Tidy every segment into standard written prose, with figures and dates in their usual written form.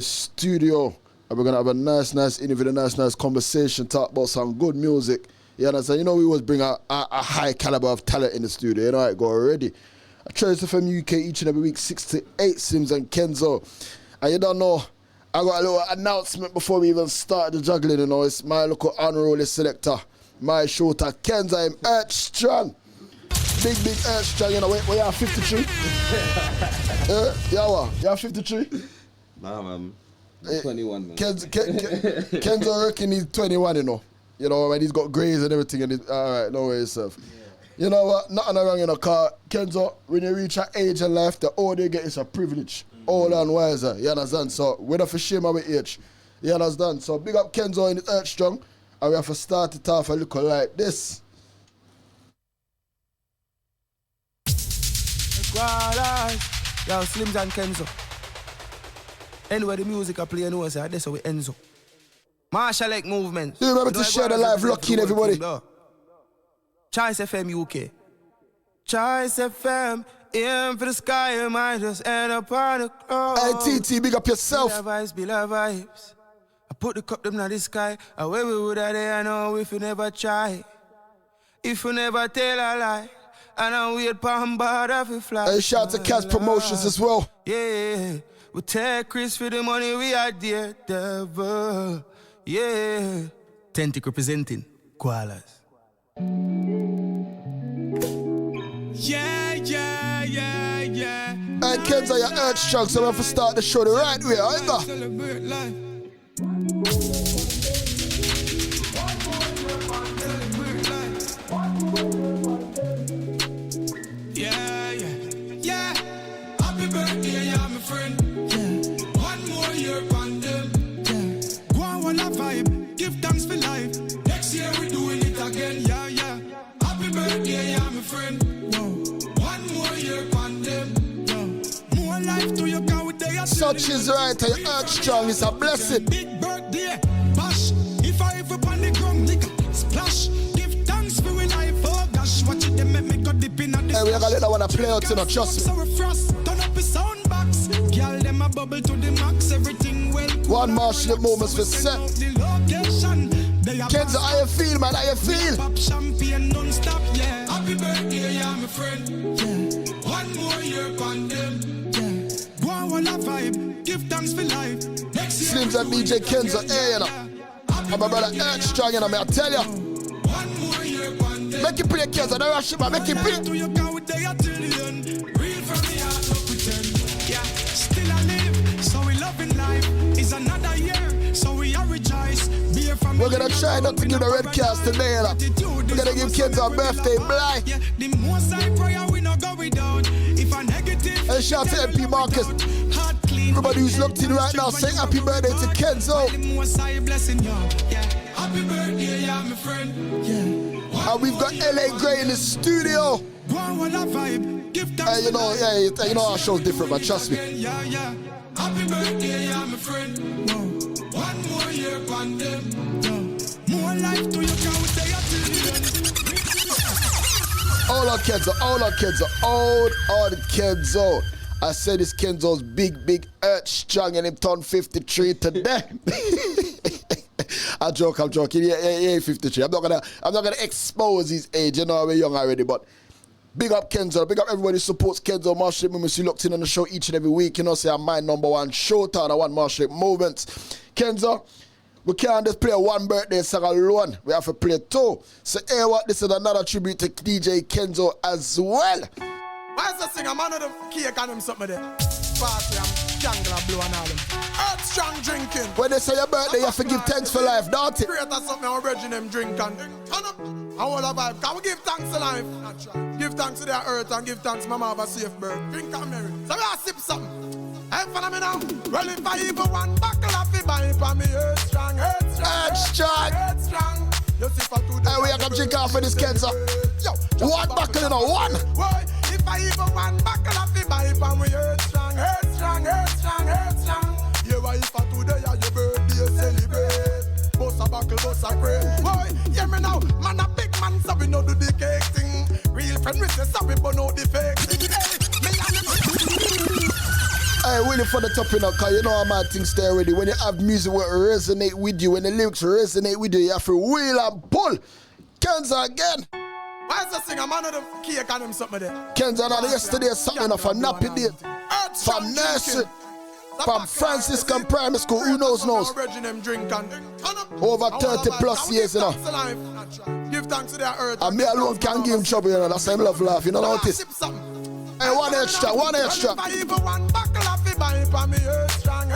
Studio, and we're gonna have a nice interview, a nice conversation, talk about some good music. You understand? You know, we always bring a high caliber of talent in the studio. You know how it go already. I ChoicefmUK each and every week, 6 to 8, Sims and Kenzo. And you don't know, I got a little announcement before we even start the juggling. You know, it's my local unruly selector, my shooter, Kenzo. I'm Earth Strong. Big Earth Strong. You know, wait, you are 53? Yeah, what? You are 53? Nah, man. 21, man. Kenzo reckon he's 21, you know. You know, when he's got grays and everything, and he's alright, no worries, yourself. Yeah. You know what? Nothing wrong in a car. Kenzo, when you reach an age in life, the older you get is a privilege. Old and wiser, you understand? So, we're not for shame of age. You understand? So, big up Kenzo in his Earth Strong, and we have to start it off a little like this. Yo, Slims and Kenzo. Anyway, the music I play, you know, so that's how we Enzo. Marshalleck movement. You remember to share the live, lock in everybody. ChoicefmUK. Choice FM, aim for the sky, you might just end up on the clouds. Hey, TT, big up yourself. Be love vibes. I put the cup them in the sky, and where we would have there, I know if you never try. If you never tell a lie, and I wait for him, but if you fly. Hey, shout out to Cash Promotions as well. Yeah, we take Chris for the money, we are dear devil. Yeah. Tentic representing koalas. Yeah. And Kenzo, your Earth Strong, so we have to start the show the right way, either. Celebrate life. Yeah. Happy birthday, yeah, my friend. Yeah. One more year on them. Yeah. Go on a vibe, give thanks for life. Next year we doing it again, yeah. Happy birthday, yeah, my friend. Whoa. One more year on them. Yeah. More life to your car with the Such is right, your Earth Strong is a blessing. Big birthday, bash. If I ever on the ground, nigga, splash. Give thanks for my life, oh gosh. Watch it, they make me go deep in at the Hey, we are gonna let that one play out, you know, trust me. So we frost, turn up the sound box. Girl, them a bubble to the max, everything well. One Marshalleck moments for set. Kenzo, how you feel, man? How you feel? Pop champagne non-stop, yeah. Happy birthday, yeah, my friend. Yeah. One more year on them. Yeah. Go on a vibe, give thanks for life. Slims and DJ Kenzo, hey, you know. And my brother Earth Strong, you know, I tell you. One more year on them. Make it play, Kenzo, don't rush it, man. Make it play. To your car with the artillery. Real from the heart, no pretend. Yeah, still I live, so we loving life. It's another year, so we are rejoice. Beer from We're gonna try not to give the red cast today, you know. We're gonna give Kenzo a birthday blind. Yeah, the most I prayer we not go without. If a negative. And shout out to MP Marcus. Everybody who's locked in right now, say happy birthday to Kenzo. The most I blessing you. Yeah, happy birthday, yeah, my friend. Yeah. And we've got LA Gray in the studio. Go on a vibe, give thanks. You know our show's different, man, trust me. Yeah. Happy birthday, yeah, my friend. One more year on them. More life to your car with the Hold on, Kenzo. I said it's Kenzo's big Earth Strong and him turned 53 today. I'm joking. He ain't 53. I'm not gonna expose his age. You know we're young already, but big up Kenzo. Big up everybody who supports Kenzo Marshalleck Movements. You locked in on the show each and every week. You know, say I'm my number one showtown. I want Marshalleck Movements. Kenzo, we can't just play one birthday song alone. We have to play two. So hey, what? This is another tribute to DJ Kenzo as well. Why is the singer man of the cake and him something there? Party and jungle and blue and all them. Earth Strong drinking. When they say your birthday, you have to give thanks for life, don't it? Create something our virgin them drink and turn up. I want a vibe. Can we give thanks to life? Give thanks to their earth and give thanks mama have a safe birth. Drink and merry. So we are sip something. Hey, follow me now. Well, if I even one buckle of the buy for me, Earth Strong. You see for today. Hey, we are gonna drink off for this Kenzo. Yo, one buckle, you know, one. Boy, if I even one buckle of the buy for me, Earth Strong. Yeah, why if I today are your birthday celebrate? Boss a buckle, boss a pray. Boy, hear me now, man a big man, so we know do the cake thing. Real friend, we say so we burn out the fake thing. Hey, me and Hey, waiting for the top, you know, cause you know how my things stay already. When you have music that resonate with you, when the lyrics resonate with you, you have to wheel and pull. Kenza again. Why is the singer man of the cake and him something there? Kenza, now yesterday something of a nappy date. From nursery, from Franciscan primary school, who knows? Over 30 plus years, you know. Give thanks to their earth. And me alone can give him trouble, you know. That's why I love laugh, you know what it is? Hey, one extra. One buckle of the buy for me, earth strong.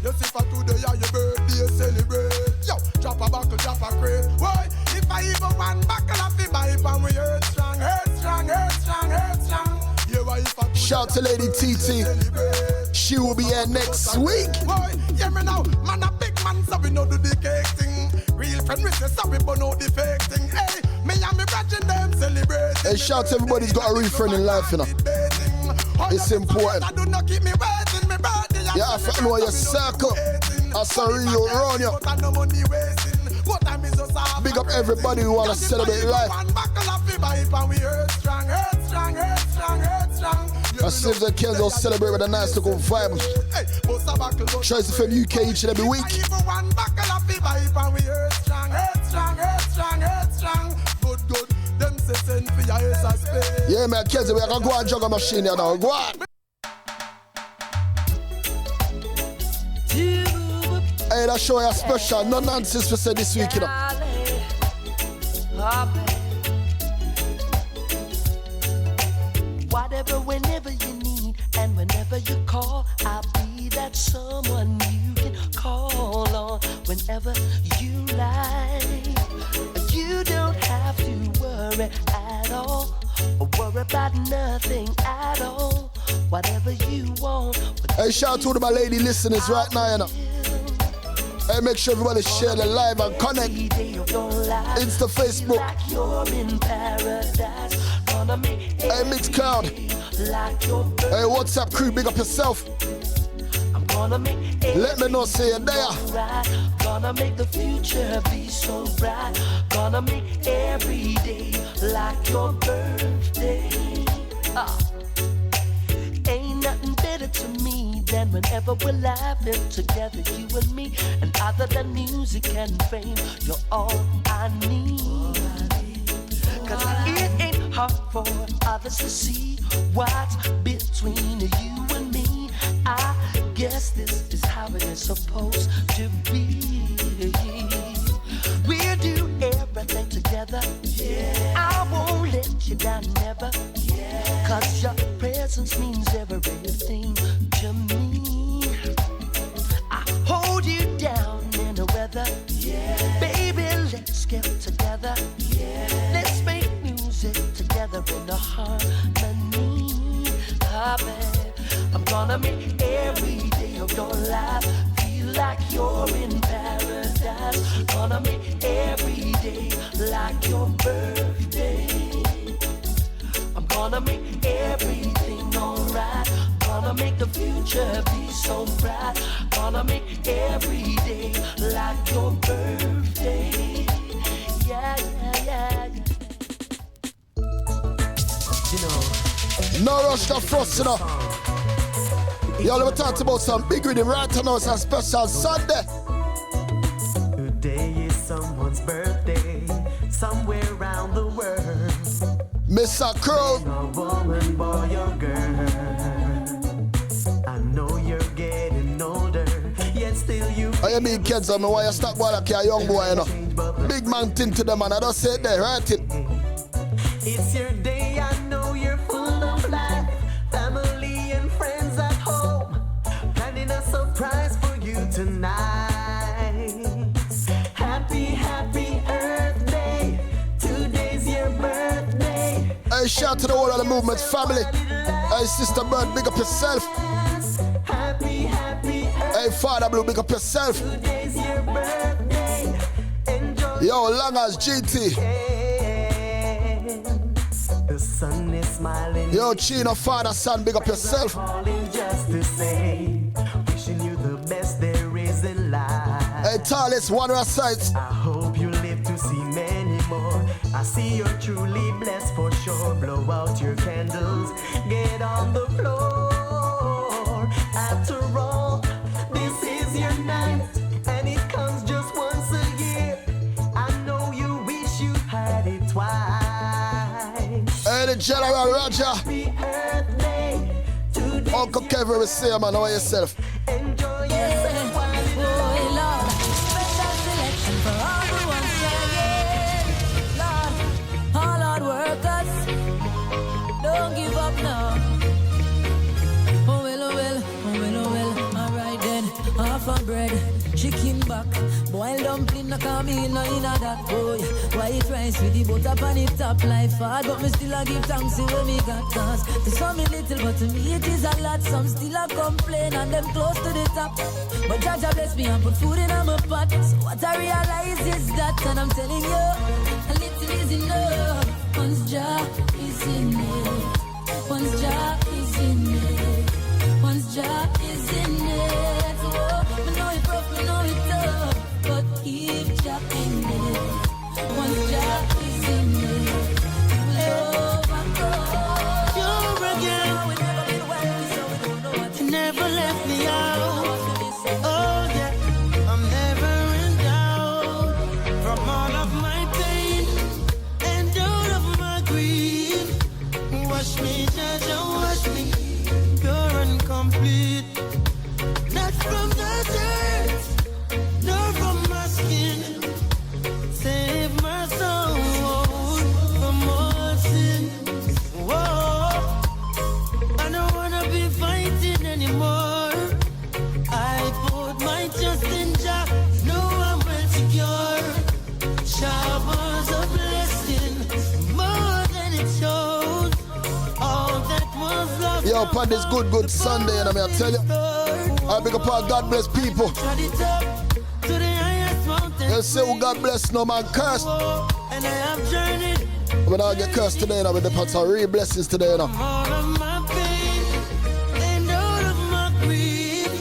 You see for today, yeah, your birthday celebrate. Yo, drop a buckle, drop a crate. Why? If I even one buckle of the buy for me, earth strong. Shout to Lady TT. She will be here next week. Boy, yeah, me now, man a big man, so we know do the cake thing. Real friend, we say sorry, but no the fake thing. Hey, me and me brethren them celebrate. Hey, shout to everybody's got a real friend in life, you know. It's important. You have to know your circle. That's a real run, you. Big up everybody who wanna celebrate life. As if the kids will celebrate with a nice little vibe. ChoicefmUK each and every week. Yeah, man, kids, we are gonna go and juggle machine here now. Go on. Hey, that show is special. No nonsense for say this week, you know. Whatever, whenever you need, and whenever you call, I'll be that someone you can call on whenever you like. You don't have to worry at all, or worry about nothing at all. Whatever you want. Hey, shout out to my lady listeners right now, you know. Hey, make sure everybody share the live and connect. Insta, Facebook. Hey, Mixcloud. Hey, WhatsApp crew, big up yourself. Let me know, say you're there. Gonna make the future be so bright. Gonna make every day like your birthday. Ain't nothing better to me than whenever we're laughing together, you and me. And other than music and fame, you're all I need. Cause it ain't hard for others to see what's between you and me. I guess this is how it is supposed to be. We'll do everything together. Yeah. I won't let you down, never. Yeah. Cause your presence means everything to me. I hold you down in the weather. Yeah. Baby, let's get together. Yeah. Let's make music together in the harmony. Babe, I'm gonna make every day of your life feel like you're in paradise. Gonna make every day like your birthday. I'm gonna make everything alright. Gonna make the future be so bright. Gonna make every day like your birthday. Yeah. You know, no rush to frost, you know. Y'all ever talked about some big rhythm right now? It's a special Sunday. Today is someone's birthday, somewhere around the world. Mr. Crow. A woman, boy, or girl. I know you're getting older, yet still you. I mean, kids, I mean, why you stop boy like a young boy, you know? Big man thing to them, man. I don't say it there, right? It's your day, I know you're full of life. Family and friends at home, planning a surprise for you tonight. Happy Earth Day, today's your birthday. Hey, shout to the whole of the Movement's family. Hey, Sister Bird, big up yourself. Happy Earth. Hey, Father Blue, big up yourself. Today's your birthday. Enjoy. Yo, long as GT. The sun is smiling. Yo, Chino, Father, Son, big up yourself. Calling just to say, wishing you the best there is in life. Hey, Tallest, one of our sights. I hope you live to see many more. I see you're truly blessed for sure. Blow out your candles, get on the floor. General Roger. Uncle Kevin will say, man, how are yourself? Enjoy yourself while you Oh, Lord, special selection for all the ones Lord, all hard workers, don't give up now. Oh well, oh well, oh well, oh well. Alright then, half a bread, chicken back, boiled dumpling, no come in, no in that. Oh yeah, white rice with the butter on it top, life hard, but me still a give thanks to what me got. Cause to some me little, but to me it is a lot. Some still a complain and them close to the top. But Jaja bless me and put food in my pot. So what I realize is that, and I'm telling you, a little is enough. Once Jah is in it, once Jah is in it, once Jah is in it. Oh, me know it rough, me know it tough, but keep Jah in it. Once Jah is in it, we'll overcome. You're again. We never been wealthy, so we don't know what You never left me out. to Oh yeah, I'm never in doubt. From all of my pain and all of my grief, wash me, Jaja, wash me, pure and complete. Not from the dirt, nor from my skin. Save my soul from all sin. Whoa, I don't wanna be fighting anymore. I put my trust in Jah. No, I'm well secure. Showers a blessing, more than it shows. All that was lost. Yo, upon this good Sunday, and I tell you, I beg up all God bless people. Trod it up to the highest mountain. They say, oh, God bless, no man cursed. And I have journeyed But I get cursed today, and I will depart some real blessings today, you know. all of my pain and all of my grief.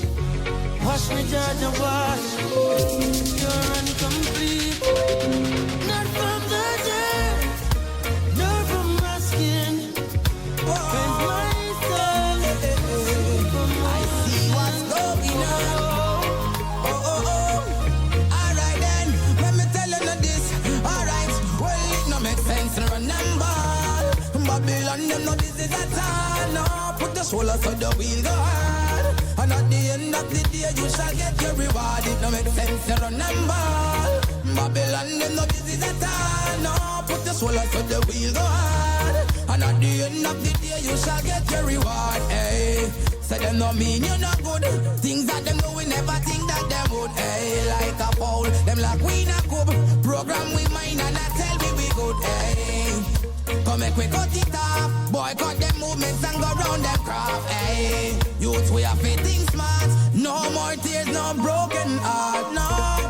Wash me, Jaja, wash. Pure and complete. Not from the dirt, nor from my skin. Cleanse my soul from I see what's going on. Alright then, let me tell you this. Alright, well it no make sense to run and ball. Babylon them no this is at all. No, put the shoulder so the wheel go hard. And at the end of the day you shall get your reward. It no make sense to run and ball. Babylon them no this is at all. No, put the shoulder so the wheel go hard. And at the end of the day you shall get your reward. Hey, say them no mean you no good. Things that them do we never think that them would. Hey, like a foul, them like we not cub. Program we mind and I tell we good. Hey, come make we cut it off. Boycott them movements and go round them craft. Hey, youth we are fitting smart. No more tears, no broken heart. No,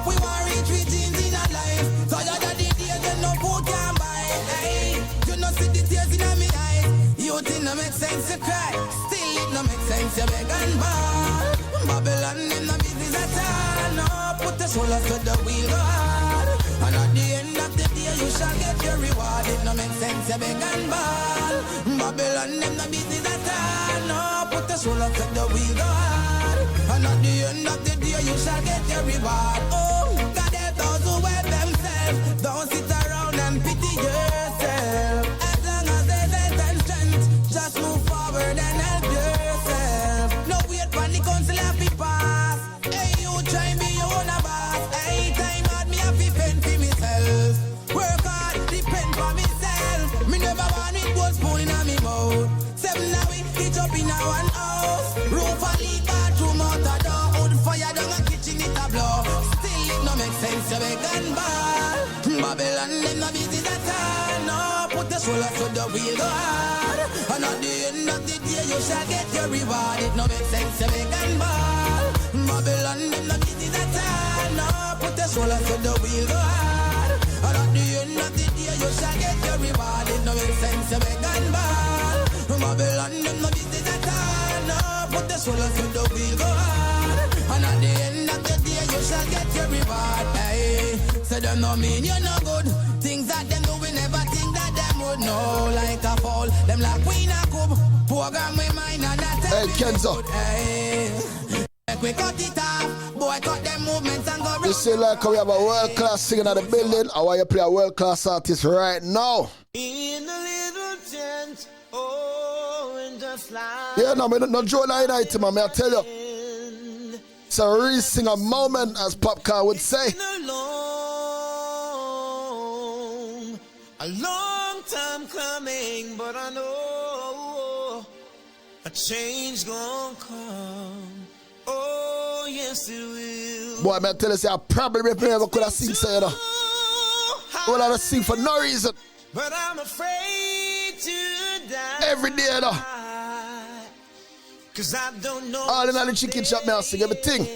we want reach with things in our life. So you that the days and no food can buy. Hey, you no see the tears in my eyes. Youth it no make sense to cry. Still it no make sense to beg and ball. Babylon them no business at all. No, put the shoulders to the wheel go hard. And at the end of the day you shall get your reward. It no make sense to beg and ball. Babylon them no business at all. No, put the shoulders to the wheel go hard. And at the end of the day you shall get your reward. Oh, God help those who help themselves. Don't sit around and pity yourself. As long as there's health and strength, just move forward and help yourself. No wait for the council and be pass. Hey, you try be your own boss. Hey, time hard me have to fend for myself. Work hard, depend for myself. Me never want it gold spoon in me mouth. 7 now we hit up in our one house. Roof a leak, bathroom out a door. Wood fire down a kitchen it a blow. Still it no make sense to beg and ball. Babylon them no business at all. No, put the shoulder to the wheel go hard. And at the end of the day you shall get your reward. It no make sense to beg and ball. Babylon them no business at all. No, put the shoulder to the wheel go hard. And at the end of the day you shall get your reward. It no make sense to beg and ball. Babylon them no business at all. No, put the shoulder to the wheel go hard. And at the end of the day you shall get your reward. Hey, so them no mean you no good. Things that them do we never think that them would know. Like a foul, them like we not cub. Program we mind and I tell Hey, Kenzo. Hey, we cut it off. Boy, cut them movements and go. You say like we have a world-class singer in the building. I want you to play a world-class artist right now. in a little tent slide. Yeah, no, I'm not joking night, man. I tell you. It's a real singer moment, as Popcar would say. It's been a long time coming, but I know a change gonna come. Oh, yes it will. Boy, man, I tell you, I probably never could have sing, so you know. Well, I sing for no reason. But I'm afraid to die. Every day, you know. 'Cause I don't know. All in all the chicken shop, me I sing everything.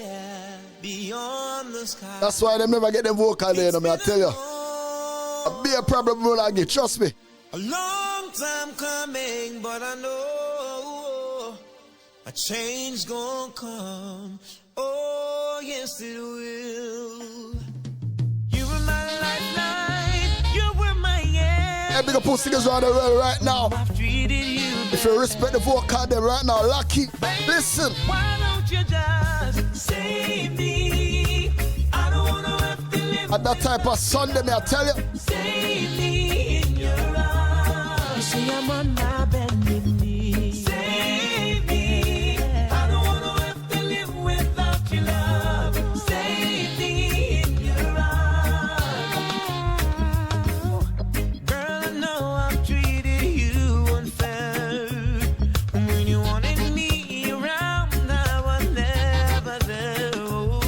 Beyond the sky. That's why they never get them vocal there, you know, me I tell you. A be a problem will I get, trust me. A long time coming, but I know a change gonna come. Oh, yes it will. You were my lifeline, you were my end. Hey, big up pussy niggas around the world right now. I've treated you. If you respect the vocal them right now, lucky. Listen. Why don't you just save me? I don't wanna have to live At that type of Sunday, me I tell you. Save me in your arms. You see I'm on my bending knee. Save me. I don't wanna have to live without your love. Save me in your arms. Girl, I know I've treated you unfair. When you wanted me around, I was never there. Oh.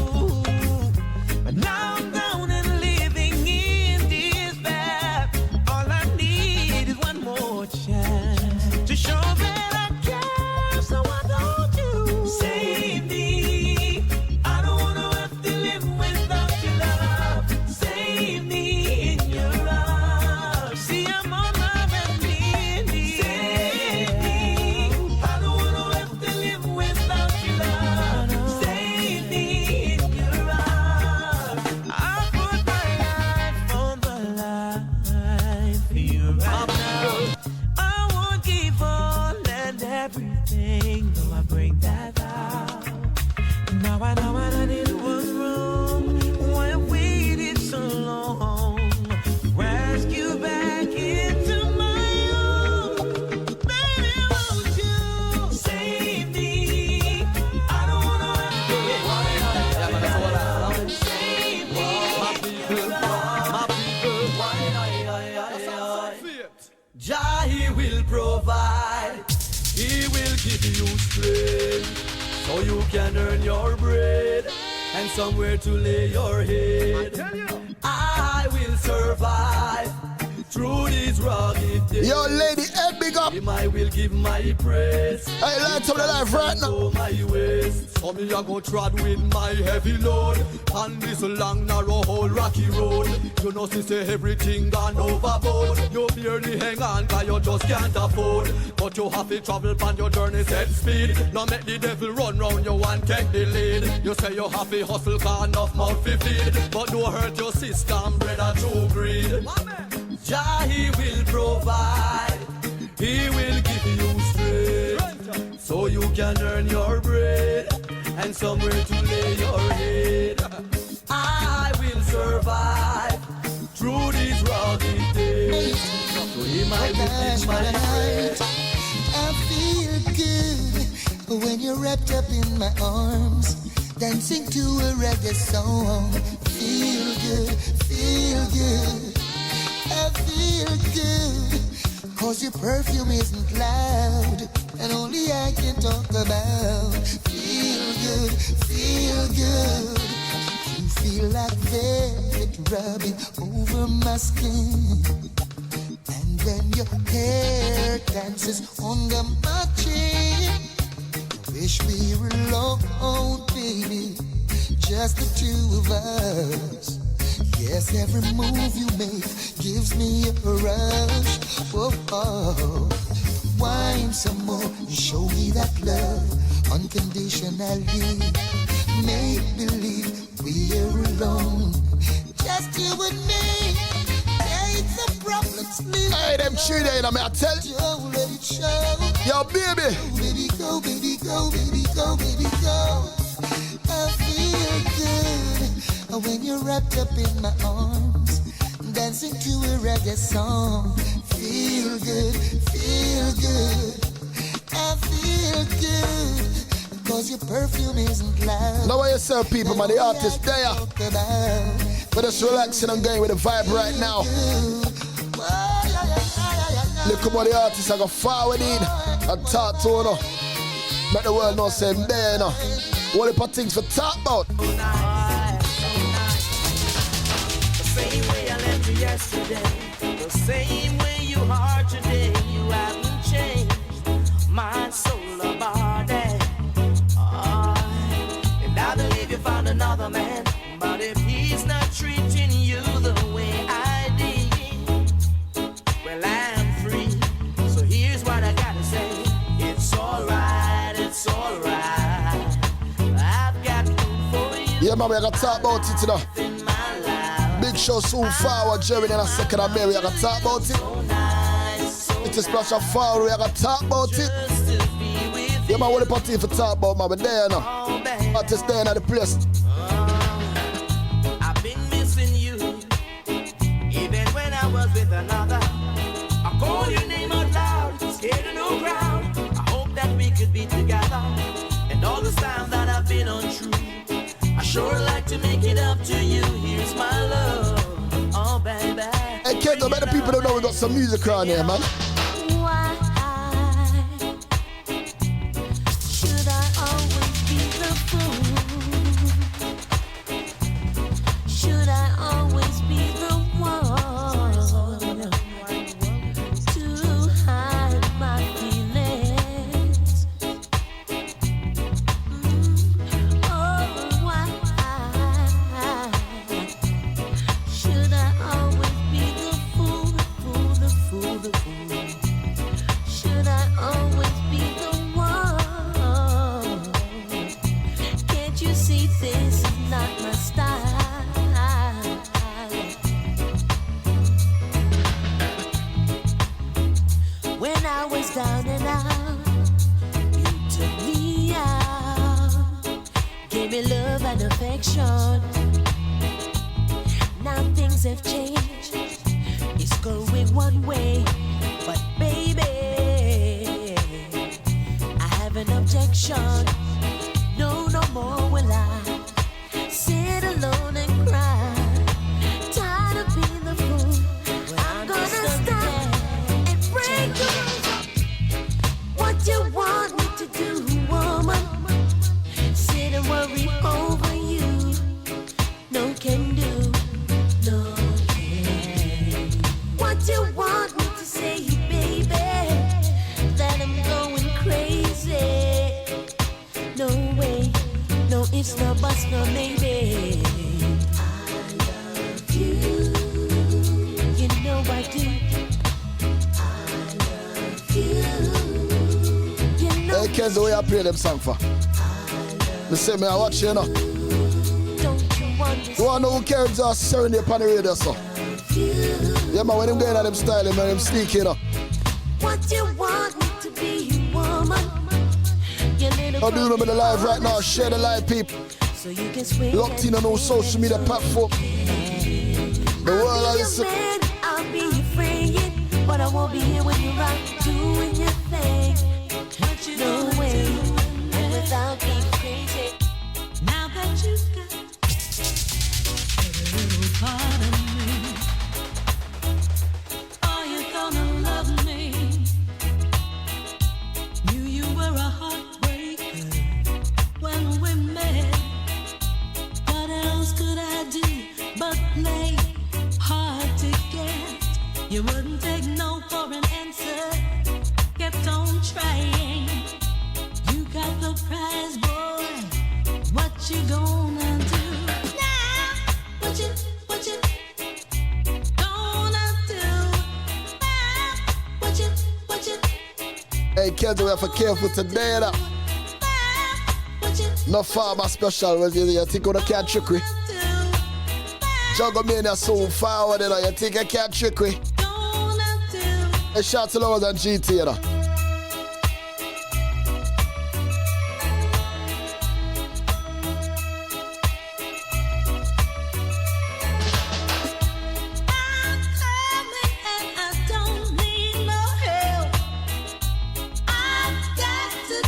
But now I'm down and living in despair. All I need is one more chance to show that I care. So why don't you save me? I don't wanna have to live without your love. Save me in your arms. See, I'm on my bending knees. Save me. I don't wanna have to live without your love. Save me in your arms. I put my life on the line for you right now. I won't give all and everything, though I break that out. Now I know I did was wrong. Why I waited so long? Rescue back into my arms. Baby, won't you save me? I don't wanna have to live. Save me. Jah, he will provide, he will give you strength, so you can earn your bread and somewhere to lay your head. I will survive through these rugged days. Yo, lady, head big up. Him I will give my praise. Hey, lights up the life right now. Oh, my waist. So me a go trod with my heavy load on this long narrow whole rocky road. You know see say everything gone overboard. You barely hang on 'cause you just can't afford. But you have to travel on your journey set speed. Now make the devil run round you and take the lead. You say you have to hustle 'cause enough mouth to feed. But don't hurt your system, brother, through greed. Jah, he will provide, he will give you strength, so you can earn your bread and somewhere to lay your head. I will survive through these rugged days. So him I will give my praise. I feel good when you're wrapped up in my arms, dancing to a reggae song. Feel good, feel good. I feel good, 'cause your perfume isn't loud, and only I can talk about. Feel good, feel good. You feel like velvet rubbing over my skin, and when your hair dances under my chin, I wish we were alone, baby, just the two of us. Yes, every move you make gives me a rush. Oh, oh. Wine some more, show me that love unconditionally. Make believe we're alone, just you and me. Ain't the problems leave. Hey, them children, I mean, I tell you. Don't let it show. Yo, baby. Baby, go, baby, go, baby, go, baby, go. I feel good when you're wrapped up in my arms, dancing to a reggae song. Feel good, feel good. I feel feel good. Cause your perfume isn't loud. Now what you say, people, man, the artist there. But just relaxing and going with the vibe right now. Look at what the artists are going forward in and talk to you. Make the world know say I'm there, you know. What if I things for talk about? The same way I left you yesterday, the same way you are today, you haven't changed my soul or body. And I believe you found another man, but if he's not treating you the way I did, well, I'm free. So here's what I gotta say. It's alright, it's alright. I've got room for you. Yeah, man, we gotta talk about it, you know. Big show soon forward, Jerry, and a second of Mary, I gotta talk about it. It's a splash of forward, we gotta talk about it. Yeah, man, what the party for talk about, man, but there, no. Artists there in the place. I've been missing you, even when I was with another. I call your name out loud, scared of no crowd. I hope that we could be together. And all this time that I've been untrue, I sure like to make it up to you. Here's my love, oh baby. Hey, Kendo, better people don't know we got some music around here, man. Why should I always be the fool? Should I always be the one to hide my feelings? Oh, why should I always be the fool, the fool, the fool? Should I always be the one? Can't you see this is not my style? When I was down and out, you took me out, gave me love and affection. Now things have changed, it's going one way, but baby, I have an objection. No, no more will I sit alone and cry. Tired of being the fool. I'm gonna stop and break the rules. What you want me to do, woman? Sit and worry over you. No can do, no can. What you want me to say, baby? That I'm going crazy. No way, no it's no bus, no maybe. I love you, you know I do. I love you, you know. Hey, Kenzo, where I play them song for? Me say me I watch you, you know. Don't you understand? You wanna know who carries us serenade upon the radio, so? Yeah, man, when them going at them styling, man, them sneaky, you know. What you want me to be, woman? You little I'm doing them in the live right now, share the live, people. so you can swing. Locked in on all social media platform. The world I'll be is your man, I'll be your friend, but I won't be here when you're out doing your thing. No way, and without being crazy. Now that you've got every little part of me, are you gonna love me? Knew you were a heartbreaker when we met. What else could I do but play hard to get? You wouldn't take no for an answer, kept on trying. You got the prize, boy. What you gonna do now? What you gonna do now? What you Hey, Kenzo, we have to be careful today, you know. No farmer special, you think you can't trick me? Juggle Mania so forward, you know. You think I can't trick me? Hey, shout to Lower than GT, you know. I don't need no help. I've got to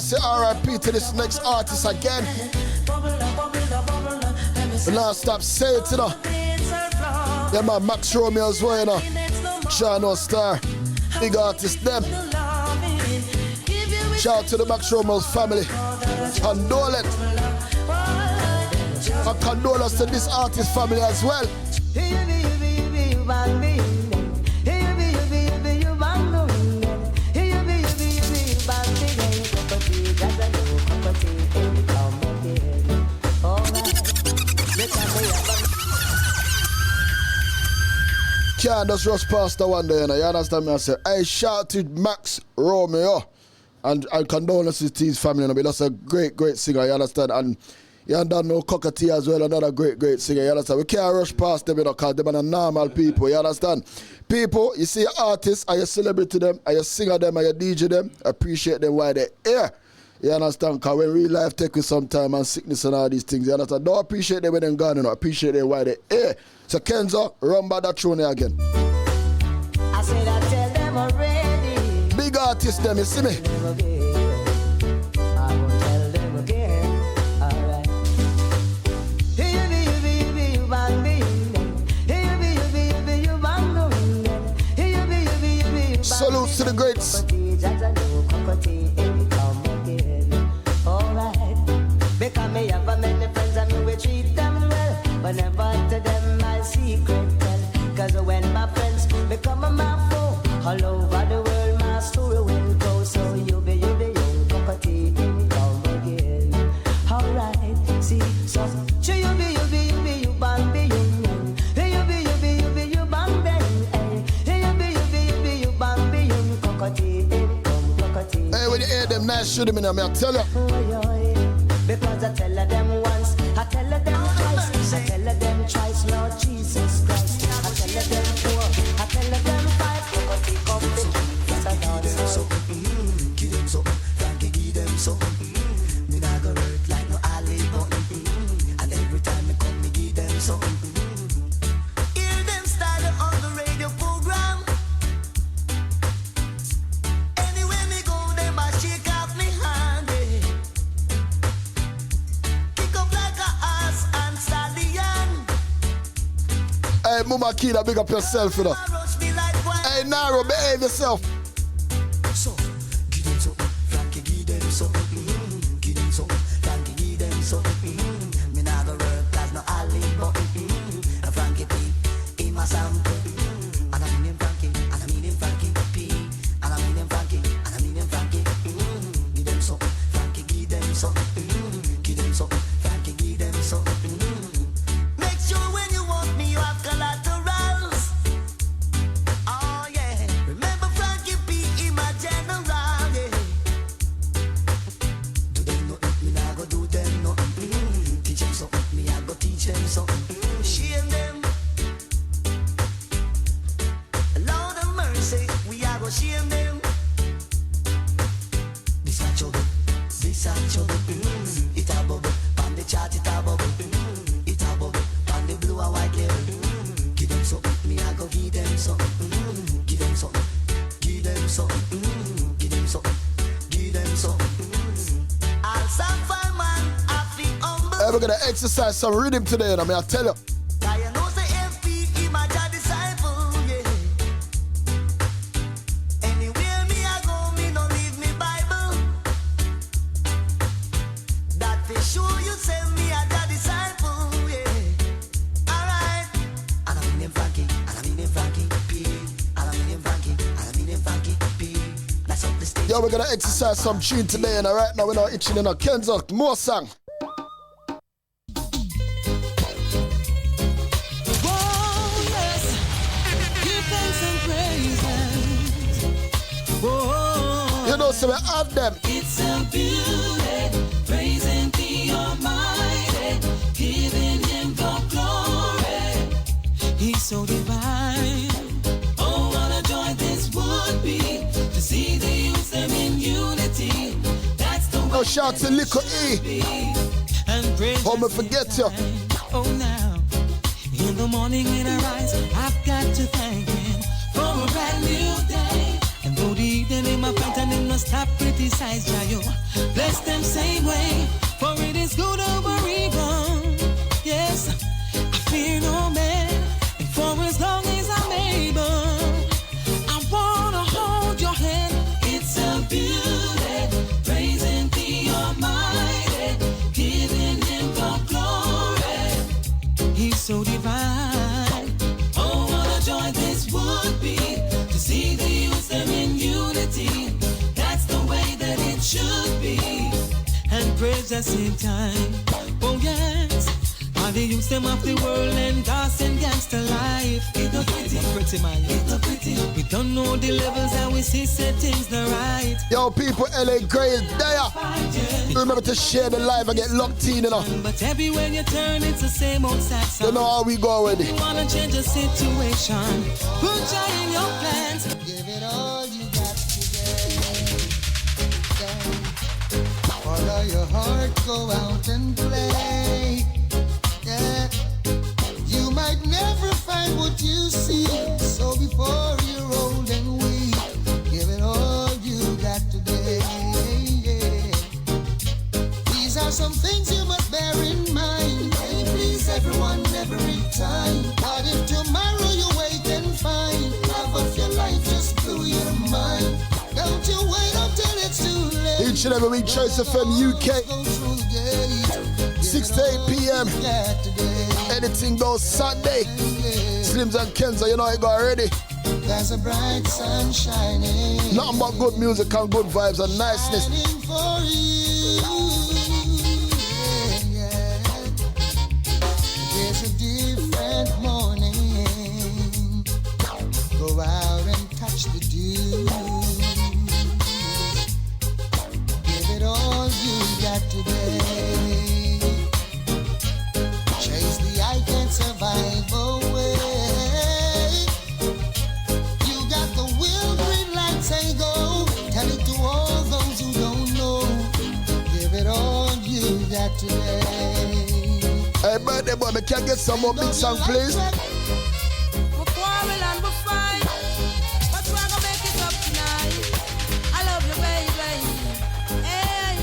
say RIP to this next artist again. We now stop saying it, you know. Yeah, man, Max Romeo as well, you know. Shano Star, big artist, them. Shout out to the Max Romeo's family. Condolence. And condolence to this artist family as well. Can't just rush past the one day, you know. You understand me? I say, I shout to Max Romeo and condolences to his family. You know, that's a great, great singer, you understand? And you done no Cockatee as well, another great, great singer, you understand? We can't rush past them, you know, because they're not normal people, you understand? People, you see artists, and you celebrate them, and you singer them, and you DJ them, appreciate them while they're here. You understand? Because when real life take with some time and sickness and all these things, you understand? Don't appreciate them when they're gone, you know, appreciate them while they're here. So Kenzo, run by that tune again. I said I tell them already. Big artist them, you see me? I won't tell them again. Alright. Salutes to the greats. Alright. Because me have a many friends and me will treat them well. But never to them my secret tell. Cause when my friends become my foe, all over the world my story will go. So you be property in come again. Alright, see, so you be you bang be you bang then. You be you bang be you cockatee in come cockatee. Hey, when you hear them nice shoot them in them, I tell you. Because I tell them once, I tell them twice, I tell them twice, Lord Jesus Christ. I tell them four, I tell them five, cockatee come to Jesus and dance. Give them so, Frankie give them so. Me nah go hurt like no alley button. And every time me come, me give them so. Hear them started on the radio program. Anywhere me go, them a shake off me hand. Kick up like a ass and stallion. Hey, Mama Kida, big up yourself, you know. Hey, Naro, behave yourself. So, give them so, Frankie give them so. Give them so, Frankie give them so. Me nah go work like no alley but a Frankie P in my sample. And I mean him Frankie, and I mean him Frankie P. And I mean him Frankie, and I mean him Frankie. Give them so, Frankie give them so. Give them so, Frankie give them so. Make sure when you want me you have collaterals. Oh yeah, remember Frankie P in my general, yeah. Do them nothing, me nah go do them nothing. Teach them something, me I go teach them something. Shame them. Lord of mercy, we are go shame them. This a trouble, this a trouble. It a bubble, on the chart it a bubble. It a bubble, on the blue and white level. Give them something, me I go give them something. Give them something, give them something. Give them something, give them something. I'll suffer man, I feel humble. Hey, we're gonna exercise some rhythm today, you know, I tell you. I know say FP is my disciple, yeah. Anywhere me I go, me no leave me Bible. That for sure you say me a disciple, yeah. Alright. And I mean him Frankie, and I mean him Frankie P. And I mean him Frankie, and I mean him Frankie P. That's up the stage. Yo, we're gonna exercise some tune today, and right now we're not itching in a Kenzo, more song. You know, so we have them. It's a beauty, praising the Almighty, giving Him the glory. He's so divine. Oh, what a joy this would be to see the youth them in unity. That's the way. No shout to Lico E. And praise. How me forget you. Oh, now in the morning when I rise, I've got to thank Him for a brand new day. And though the evening name a fight and them no stop criticize Jayo. Bless them same way, for it is good over evil. Yes, I fear no man, and for as long as I'm able, I wanna hold your hand. It's a beauty, praising the Almighty, giving Him the glory. He's so divine. Oh, what a joy this would be to see the youth them in unity. That's the way that it should be, and praise at the same time. Oh yes. All the youths them of the world and gas and gangster life. It's no pretty man, it's no pretty. We don't know the levels and we see settings the right. Yo, people, LA Gray is there. Remember to share the live and get locked in, you know. But everywhere you turn, it's the same old sad song. You know how we go already. You wanna change the situation, put joy in your plans. Give it all you got today. Follow your heart, go out and play. Yeah. You might never find what you see, so before you're old and weak, give it all you got today. Yeah. These are some things you must bear in mind. Hey, please everyone every time. But if tomorrow you wake and find half of your life just blew your mind, don't you wait until it's too late. Each and every week, ChoicefmUK, 6 to 8 p.m. Anything goes Sunday. Slims and Kenza, you know I go already. There's a bright sun shining. Nothing but good music and good vibes and niceness. For you. Yeah, yeah. There's a different morning. Go out and touch the dew. Give it all you got today. Chase the I can't survive away. You got the will, green light, say go. Tell it to all those who don't know. Give it all you got today. Hey, birthday boy, me can get some more big song, please? We quarrel and we fight, but we're gonna make it up tonight. I love you, baby. Hey.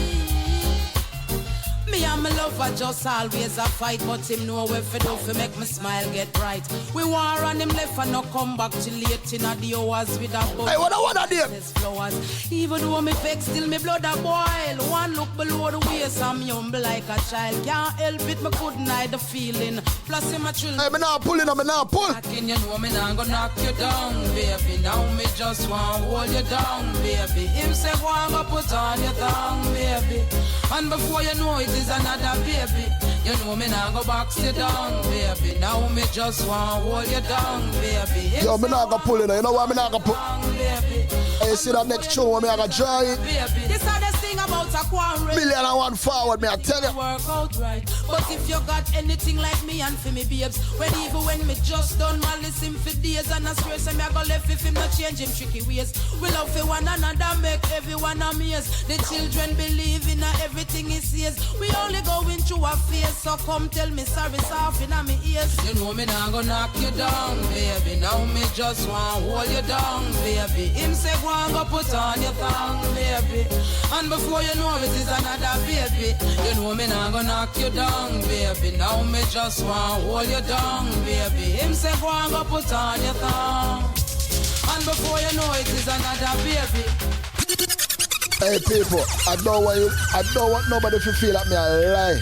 Me and my lover just always a fight, but him know what to do to make me smile get bright. We war on him left and no come back till late in the hours with a boat. Hey, what I want to do? Flowers. Even though me vex, still me blood a boil. One look below the waist, I'm humble like a child. Can't help it, me couldn't hide the feeling. Plus in my children. Hey, me now pulling up, me now pull. Can you know me now gonna knock you down, baby? Now me just want hold you down, baby. Him say go and go put on your tongue, baby. And before you know it is another baby. You know me now go box you down, baby. Now me just want hold you down, baby. Him yo, me not gonna pull it. You know why me not gonna pull? Hey, you see that next show when me I gonna draw it? This is the thing about a quarrel. 1,000,001 forward, me I tell you. Work out right. But if you got anything like me and for me babes, when even when me just done my listen for days and I swear say me I go left if him not change him tricky ways. We love for one another, make everyone amazed. The children believe in everything he says. We only going through a phase, so come tell me sorry soft in my ears. You know me now gonna knock you down, baby. Now me just want hold you down, baby. Him say go and go put on your tongue, baby. And before you know it is another baby. You know me now gonna knock you down, baby. Now me just want hold you down, baby. Him say go and go put on your tongue. And before you know it is another baby. Hey people, I don't want nobody to feel like me a lie.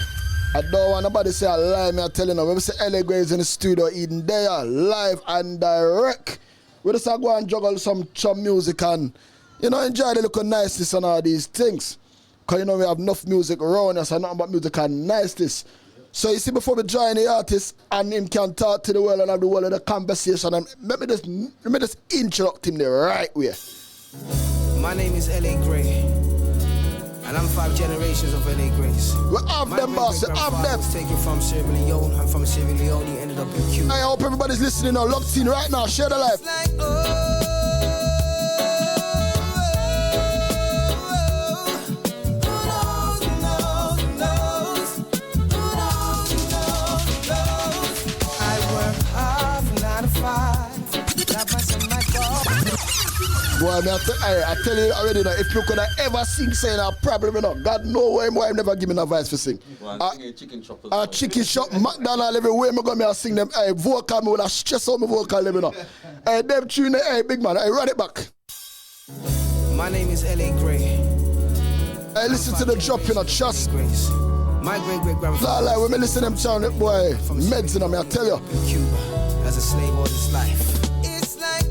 I don't want nobody to say a lie, me I tell you now. When we say LA Graves in the studio, in there, live and direct. We just go and juggle some music and, you know, enjoy the little niceness and all these things. Because, you know, we have enough music around us and nothing but music and niceness. So, you see, before we join the artist and him can talk to the world and have the world of the conversation, and let me just interrupt him the right way. My name is L.A. Gray, and I'm 5 generations of L.A. Grays. We have them, boss. We have them. Taken from Sierra Leone. I'm from Sierra Leone. Ended up in Cuba. I hope everybody's listening now, locked in right now. Share the life. Boy, I tell you already that if you could have ever sing saying a problem, you know, God know why I'm never giving a voice for sing. Chicken chop. Chicken shop, McDonald's everywhere, me go me a sing them. Hey, vocal, me will stress out my vocal, you know. Hey, them tune, hey, big man, hey, run it back. My name is L.A. Gray. Hey, listen to the drop, you know, trust. Grace. My great-great-grandfather. Nah, like, when me listen to them sound, boy, meds in me, I tell you. Cuba, as a slave all his life. It's like,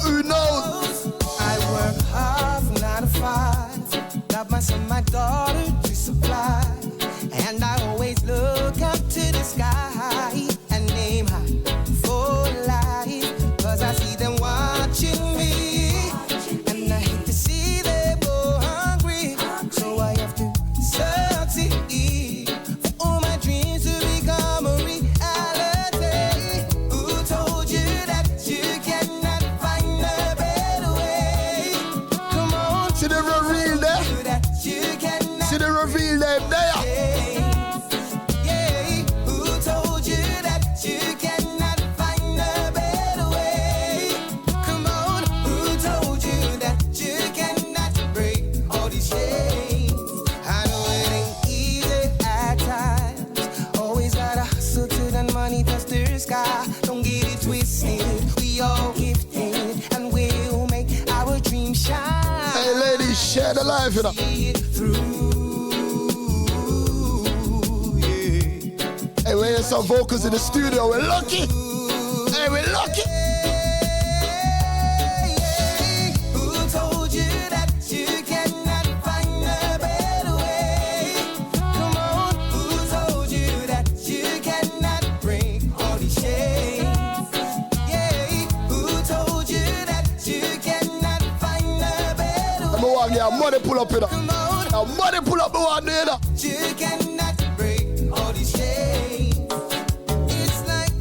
who knows? I work hard from 9 to 5. Got my son, my daughter to supply. And I always look up to the sky and aim high for life. Cause I see them watching me. And I hate to see them go hungry. So I have to succeed for all my dreams to become a reality. Who told you that you cannot find a better way? Come on. See the reveal there? See the reveal there? Don't get it twisted. We all gifted and we'll make our dreams shine. Hey ladies, share the life, you know. See it through, yeah. Hey, we hear some vocals in the studio. We're lucky. Hey, we're lucky. Who told you that you cannot find a better way? Come on, who told you that you cannot break all these chains? Yeah, who told you that you cannot find a better way? I'm going to get money pull up in there. Money pull up the one there. You cannot break all these chains. It's like,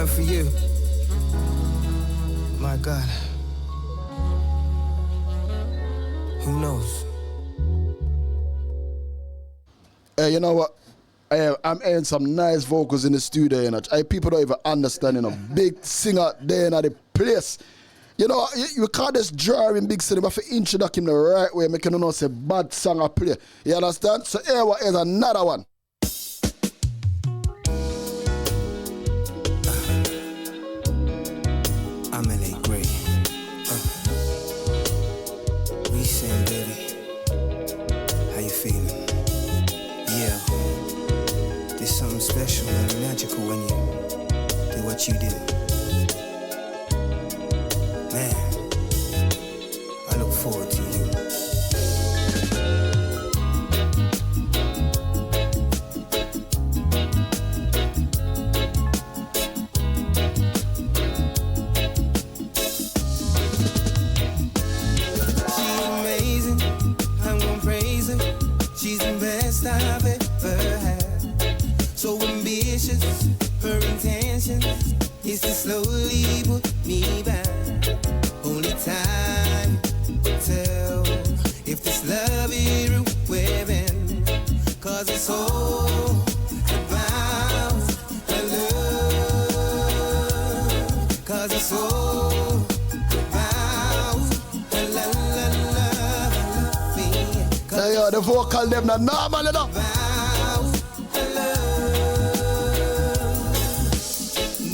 for you. My God. Who knows? Hey, you know what? I'm hearing some nice vocals in the studio, you know. People don't even understand, you know. Big singer there in the place. You know, you can't just draw in big city, but for introduce him the right way, make you know say bad song I play. You understand? So here is another one. I'm L.A. Gray. We sing, baby. How you feeling? Yeah. There's something special and magical when you do what you do. Man, I look forward to you. She's amazing, I'm gonna praise her. She's the best I've ever had. So ambitious, her intention is to slowly put me back. Only time will tell if this love is real within. Cause it's all about her love. Cause it's all about her love. Yo, the vocal them not normal enough.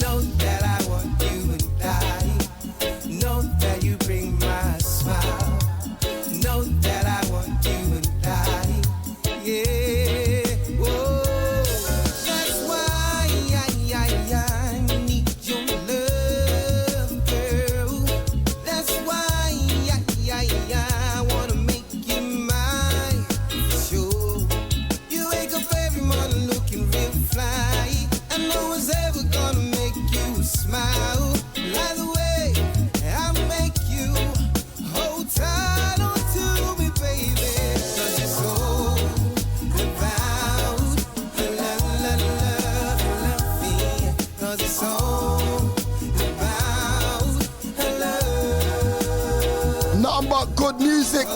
Know that I want you and I. Know that you bring my smile. Know that I want you and I. Yeah. Whoa. That's why I need your love, girl. That's why I wanna make you mine. Sure. You wake up every morning looking real fly. And no one's ever gonna make you smile. By the way, I make you hold tight onto me, baby. 'Cause you're so about love me. 'Cause it's so about love. Nothing but good music.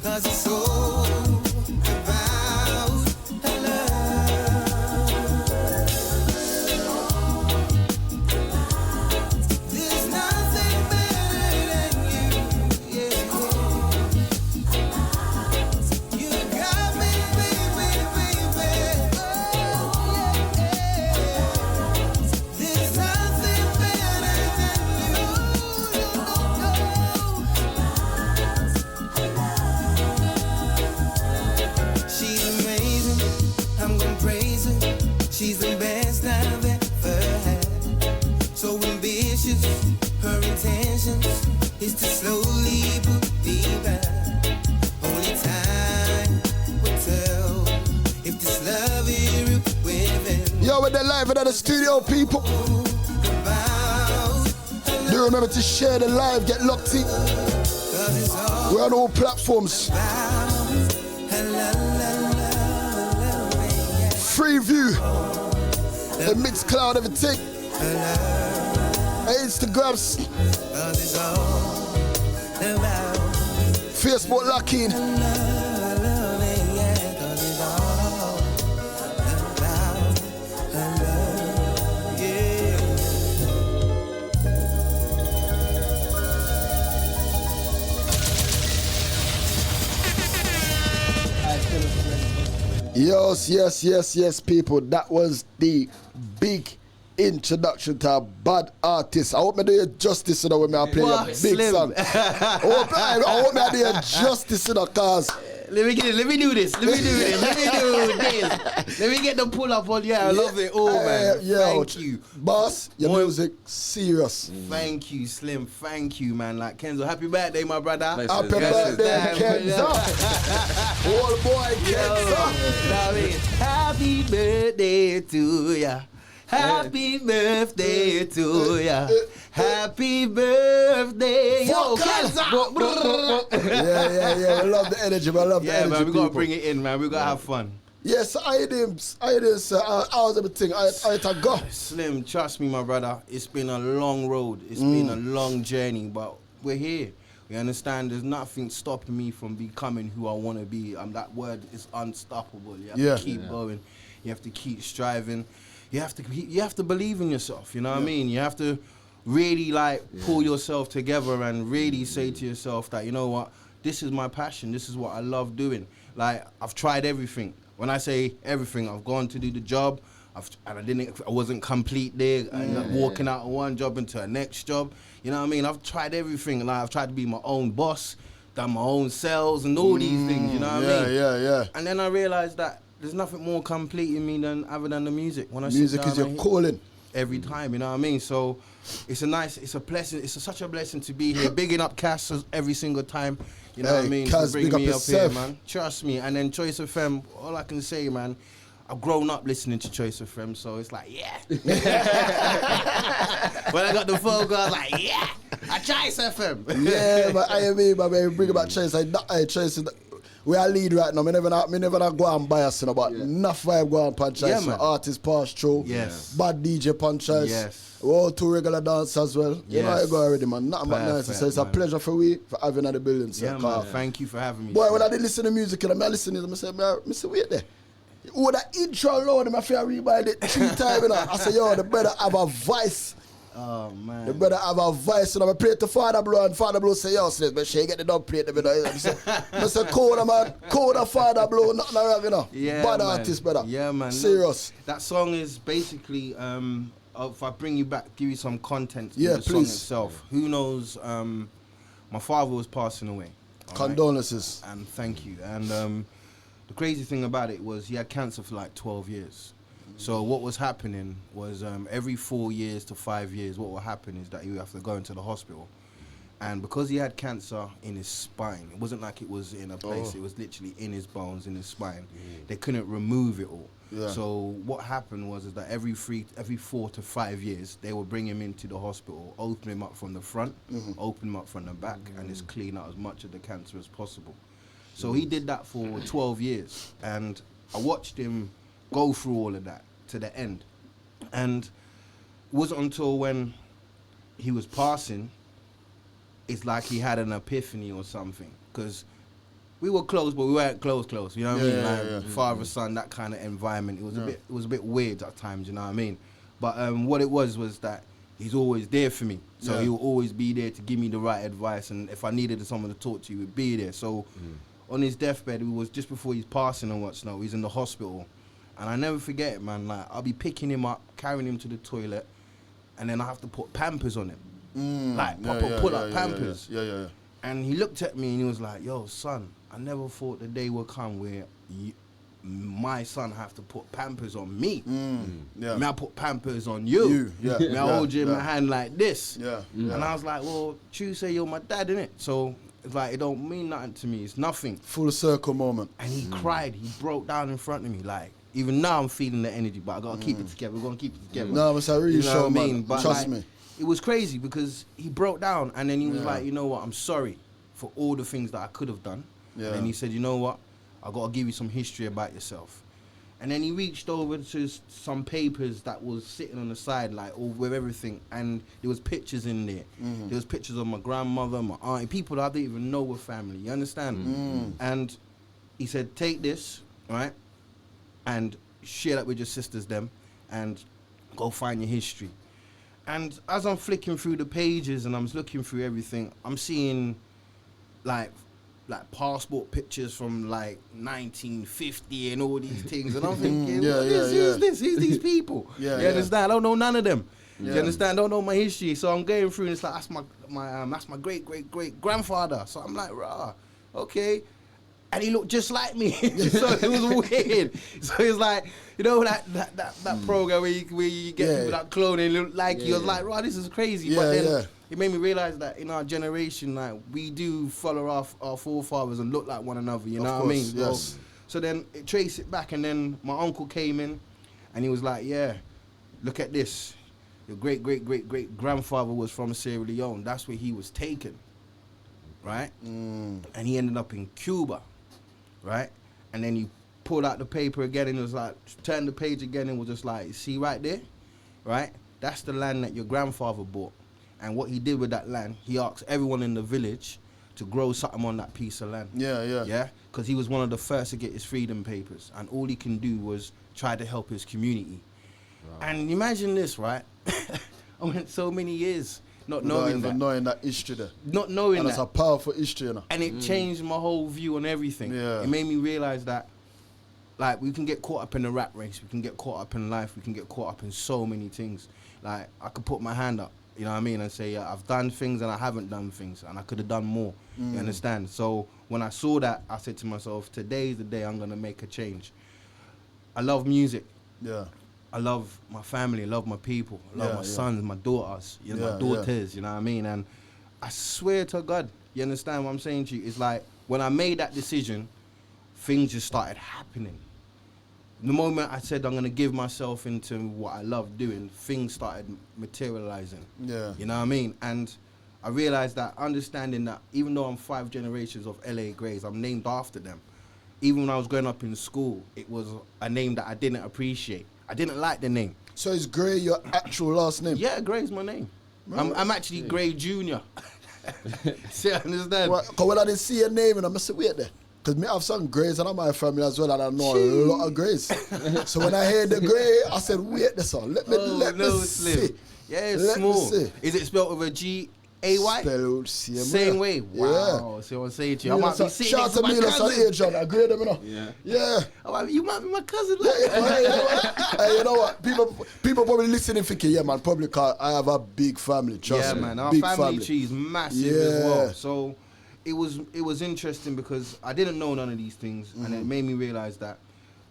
Cause it's all about love. There's nothing better than you, yeah. You got me, baby. Oh, yeah. There's nothing better than you. She's amazing, I'm gonna praise her. She's the best I've ever had. So ambitious, her intentions is to slowly put me back. Only time will tell if this love is real within. Yo, with the live and the studio people. Do remember to share the live, get locked in. We're on all platforms. Free view. The Mixcloud, everything. Instagram. Facebook lock in. Yes, people. That was the big introduction to a bad artist. I hope I do you justice in when I play a big Slim. song. I hope I do you justice in cause. Let me do this. Let me get the pull up on you. I love it all, man. Thank you. Boss, your music serious. Thank you, Slim. Thank you, man. Like Kenzo, happy birthday, my brother. Happy birthday, Kenzo. Old boy, Kenzo. Happy birthday to ya. Happy birthday to ya. Happy birthday, yo, Kenzo. Yeah. I love the energy, man. I love the energy. Yeah, man, we gotta bring it in, man. We gotta have fun. Yes, I did, sir. How's everything? I to go. Slim, trust me, my brother. It's been a long road. It's been a long journey, but we're here. We understand there's nothing stopping me from becoming who I want to be. That word is unstoppable. You have to keep going. You have to keep striving. You have to believe in yourself. You know what I mean? You have to really pull yourself together and really say to yourself that, you know what, this is my passion. This is what I love doing. Like, I've tried everything. When I say everything, I've gone to do the job, I wasn't complete there. I ended up walking out of one job into a next job. You know what I mean? I've tried everything. Like, I've tried to be my own boss, done my own sales and all these things. You know what I mean? Yeah. And then I realized that there's nothing more complete in me other than the music. When I music is your calling. Every time, you know what I mean? So it's a blessing. It's such a blessing to be here. Bigging up Cass every single time. You know what I mean? Cass, to bring big me up up yourself. here, man. Trust me. And then Choice FM, all I can say, man, I've grown up listening to Choice FM, so it's like, yeah. When I got the phone call, I was like, yeah, I Choice FM. Yeah, but I mean, bring about Choice. Choice is we are lead right now. Me never go and bias, but enough vibe go on punch. Yeah, man. Artist pass through. Yes. Bad DJ punch. Yes. We all two regular dancers as well. You know how you go already, man. Nothing but nice. So it's a pleasure for having at the building. So Yeah, man. Thank you for having me. Boy, when I did listen to music, I listen to it, I say, wait there. Oh, that intro alone, I feel I rebuy it 3 times. I say, yo, the better have a voice. Oh man. The brother have a voice, and I play it to Father Blow, and Father Blow say, yo, sis, but she get the dub plate, I say, coda, man, coda, Father Blow, nothing wrong, you know. Yeah, Bad man. artist, brother. Yeah, man. Serious. That song is basically, if I bring you back, give you some content to Yeah, the song please. itself. Who knows, my father was passing away. all right? Condolences. And thank you. And the crazy thing about it was he had cancer for like 12 years. So what was happening was every 4 years to 5 years, what would happen is that he would have to go into the hospital. And because he had cancer in his spine, it wasn't like it was in a place, it was literally in his bones, in his spine. They couldn't remove it all. Yeah. So what happened was is that every 4 to 5 years, they would bring him into the hospital, open him up from the front, open him up from the back, and just clean out as much of the cancer as possible. So he did that for 12 years, and I watched him go through all of that to the end. And it wasn't until when he was passing, it's like he had an epiphany or something. Because we were close, but we weren't close. You know what I mean? Like father, son, that kind of environment. It was a bit weird at times. You know what I mean? But what it was that he's always there for me. So he will always be there to give me the right advice. And if I needed someone to talk to, he would be there. So on his deathbed, it was just before he's passing and what's not. He's in the hospital. And I never forget it, man. Like, I'll be picking him up, carrying him to the toilet, and then I have to put Pampers on him. Like, proper pull-up Pampers. Yeah. And he looked at me and he was like, yo, son, I never thought the day would come where my son have to put Pampers on me. May I put Pampers on you? May I hold you in my hand like this? And I was like, well, you say you're my dad, innit? So it's like, it don't mean nothing to me. It's nothing. Full circle moment. And he cried. He broke down in front of me. Like, even now I'm feeling the energy, but I gotta keep it together. We're gonna keep it together. No, it's a real show, what I man. mean? But Trust like, me. It was crazy because he broke down and then he was like, you know what, I'm sorry for all the things that I could have done. Yeah. And he said, you know what, I gotta give you some history about yourself. And then he reached over to some papers that was sitting on the side, like all with everything, and there was pictures in there. There was pictures of my grandmother, my auntie, people that I didn't even know were family. You understand? And he said, take this, right, and share that with your sisters, them, and go find your history. And as I'm flicking through the pages and I'm looking through everything, I'm seeing like passport pictures from like 1950 and all these things, and I'm thinking, who's these people? You understand? I don't know none of them. You understand? I don't know my history. So I'm going through and it's like, that's my great grandfather. So I'm like, rah, okay. And he looked just like me. So it was weird. So it's like, you know, that program where you get people that cloning look like you. I was like, right, this is crazy. But then it made me realize that in our generation, like, we do follow our forefathers and look like one another. You know what I mean? Yes. So then it traced it back, and then my uncle came in, and he was like, yeah, look at this. Your great grandfather was from Sierra Leone. That's where he was taken, right? And he ended up in Cuba. Right? And then you pulled out the paper again and it was like, turn the page again and was just like, see right there? Right? That's the land that your grandfather bought. And what he did with that land, he asked everyone in the village to grow something on that piece of land. Yeah? Because he was one of the first to get his freedom papers. And all he can do was try to help his community. Wow. And imagine this, right? I went so many years not knowing that history there. Not knowing and that. And it's a powerful history, you know. And it changed my whole view on everything. Yeah. It made me realize that, like, we can get caught up in the rat race. We can get caught up in life. We can get caught up in so many things. Like, I could put my hand up, you know what I mean, and say, I've done things and I haven't done things, and I could have done more. You understand? So when I saw that, I said to myself, today's the day I'm going to make a change. I love music. Yeah. I love my family, I love my people, I love my sons, my daughters, my daughters, you know what I mean? And I swear to God, you understand what I'm saying to you? It's like, when I made that decision, things just started happening. The moment I said I'm going to give myself into what I love doing, things started materializing. Yeah. You know what I mean? And I realized that, understanding that even though I'm 5 generations of LA Greys, I'm named after them. Even when I was growing up in school, it was a name that I didn't appreciate. I didn't like the name. So is Gray your actual last name? Yeah, Gray's my name. Right. I'm actually Gray Jr. See, I understand? Because when I didn't see your name, and I said, wait there. Because me have some Grays in my family as well, and I know a lot of Grays. So when I heard the Gray, I said, wait there, son. Let me see. Yeah, it's Let me small. see. Is it spelled with a G-A-Y? Spelled Same way. Wow. See what I'm saying to you? I might be sitting Shout next out to to my Milos and cousin. Adrian. I agree with them, you know. Yeah. Yeah. You might be my cousin. Hey, you know what? People probably listening thinking, yeah, man, probably cause I have a big family. Trust me. Man, our big family tree is massive as Yeah. well. So it was interesting because I didn't know none of these things, and it made me realize that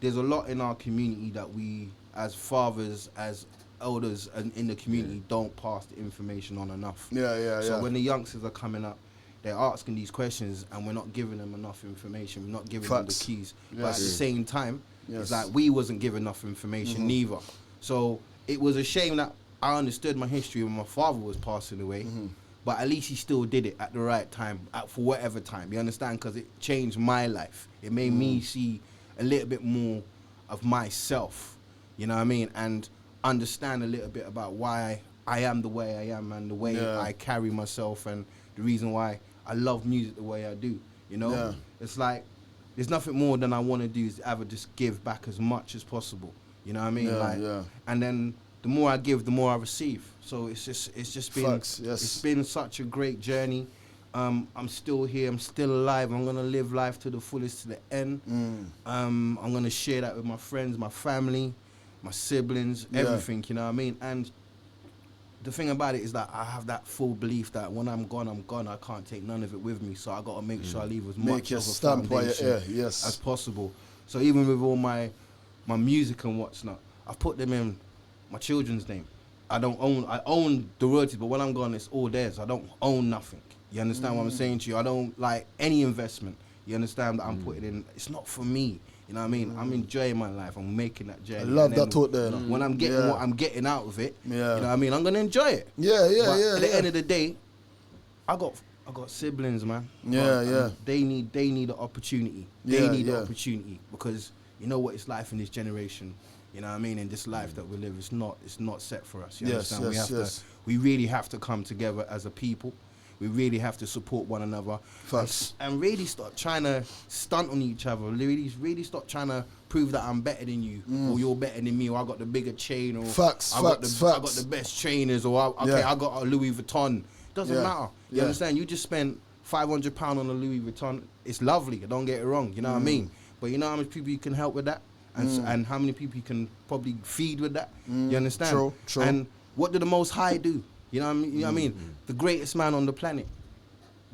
there's a lot in our community that we, as fathers, as elders, and in the community, don't pass the information on enough. So when the youngsters are coming up, they're asking these questions, and we're not giving them enough information. We're not giving them the keys. Yes. But at the same time, it's like we wasn't given enough information neither. So it was a shame that I understood my history when my father was passing away, but at least he still did it at the right time, for whatever time. You understand? Because it changed my life. It made me see a little bit more of myself, you know what I mean? And understand a little bit about why I am the way I am and the way I carry myself and the reason why I love music the way I do, you know? Yeah. It's like, there's nothing more than I want to do is ever just give back as much as possible, you know what I mean? And then the more I give, the more I receive. So it's just been, it's been such a great journey. I'm still here, I'm still alive, I'm gonna live life to the fullest to the end. I'm gonna share that with my friends, my family, my siblings, everything, you know what I mean? And the thing about it is that I have that full belief that when I'm gone, I can't take none of it with me, so I gotta make sure I leave as much of a foundation as possible. So even with all my music and what's not, I've put them in my children's name. I own the royalties, but when I'm gone, it's all theirs. I don't own nothing. You understand what I'm saying to you? I don't like any investment. You understand that I'm putting in? It's not for me. You know what I mean? I'm enjoying my life. I'm making that journey. I love that thought there. When I'm getting what I'm getting out of it, you know what I mean? I'm gonna enjoy it. But at the end of the day, I got siblings, man. They need the opportunity. They need the opportunity because you know what it's like in this generation. You know what I mean? In this life that we live, it's not set for us. You understand? We really have to come together as a people. We really have to support one another and really start trying to stunt on each other. Really start trying to prove that I'm better than you, or you're better than me, or I got the bigger chain, or I got the best trainers, or I got a Louis Vuitton. Doesn't matter. You understand? You just spent £500 on a Louis Vuitton. It's lovely. Don't get it wrong. You know what I mean? But you know how many people you can help with that, and how many people you can probably feed with that. You understand? True. And what did the Most High do? You know what I mean? You know what I mean? The greatest man on the planet.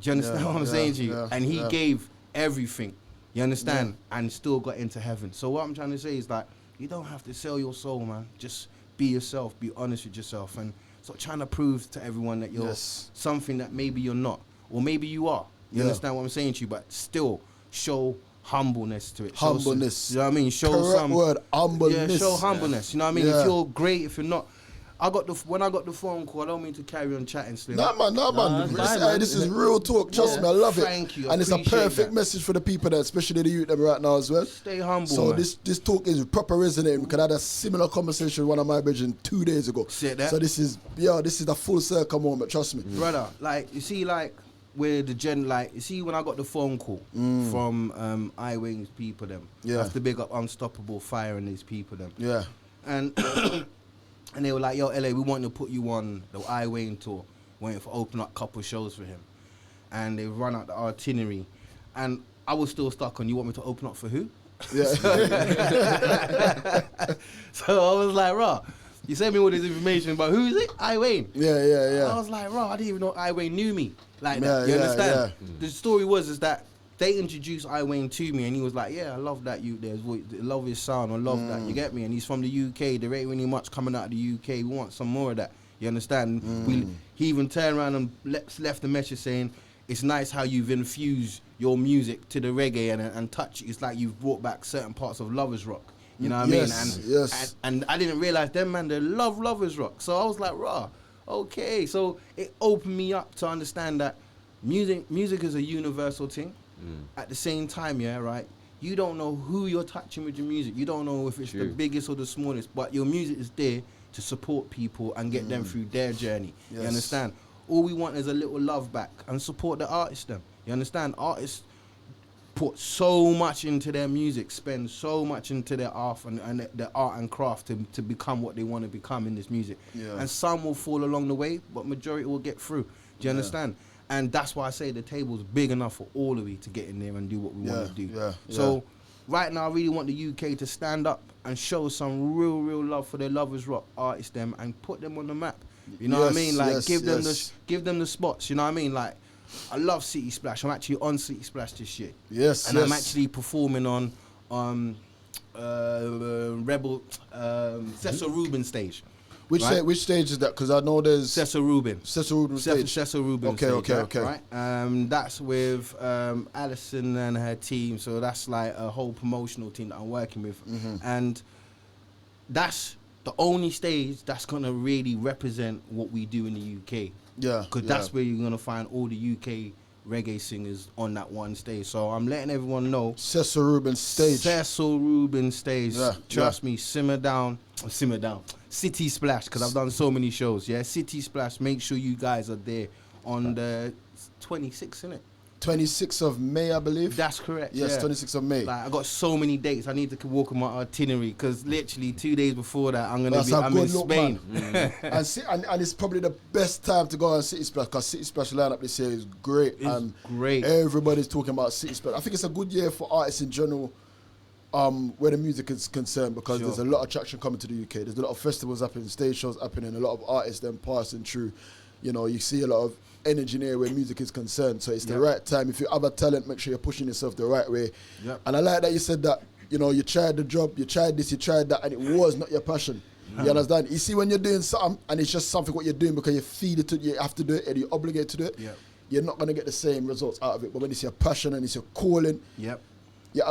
Do you understand what I'm saying to you? And he gave everything. You understand? And still got into heaven. So what I'm trying to say is that you don't have to sell your soul, man. Just be yourself. Be honest with yourself. And stop trying to prove to everyone that you're something that maybe you're not. Or maybe you are. You understand what I'm saying to you? But still show humbleness to it. Humbleness. You know what I mean? Show word, humbleness. Yeah, show humbleness. You know what I mean? If you're great, if you're not. When I got the phone call, I don't mean to carry on chatting, Slim. Nah, man. This is real talk. Trust me, I love it. Thank you. And it's a perfect message for the people there, especially the youth them right now as well. Stay humble. So man. this talk is proper resonating because I had a similar conversation with one of my brethren 2 days ago. See that? So this is the full circle moment. Trust me, brother. Like you see, like where the you see when I got the phone call from I-Wing's people them. I have to big up Unstoppable Fire and these people them. Yeah. And. And they were like, yo, LA, we want to put you on the I-Wayne tour. Waiting for open up couple shows for him. And they run out the itinerary. And I was still stuck on, you want me to open up for who? Yeah. So I was like, rah, you sent me all this information, but who is it? I-Wayne. Yeah. I was like, rah, I didn't even know I-Wayne knew me. Like that, you understand? Yeah. The story is that they introduced I-Wayne to me, and he was like, yeah, I love that you there's voice, I love his sound, I love that, you get me? And he's from the UK, there ain't really much coming out of the UK, we want some more of that, you understand? He even turned around and left a message saying, it's nice how you've infused your music to the reggae and touch, it's like you've brought back certain parts of Lovers Rock, you know what I mean? And I didn't realise them, man, they love Lovers Rock, so I was like, rah, okay, so it opened me up to understand that music is a universal thing. At the same time, you don't know who you're touching with your music. You don't know if it's the biggest or the smallest, but your music is there to support people and get them through their journey. You understand? All we want is a little love back and support the artists them. You understand? Artists put so much into their music, spend so much into their art and their art and craft to become what they want to become in this music. Yeah. And some will fall along the way, but majority will get through. Do you understand? And that's why I say the table's big enough for all of we to get in there and do what we want to do. Yeah. So right now, I really want the UK to stand up and show some real love for their lovers rock artists them and put them on the map. You know what I mean? Like give them the spots. You know what I mean? Like I love City Splash. I'm actually on City Splash this year. Yes. And I'm actually performing on Rebel Cecil Rubin stage. Which stage is that? Because I know there's Cecil Rubin. Stage. Cecil Rubin. Okay. Stage, right? That's with Alison and her team. So that's like a whole promotional team that I'm working with, and that's the only stage that's gonna really represent what we do in the UK. Yeah. Because that's where you're gonna find all the UK reggae singers on that one stage. So I'm letting everyone know. Cecil Rubin stage. Cecil Rubin stage. Yeah, Trust me, simmer down. City Splash, because I've done so many shows. Yeah, City Splash. Make sure you guys are there on the 26th, isn't it? 26th of May, I believe. That's correct. Yes, yeah. 26th of May. Like I got so many dates. I need to walk on my itinerary because literally 2 days before that I'm gonna I'm in Spain. And it's probably the best time to go on City Splash because City Splash lineup this year is great. It's great. Everybody's talking about City Splash. I think it's a good year for artists in general. Where the music is concerned, because there's a lot of traction coming to the UK. There's a lot of festivals happening, stage shows happening, a lot of artists then passing through. You know, you see a lot of energy in here where music is concerned. So it's the right time. If you have a talent, make sure you're pushing yourself the right way. Yep. And I like that you said that, you know, you tried the job, you tried this, you tried that, and it was not your passion. You understand? You see, when you're doing something and it's just something what you're doing because you feed it to you have to do it and you're obligated to do it, you're not going to get the same results out of it. But when it's your passion and it's your calling,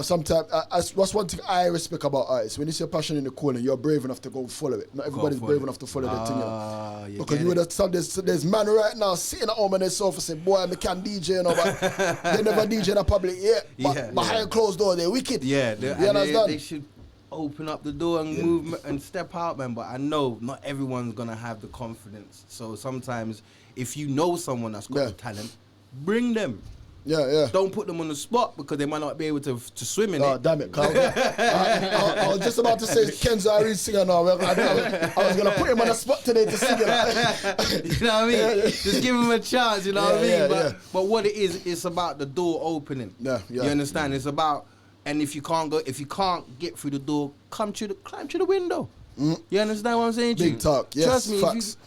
sometimes that's one thing I respect about artists. When it's your passion and your calling, you're brave enough to go follow it. Not everybody's brave enough to follow their thing. Because you would have there's man right now sitting at home on their sofa saying, "Boy, I can DJ, you know, but they never DJ in the public yet. But behind closed door, they're wicked." Yeah, they should open up the door and move and step out, man. But I know not everyone's gonna have the confidence. So sometimes, if you know someone that's got the talent, bring them. Don't put them on the spot because they might not be able to swim in it. Oh, damn it, Carl. I was just about to say Kenzo Irene singer now. I was going to put him on the spot today to sing it. You know what I mean? Just give him a chance, you know what I mean? But what it is, it's about the door opening. You understand? It's about, and if you can't get through the door, climb through the window. You understand what I'm saying? Big talk, yes, trust me, facts.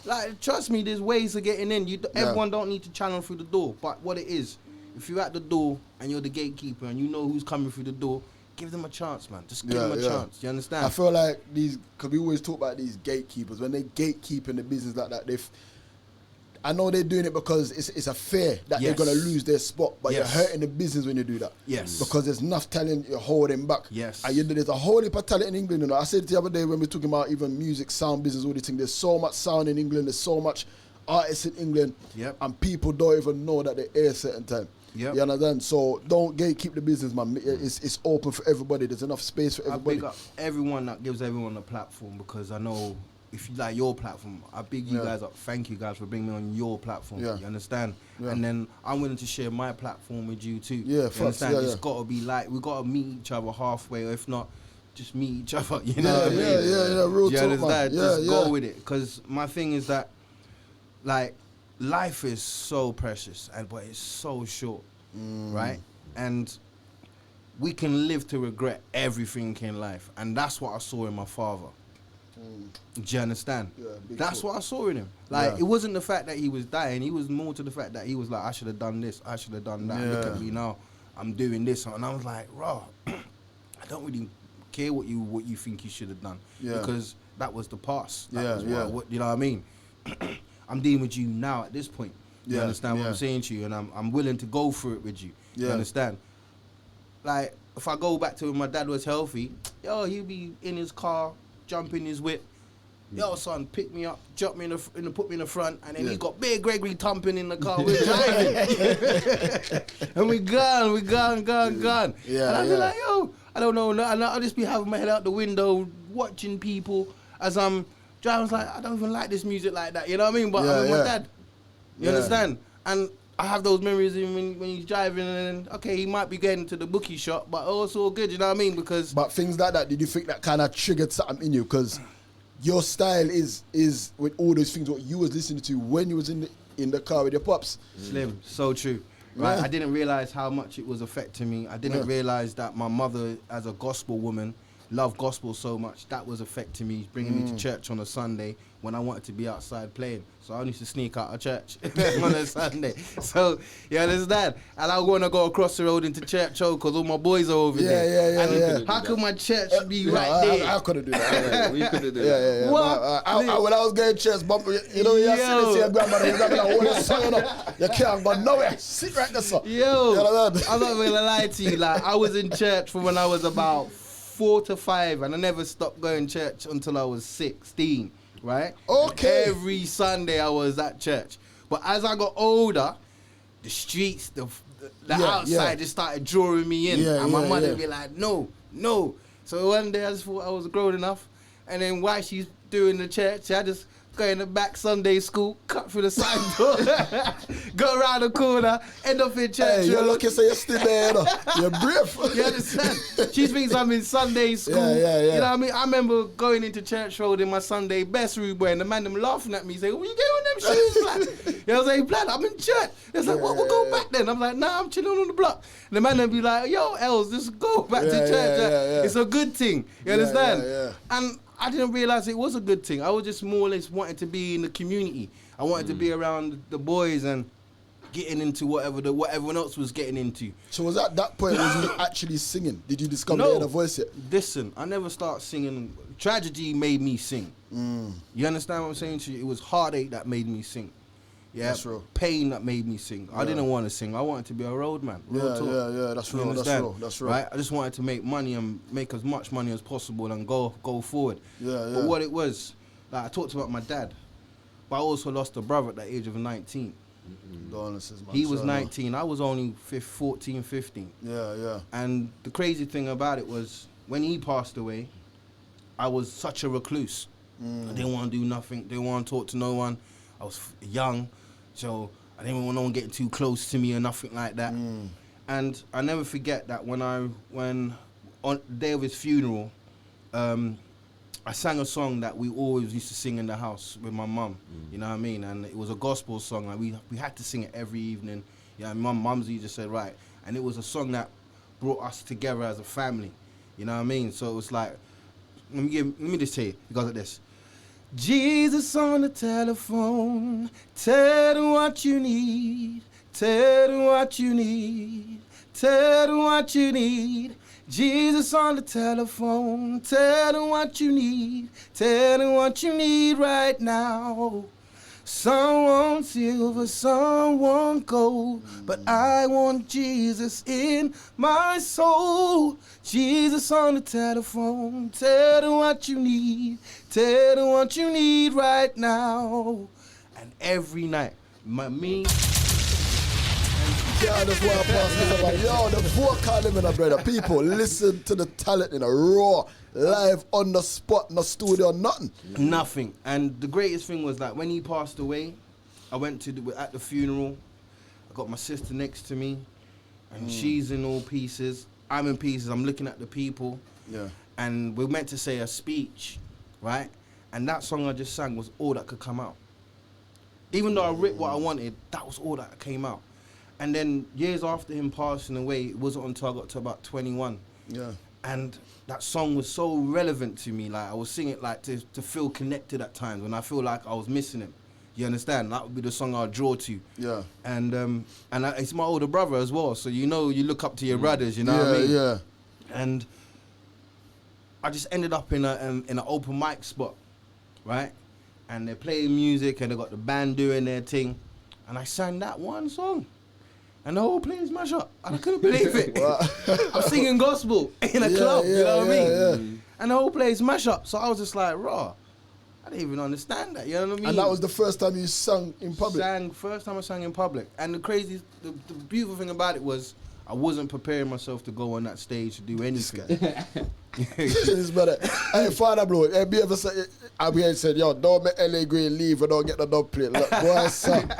Trust me, there's ways of getting in. Everyone don't need to channel through the door. But what it is, if you're at the door and you're the gatekeeper and you know who's coming through the door, give them a chance, man. Just give them a chance. You understand? I feel like because we always talk about these gatekeepers, when they gatekeep in the business like that, I know they're doing it because it's a fear that they're going to lose their spot, but you're hurting the business when you do that. Yes. Because there's enough talent, you're holding back. Yes. And there's a whole heap of talent in England. You know, I said the other day when we were talking about even music, sound business, all these things, there's so much sound in England, there's so much artists in England, and people don't even know that they're here at a certain time. You understand? So don't gatekeep the business, man. It's open for everybody. There's enough space for everybody. I big up everyone that gives everyone a platform, because I know if you like your platform, I big you guys up. Thank you guys for bringing me on your platform. You understand? And then I'm willing to share my platform with you too. You understand? It's got to be like, we got to meet each other halfway, or if not, just meet each other. You know what I mean? Real you talk, understand? Man. Just go with it, because my thing is that, like, life is so precious, but it's so short, right? And we can live to regret everything in life, and that's what I saw in my father. Do you understand? That's what I saw in him. Like, it wasn't the fact that he was dying, he was more to the fact that he was like, I should have done this, I should have done that. Look at me now, I'm doing this. And I was like, raw, I don't really care what you think you should have done, because that was the past. That was what, you know what I mean? I'm dealing with you now at this point. You understand what I'm saying to you? And I'm willing to go through it with you. You understand? Like, if I go back to when my dad was healthy, he'd be in his car, jump in his whip. Yo, son, pick me up, jump me put me in the front, and then he got Big Gregory thumping in the car. We're driving, and we gone. And I'd be like, yo, I don't know, and I'll just be having my head out the window, watching people as I'm driving. I was like, I don't even like this music like that, you know what I mean? But I'm with my dad. You understand? And I have those memories when he's driving and okay, he might be getting to the bookie shop, but also good, you know what I mean? Because But things like that, did you think that kind of triggered something in you? Because your style is with all those things what you was listening to when you was in the car with your pops. Slim, so true. Right, Yeah. I didn't realize how much it was affecting me. I didn't realize that my mother, as a gospel woman, loved gospel so much. That was affecting me, bringing me to church on a Sunday when I wanted to be outside playing. So I used to sneak out of church on a Sunday. So you understand? And I want to go across the road into church because all my boys are over there. And how could my church be right there? I couldn't do that. We couldn't do that. Yeah. What? But, when I was going to church, bump, you know, you see this your grandmother, you got me like, hold your son, you know. You can't go nowhere. Sit right there, son. Yo, I'm not going to lie to you. Like, I was in church from when I was about 4 to 5, and I never stopped going to church until I was 16, right? Okay. Every Sunday I was at church. But as I got older, the streets, the outside just started drawing me in. And my mother would be like, no. So one day I just thought I was grown enough. And then while she's doing the church, I just go in the back Sunday school, cut through the side door, go around the corner, end up in church. Hey, you're lucky, so you're still there, you know. You're brave. You understand? She thinks I'm in Sunday school. Yeah. You know what I mean? I remember going into church road in my Sunday best rude boy, and the man them laughing at me, saying, "What you getting on them shoes, lad?" You know what I'm saying? "Blood, I'm in church." It's like, "What? We'll go back then." I'm like, "Nah, I'm chilling on the block." And the man them be like, "Yo, Els, just go back to church. It's a good thing." You understand? And I didn't realize it was a good thing. I was just more or less wanting to be in the community. I wanted to be around the boys and getting into what everyone else was getting into. So was at that point was you actually singing? Did you discover you had a voice yet? Listen, I never started singing. Tragedy made me sing. You understand what I'm saying to you? It was heartache that made me sing. Yeah, that's real. Pain that made me sing. I didn't want to sing. I wanted to be a roadman. That's real. That's real. Right? I just wanted to make money and make as much money as possible and go forward. But what it was, like I talked about my dad, but I also lost a brother at the age of 19. He was 19. I was only 14, 15. Yeah. And the crazy thing about it was when he passed away, I was such a recluse. I didn't want to do nothing. Didn't want to talk to no one. I was young. So I didn't want no one getting too close to me or nothing like that. And I never forget that when on the day of his funeral, I sang a song that we always used to sing in the house with my mum. You know what I mean? And it was a gospel song. Like we had to sing it every evening. Yeah, Mumsy just said, right. And it was a song that brought us together as a family. You know what I mean? So it was like, let me just say it. It goes like this. Jesus on the telephone, tell him what you need, tell him what you need, tell him what you need. Jesus on the telephone, tell him what you need, tell him what you need right now. Some want silver, some want gold, but I want Jesus in my soul. Jesus on the telephone, tell him what you need, tell him what you need right now. And every night, the vocal in a brother. People listen to the talent in a raw, live on the spot, no studio, nothing. Nothing. And the greatest thing was that when he passed away, I went at the funeral. I got my sister next to me, and she's in all pieces. I'm in pieces. I'm looking at the people. Yeah. And we're meant to say a speech, right? And that song I just sang was all that could come out. Even though I ripped what I wanted, that was all that came out. And then years after him passing away, it wasn't until I got to about 21. Yeah. And that song was so relevant to me. Like I was singing it like to feel connected at times when I feel like I was missing him. You understand? That would be the song I'd draw to. Yeah. And it's my older brother as well. So you look up to your brothers. You know what I mean? Yeah. And I just ended up in an open mic spot, right? And they're playing music and they got the band doing their thing, and I sang that one song. And the whole place mash up. And I couldn't believe it. I'm singing gospel in a club, you know what I mean? Yeah. And the whole place mash up. So I was just like, raw. I didn't even understand that, you know what I mean? And that was the first time you sang in public? First time I sang in public. And the beautiful thing about it was, I wasn't preparing myself to go on that stage to do anything. This brother. Hey, Father Blow, have you ever said, I've here said, yo, don't make LA Green leave or don't get the dub plate. Look, boy, son.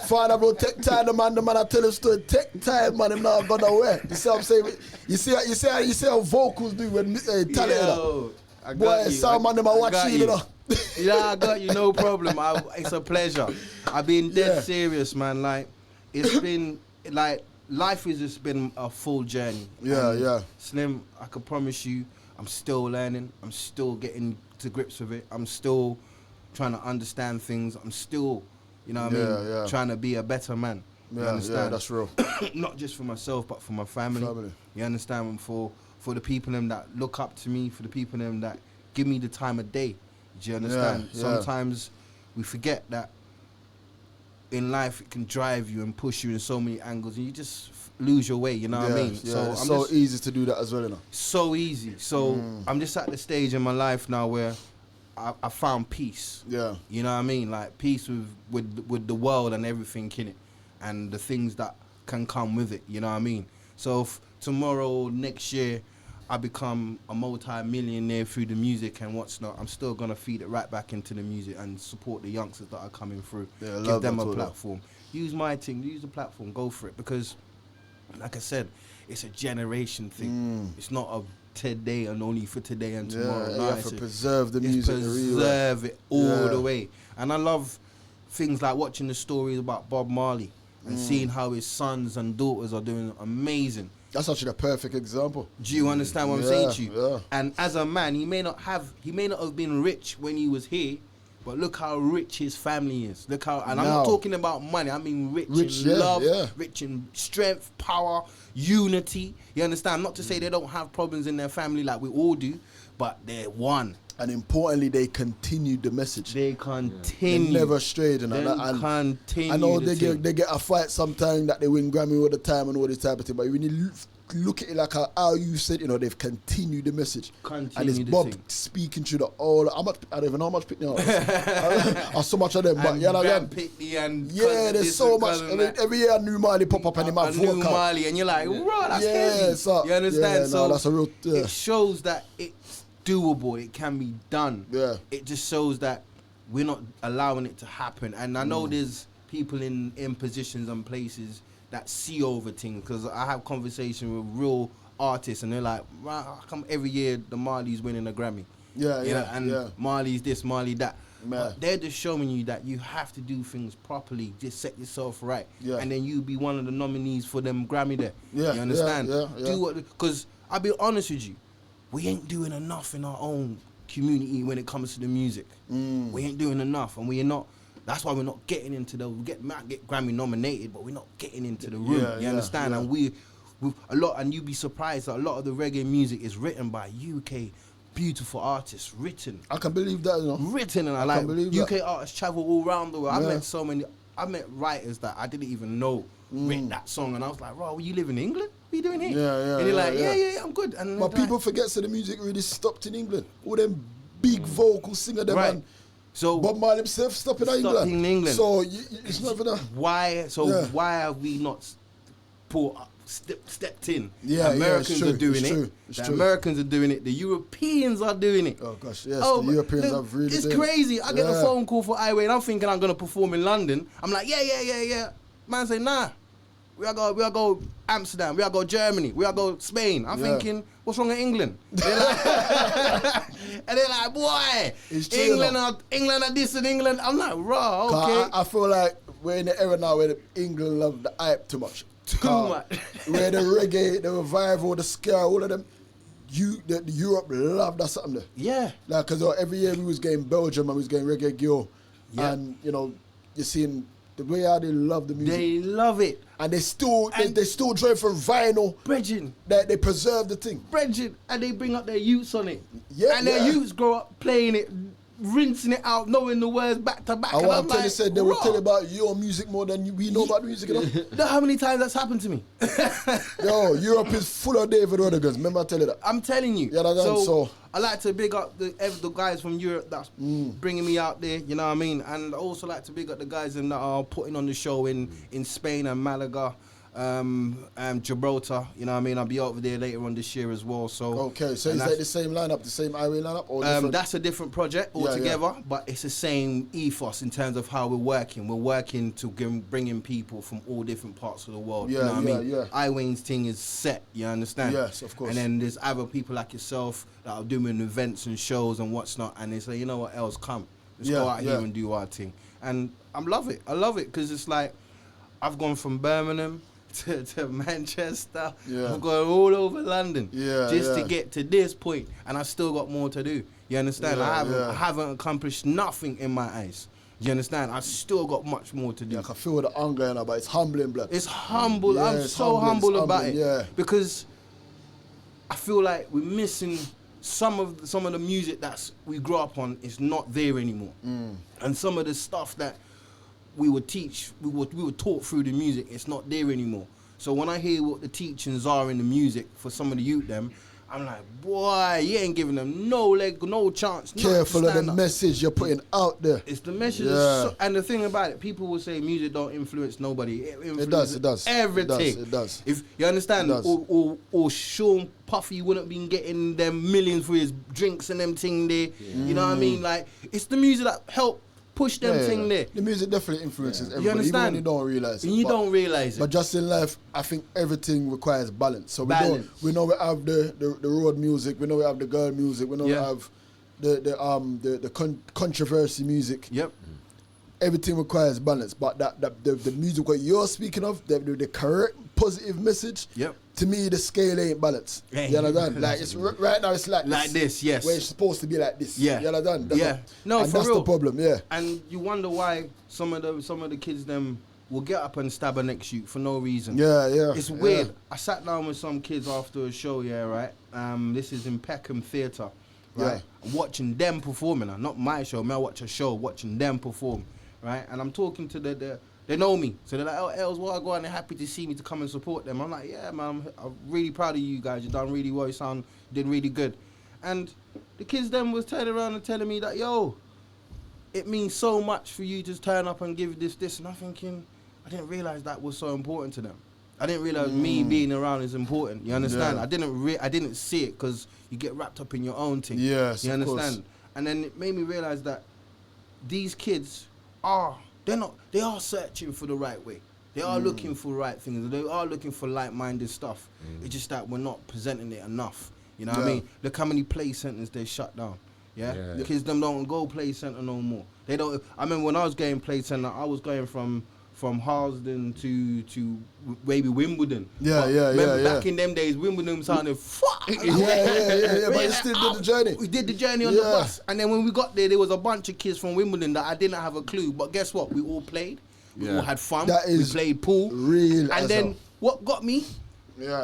Father Blow, take time, the man I tell him story. Take time, man, him not gone nowhere. You see what I'm saying? You see how vocals do when talent. Yo, I got boy, you. some man, them are watching, you know. Yeah, I got you, no problem. It's a pleasure. I've been dead serious, man. Like, it's been, like, life has just been a full journey. Yeah. Slim, I can promise you, I'm still learning. I'm still getting to grips with it. I'm still trying to understand things. I'm still, you know what I mean, trying to be a better man. You understand? Yeah, that's real. Not just for myself, but for my family. You understand? For the people them that look up to me, for the people them that give me the time of day. Do you understand? Yeah. Sometimes we forget that in life it can drive you and push you in so many angles and you just lose your way, you know what I mean? Yeah. So it's I'm so just, easy to do that as well, you know. So easy. So I'm just at the stage in my life now where I found peace. Yeah. You know what I mean? Like peace with the world and everything in it and the things that can come with it, you know what I mean? So if tomorrow, next year, I become a multi-millionaire through the music and what's not, I'm still going to feed it right back into the music and support the youngsters that are coming through. Yeah, give them a platform. Use my thing, use the platform, go for it. Because, like I said, it's a generation thing. It's not a today and only for today and tomorrow. Yeah, no, you have to preserve the music. Preserve it all the way. And I love things like watching the stories about Bob Marley and seeing how his sons and daughters are doing amazing. That's actually a perfect example. Do you understand what I'm saying to you? Yeah. And as a man, he may not have been rich when he was here, but look how rich his family is. Look how, and I'm not talking about money. I mean rich in love, rich in strength, power, unity. You understand? Not to say they don't have problems in their family like we all do, but they're one. And importantly, they continued the message. They continue. They never strayed. And continue. I know they get a fight sometime that they win Grammy all the time and all this type of thing. But when you look at it like how you said, you know, they've continued the message. And it's Bob speaking to the all. I don't even know how much Pitney are. So much of them. But you know what I mean? Yeah, there's so much. I mean, every year a new Marley pop up and he might vote. A new Marley, and you're like, bro, that's heavy. So, you understand? Yeah, so that's a real. It shows that it's doable. It can be done. Yeah. It just shows that we're not allowing it to happen. And I know there's people in positions and places that see over things, because I have conversation with real artists and they're like, wow, how come every year the Marley's winning a Grammy? And Marley's this, Marley that. But they're just showing you that you have to do things properly, just set yourself right, and then you be one of the nominees for them Grammy there. You understand? Do what, because I'll be honest with you, we ain't doing enough in our own community when it comes to the music. We ain't doing enough, and we're not. That's why we're not getting into might get Grammy nominated, but we're not getting into the room. You understand? And we a lot, and you'd be surprised that a lot of the reggae music is written by UK beautiful artists. I can believe that, you know. Written, and I like UK artists travel all around the world. I met writers that I didn't even know written that song, and I was like, "Bro, will you live in England? What are you doing here?" And you're like, "Yeah, I'm good." And but people forget that the music really stopped in England. All them big vocal singer, them man. So Bob Marley himself stopped in England. So it's not even why. So why have we not stepped in? Yeah, Americans are doing it. The Americans are doing it. The Europeans are doing it. Oh gosh, yes. The Europeans have really. It's crazy. I get a phone call for Highway, and I'm thinking I'm gonna perform in London. I'm like, yeah. Man say, nah. We are go Amsterdam. We are go Germany. We are go Spain. I'm thinking, what's wrong with England? They're like, and they're like, boy, England are this and England. I'm like, raw, okay. I feel like we're in the era now where England love the hype too much. Where the reggae, the revival, the ska, all of them, the Europe love that something there. Yeah. Like, because every year we was getting Belgium and we was getting Reggae Girl. Yeah. And, you know, you're seeing the way how they love the music. They love it. And they still drive from vinyl. Bridging. They preserve the thing. Bridging. And they bring up their youths on it. Yeah. And their youths grow up playing it, rinsing it out, knowing the words back to back. I want to tell you, said they will tell you about your music more than we know about music. You know how many times that's happened to me? Yo, Europe is full of David Rodriguez. Remember I tell you that? I'm telling you. Yeah, so I like to big up the guys from Europe that's bringing me out there, you know what I mean? And I also like to big up the guys that are putting on the show in Spain and Malaga. Gibraltar. You know what I mean? I'll be over there later on this year as well. So Okay, so is that the same lineup, the same highway lineup, or different? that's a different project altogether, but it's the same ethos in terms of how we're working. We're working to bring in people from all different parts of the world. You know what I mean? iWayne's thing is set, you understand? Yes, of course. And then there's other people like yourself that are doing events and shows and what's not, and they say, you know what else, come. Let's go out here and do our thing. And I love it because it's like, I've gone from Birmingham to Manchester. I've gone all over London just to get to this point, and I still got more to do. You understand? I haven't accomplished nothing in my eyes. You understand? I still got much more to do. Yeah, I can feel the hunger, but it's humbling, blood. It's humble. Yeah, I'm so humble about it because I feel like we're missing some of the music that we grew up on. Is not there anymore, and some of the stuff that we were taught through the music, it's not there anymore. So when I hear what the teachings are in the music for some of the youth them, I'm like, boy, you ain't giving them no leg, no chance. Careful of the message you're putting out there. It's the message. And the thing about it, people will say music don't influence nobody. It does. Everything. It does. If you understand, or Sean Puffy wouldn't been getting them millions for his drinks and them thing there. You know what I mean? Like, it's the music that helped push them thing there. The music definitely influences everybody. You understand? Even when you don't realise it. You don't realise it. But just in life, I think everything requires balance. So we know we have the road music, we know we have the girl music, we know we have the controversy music. Yep. Everything requires balance. But the music what you're speaking of, the correct positive message. Yep. To me, the scale ain't balanced. You understand? Like it's right now, it's like this. Yes. Where it's supposed to be like this. Yeah. You understand? No, and for that's real. the problem. Yeah. And you wonder why some of the kids them will get up and stab a next youth for no reason. Yeah. It's weird. I sat down with some kids after a show. Right. This is in Peckham Theatre. Right. I'm watching them performing. Not my show. I watch a show watching them perform. Right. And I'm talking to they know me. So they're like, oh, Els, well, I go and they're happy to see me to come and support them. I'm like, yeah, man, I'm really proud of you guys. You done really well. You did really good. And the kids then was turning around and telling me that, yo, it means so much for you to turn up and give this. And I'm thinking, I didn't realize that was so important to them. I didn't realize me being around is important. You understand? Yeah. I didn't see it because you get wrapped up in your own thing. Yes, you understand? Course. And then it made me realize that these kids they are searching for the right way. They are looking for right things. They are looking for like-minded stuff. It's just that we're not presenting it enough. You know what I mean? Look how many play centers they shut down. The kids them don't go play center no more. They don't. I remember when I was going play center, I was going from Harlesden to maybe Wimbledon. Remember back in them days, Wimbledon sounded fuck. But you still did the journey. We did the journey on the bus, and then when we got there was a bunch of kids from Wimbledon that I didn't have a clue. But guess what? We all played. We all had fun. We played pool. Real. And then what got me?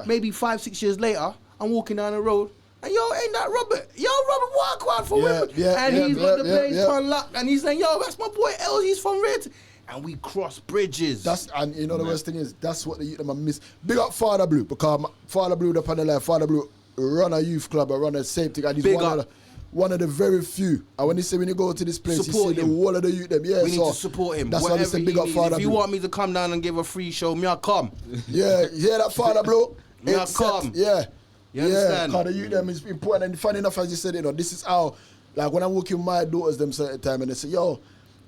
Maybe 5-6 years later, I'm walking down the road. And yo, ain't that Robert? Yo, Robert Walkward from Wimbledon. And he's got the place unlocked. And he's saying, yo, that's my boy El. He's from Red. And we cross bridges. And you know the worst thing is, that's what the youth them miss. Big up Father Blue, because Father Blue up on the life. Father Blue run a youth club, run a same thing, and he's one of the very few. And when you go to this place, support you see the whole of the youth them. We need to support him. That's why they say big up Father Blue. If you want me to come down and give a free show, me I come. Yeah, you hear that, Father Blue? Me I come. Yeah. You understand? Because the youth them is important. And funny enough, as you said, this is how, like when I'm working with my daughters them certain time, and they say, yo,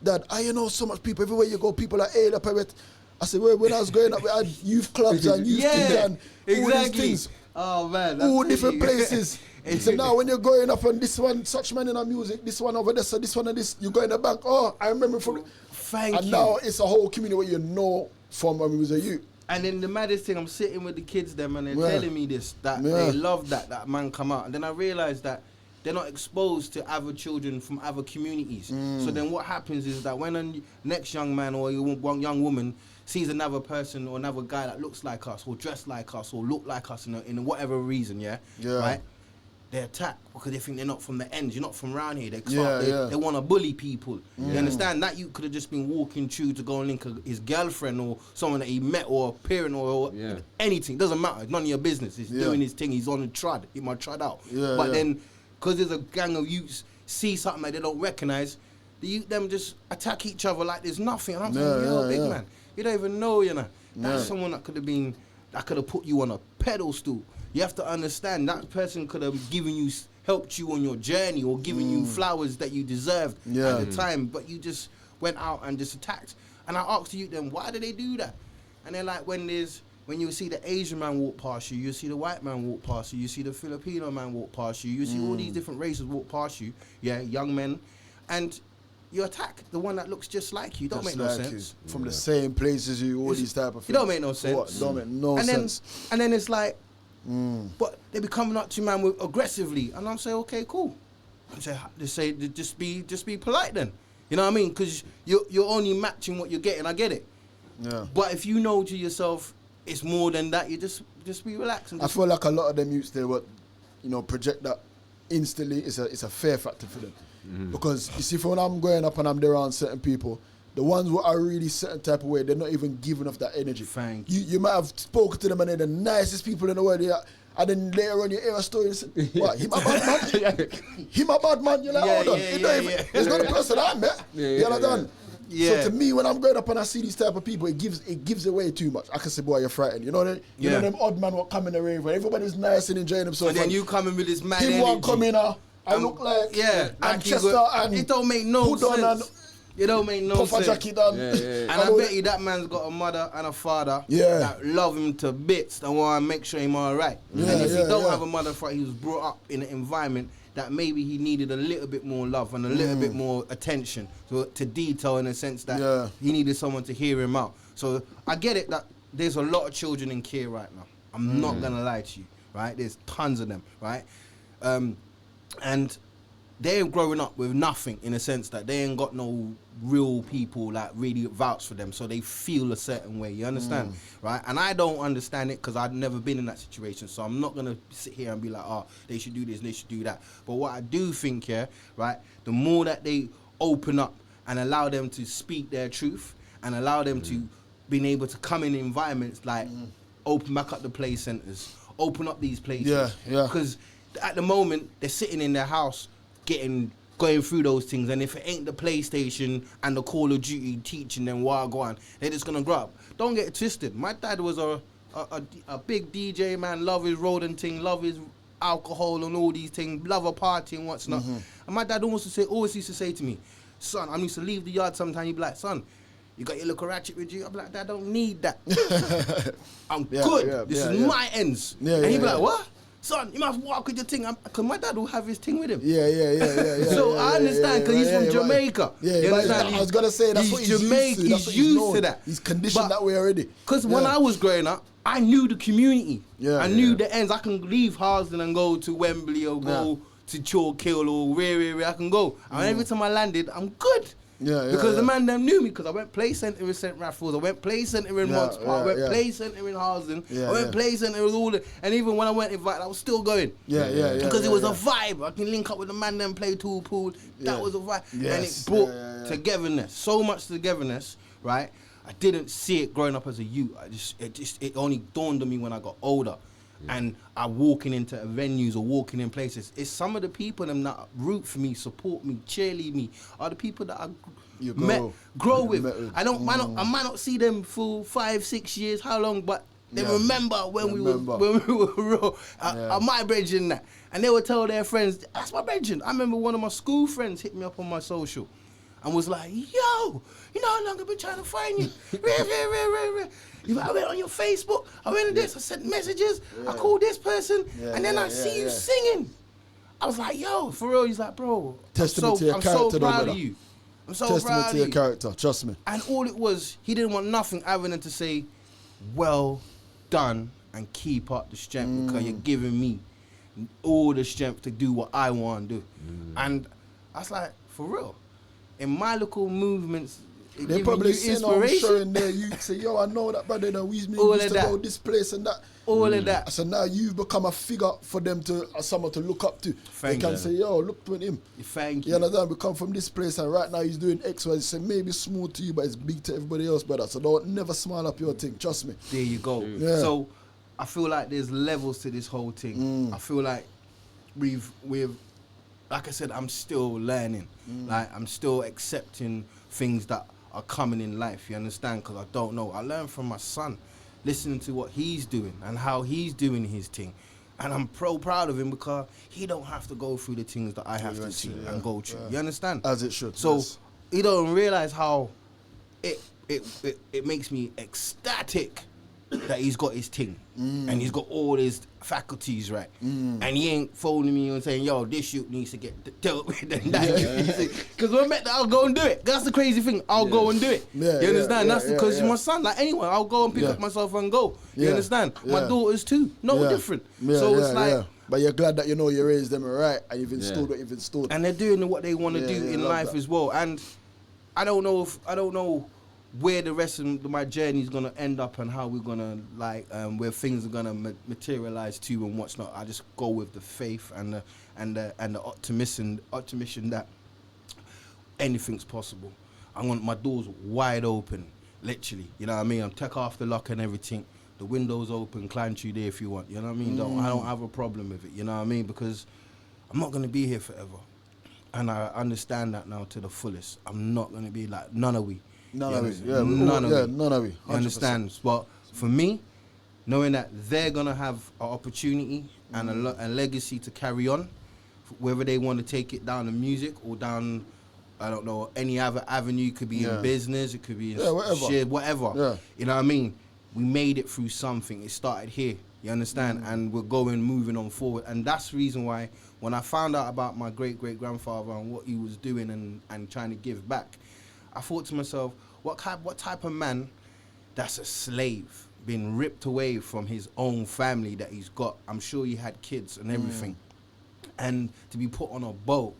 Dad, I know so much people. Everywhere you go, people are aid up with. I said, when I was growing up, we had youth clubs and youth things and all these things. Oh man, all different places. So now when you're going up on this one, such man in our music, this one over there, so this one and this, you go in the bank. Oh, I remember from. Thank you. And now it's a whole community where you know from when we was a youth. And then the maddest thing, I'm sitting with the kids them and they're telling me this, that they love that man come out. And then I realized that they're not exposed to other children from other communities. So then what happens is that when a next young man or young woman sees another person or another guy that looks like us or dressed like us or look like us in whatever reason, right? They attack because they think they're not from the ends. You're not from around here. They want to bully people. You understand? That you could have just been walking through to go and link his girlfriend or someone that he met or a parent or anything. Doesn't matter. It's none of your business. He's doing his thing. He's on the trad. He might trad out. But then, because there's a gang of youths see something that they don't recognise, the youth them just attack each other like there's nothing. And I'm saying, yo, big man, you don't even know, That's someone that could have put you on a pedestal. You have to understand that person could have helped you on your journey or given you flowers that you deserved at the time, but you just went out and just attacked. And I asked you then, why do they do that? And they're like, when you see the Asian man walk past you, you see the white man walk past you, you see the Filipino man walk past you, you see all these different races walk past you, young men, and you attack the one that looks just like you. Don't make no sense. From the same places all these type of things. It don't make no sense. Don't make no sense. And then it's like, but they be coming up to you, man, aggressively, and I'm saying, okay, cool. They say, just be polite then. You know what I mean? Because you're only matching what you're getting. I get it. Yeah. But if you know to yourself, it's more than that. You just be relaxed. And I feel like a lot of them youths they would, project that instantly. It's a fear factor for them. Because you see, for when I'm growing up and I'm there around certain people, the ones who are really certain type of way, they're not even giving off that energy. Thank you might have spoken to them and they're the nicest people in the world. And then later on you hear a story and say, what, him a bad man? Him a bad man? You're like, hold on. It's not the person I met. You understand? Yeah. So to me, when I'm growing up and I see these type of people, it gives away too much. I can say, boy, you're frightened. You know what I mean? You know them odd man what come in the rave where everybody's nice and enjoying themselves. And then you come in with this mad energy. energy. Him come in I look like Manchester and it don't make no sense. It don't make no sense. Jacket on. And I bet you that man's got a mother and a father that love him to bits and want to make sure he's alright. And if he don't have a mother and father, he was brought up in an environment that maybe he needed a little bit more love and a little bit more attention to detail, in a sense that he needed someone to hear him out. So I get it that there's a lot of children in care right now. I'm not going to lie to you, right? There's tons of them, right? And they're growing up with nothing, in a sense that they ain't got no real people that really vouch for them, so they feel a certain way. You understand, right? And I don't understand it because I've never been in that situation, so I'm not gonna sit here and be like, oh, they should do this, they should do that. But what I do think, right, the more that they open up and allow them to speak their truth and allow them to being able to come in environments like open back up the play centers, open up these places, because at the moment they're sitting in their house going through those things, and if it ain't the PlayStation and the Call of Duty teaching them what go on, they're just gonna grow up. Don't get it twisted. My dad was a big DJ, man, love his road and thing, love his alcohol and all these things, love a party and what's not. And my dad always used to say to me, son, I used to leave the yard sometime, he'd be like, son, you got your little ratchet with you? I'm like, Dad, I don't need that. I'm good. This is my ends. And he'd be like, what? Son, you must walk with your thing. Because my dad will have his thing with him. So I understand, because he's from Jamaica. I was going to say, that's what he's used to. He's used to that. He's conditioned that way already. Because when I was growing up, I knew the community. I knew the ends. I can leave Harsden and go to Wembley or go to Chalkill or where I can go. And every time I landed, I'm good. Because the man them knew me, because I went play centre in St. Raffles, I went play centre in Monts Park, I went play centre in Harsden, I went play centre with all the, and even when I went invited, I was still going. Because it was a vibe. I can link up with the man them, play tool pool. That was a vibe. And it brought togetherness, so much togetherness, right? I didn't see it growing up as a youth. It only dawned on me when I got older. And I walking into venues or walking in places, it's some of the people them that root for me, support me, cheerlead me, are the people that I grow with. I might not see them for 5-6 years, how long, but they remember when we were raw. My brethren that, and they would tell their friends, that's my brethren. I remember one of my school friends hit me up on my social and was like, yo, you know how long I've been trying to find you? I went on your Facebook, I went on this, I sent messages, I called this person, and then I see you singing. I was like, yo, for real. He's like, bro, Testament to your character, I'm so proud of you. I'm so proud of you. Testament to your character, trust me. And all it was, he didn't want nothing other than to say, well done, and keep up the strength, because you're giving me all the strength to do what I want to do. And I was like, for real. In my little movements, they probably seen inspiration. in there. You say, yo, I know that brother. We used to go this place and that. All of that. So now you've become a figure for them to, someone to look up to. They can say, yo, look to him. Thank you. You understand? We come from this place and right now he's doing X, Y. Say maybe smooth to you, but it's big to everybody else, brother. So don't never smile up your thing. Trust me. There you go. Yeah. So I feel like there's levels to this whole thing. I feel like we've like I said, I'm still learning. Like I'm still accepting things that are coming in life. You understand? Because I don't know. I learn from my son, listening to what he's doing and how he's doing his thing. And I'm proud of him because he don't have to go through the things that I have to see and go through. You understand? As it should. So yes. he don't realize how it makes me ecstatic that he's got his thing and he's got all his faculties right, and he ain't phoning me and saying, "Yo, this shoot needs to get dealt with," and that. Because when I met that, I'll go and do it. That's the crazy thing. I'll go and do it. You understand? That's because my son. Like anyone, I'll go and pick up myself and go. You understand? My daughters too. No different. So it's like. But you're glad that you know you raised them right and you've installed what you've installed. And they're doing what they want to do in life as well. And I don't know where the rest of my journey is gonna end up and how we're gonna where things are gonna materialize to and what's not. I just go with the faith and the optimism that anything's possible. I want my doors wide open, literally. You know what I mean? I'm take off the lock and everything. The windows open, climb through there if you want. You know what I mean? I don't have a problem with it. You know what I mean? Because I'm not gonna be here forever, and I understand that now to the fullest. I'm not gonna be like none of we. None of we. You understand? But for me, knowing that they're gonna have an opportunity and a legacy to carry on, whether they want to take it down in music or down, I don't know, any other avenue. It could be in business, it could be in whatever. Yeah. You know what I mean? We made it through something. It started here. You understand? And we're moving on forward. And that's the reason why when I found out about my great-great-grandfather and what he was doing and trying to give back, I thought to myself, what type of man that's a slave, being ripped away from his own family that he's got? I'm sure he had kids and everything. And to be put on a boat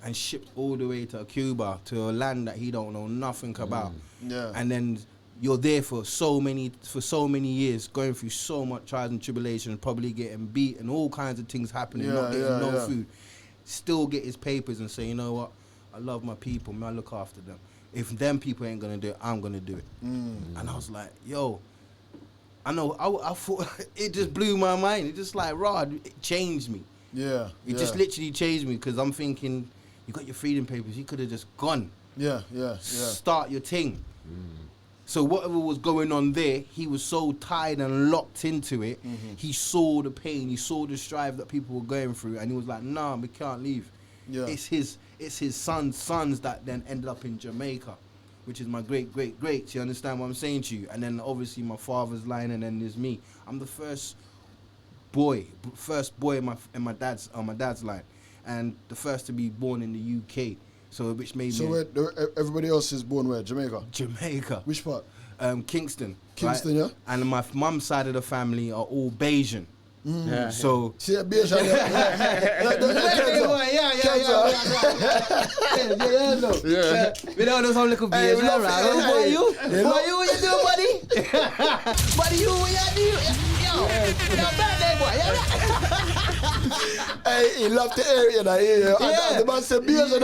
and shipped all the way to Cuba, to a land that he don't know nothing about. Yeah. And then you're there for so many years, going through so much trials and tribulations, probably getting beat and all kinds of things happening, not getting no food. Still get his papers and say, you know what? I love my people, man, I look after them. If them people ain't gonna do it, I'm gonna do it. And I was like, yo, I know, I thought, it just blew my mind. It just like, Rod, it changed me. It just literally changed me because I'm thinking, you got your freedom papers, you could have just gone. Start your thing. So whatever was going on there, he was so tied and locked into it. He saw the pain, he saw the strife that people were going through, and he was like, nah, we can't leave. It's his sons that then ended up in Jamaica, which is my great-great-greats. You understand what I'm saying to you? And then obviously my father's line, and then there's me. I'm the first boy in my dad's line, and the first to be born in the UK. So which made me. So everybody else is born where? Jamaica. Jamaica. Which part? Kingston. Kingston, right? Yeah. And my mum's side of the family are all Bayesian. So. See a Bayesian. We know there's some little Bayesian around. What are you? What you doing, buddy? Buddy, you what you do? Yo, bad day, boy. Hey, he loved the area that the man said Bayesian.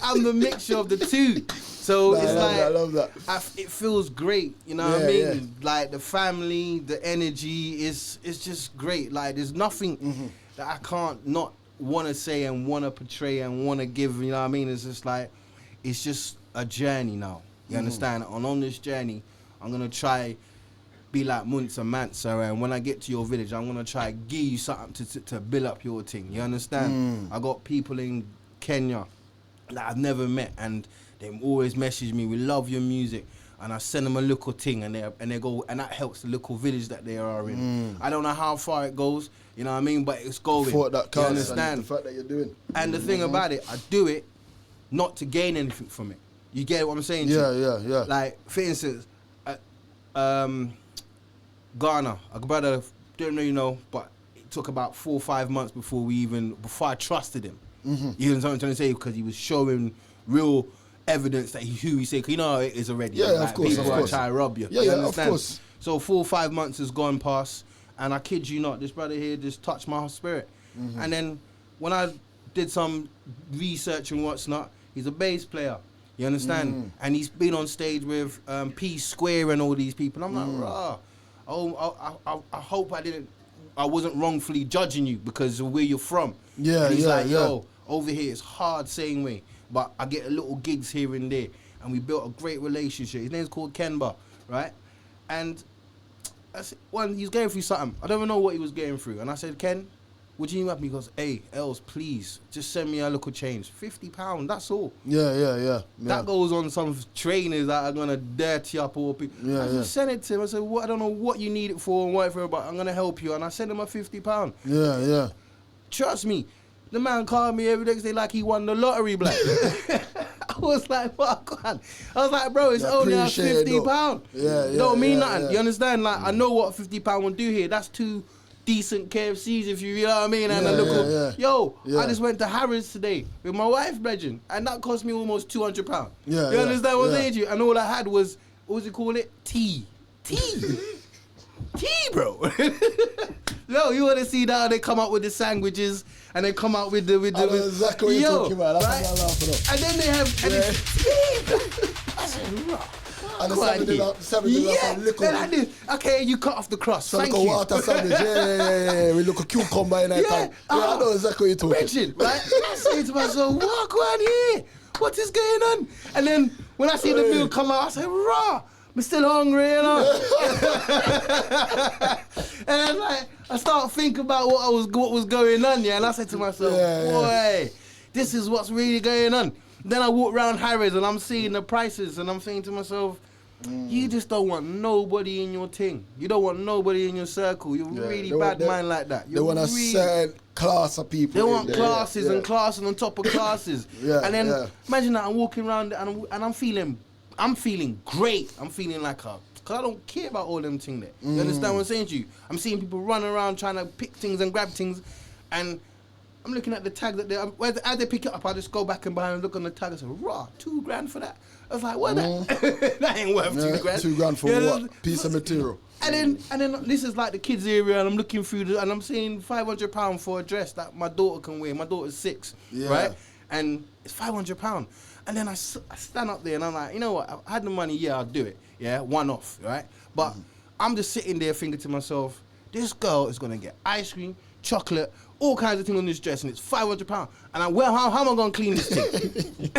I'm the mixture of the two. So it's I love that. It feels great, you know what I mean? Yeah. Like the family, the energy is just great. Like there's nothing that I can't not want to say and want to portray and want to give. You know what I mean? It's just like it's just a journey now. You understand? And on this journey, I'm gonna try be like Munza Mansa, and when I get to your village, I'm gonna try give you something to build up your thing. You understand? I got people in Kenya that I've never met, and they always message me, we love your music, and I send them a little thing, and they go, and that helps the local village that they are in. I don't know how far it goes, you know what I mean, but it's going. That you understand? The fact that you're doing. And the thing about it, I do it not to gain anything from it. You get what I'm saying? Yeah. Like, for instance, Ghana, a brother, don't know, you know, but it took about 4 or 5 months before I trusted him. You know what I'm trying to say? Because he was showing real evidence that who he said, you know how it is already. Yeah, like, of course. People are trying to rob you. Yeah, you understand? Of course. So 4 or 5 months has gone past, and I kid you not, this brother here just touched my spirit. And then when I did some research and what's not, he's a bass player. You understand? And he's been on stage with P Square and all these people. And I'm like, rah. Oh, I hope I wasn't wrongfully judging you because of where you're from. Yeah, and he's like, yo, over here it's hard saying way. but I get a little gigs here and there, and we built a great relationship. His name's called Kenba, right? And he's going through something. I don't even know what he was going through. And I said, Ken, would you need me? He goes, hey, Els, please, just send me a little change. £50, that's all. Yeah. That goes on some trainers that are going to dirty up all people. I just sent it to him. I said, I don't know what you need it for and whatever, but I'm going to help you. And I sent him a £50. Yeah. Trust me, the man called me every next day like he won the lottery, black. I was like, what? God. I was like, bro, it's only £50. Don't mean nothing. Yeah. You understand? Like, I know what £50 will do here. That's 2 decent KFCs, if you know what I mean. And I just went to Harrods today with my wife, Bridget, and that cost me almost £200. You understand what I'm saying to you? And all I had was, what was it called? Tea, bro. No, you want to see that they come out with the sandwiches and they come out with the. I know exactly what you're talking about. That's what I'm laughing at. And then they have. And it's tea. I said, right. And the sandwich like this. Okay, you cut off the crust. Thank you. Water sandwich. Yeah. We look a cucumber in that time. I know exactly what you're talking about. Right? I say to myself, what going on here? What is going on? And then when I see the meal come out, I say, rah, I'm still hungry, you know. And I start thinking about what was going on, and I said to myself, boy, this is what's really going on. Then I walk around Harrods and I'm seeing the prices and I'm thinking to myself, you just don't want nobody in your thing. You don't want nobody in your circle. You're really bad mind like that. They want a certain class of people. They want classes and classes on top of classes. And then imagine that I'm walking around and I'm feeling great. I'm feeling like because I don't care about all them things there. You understand what I'm saying to you? I'm seeing people run around trying to pick things and grab things, and I'm looking at the tag that as they pick it up, I just go back and buy and look on the tag and say, rah, $2,000 for that. I was like, what? That ain't worth $2,000. $2,000 for what? Piece of material. And then this is like the kids area, and I'm looking through and I'm seeing £500 for a dress that my daughter can wear. My daughter's 6, right? And it's £500. And then I stand up there and I'm like, you know what? I had the money, I'll do it. One off, right? But I'm just sitting there thinking to myself, this girl is gonna get ice cream, chocolate, all kinds of things on this dress, and it's £500. And how am I gonna clean this thing?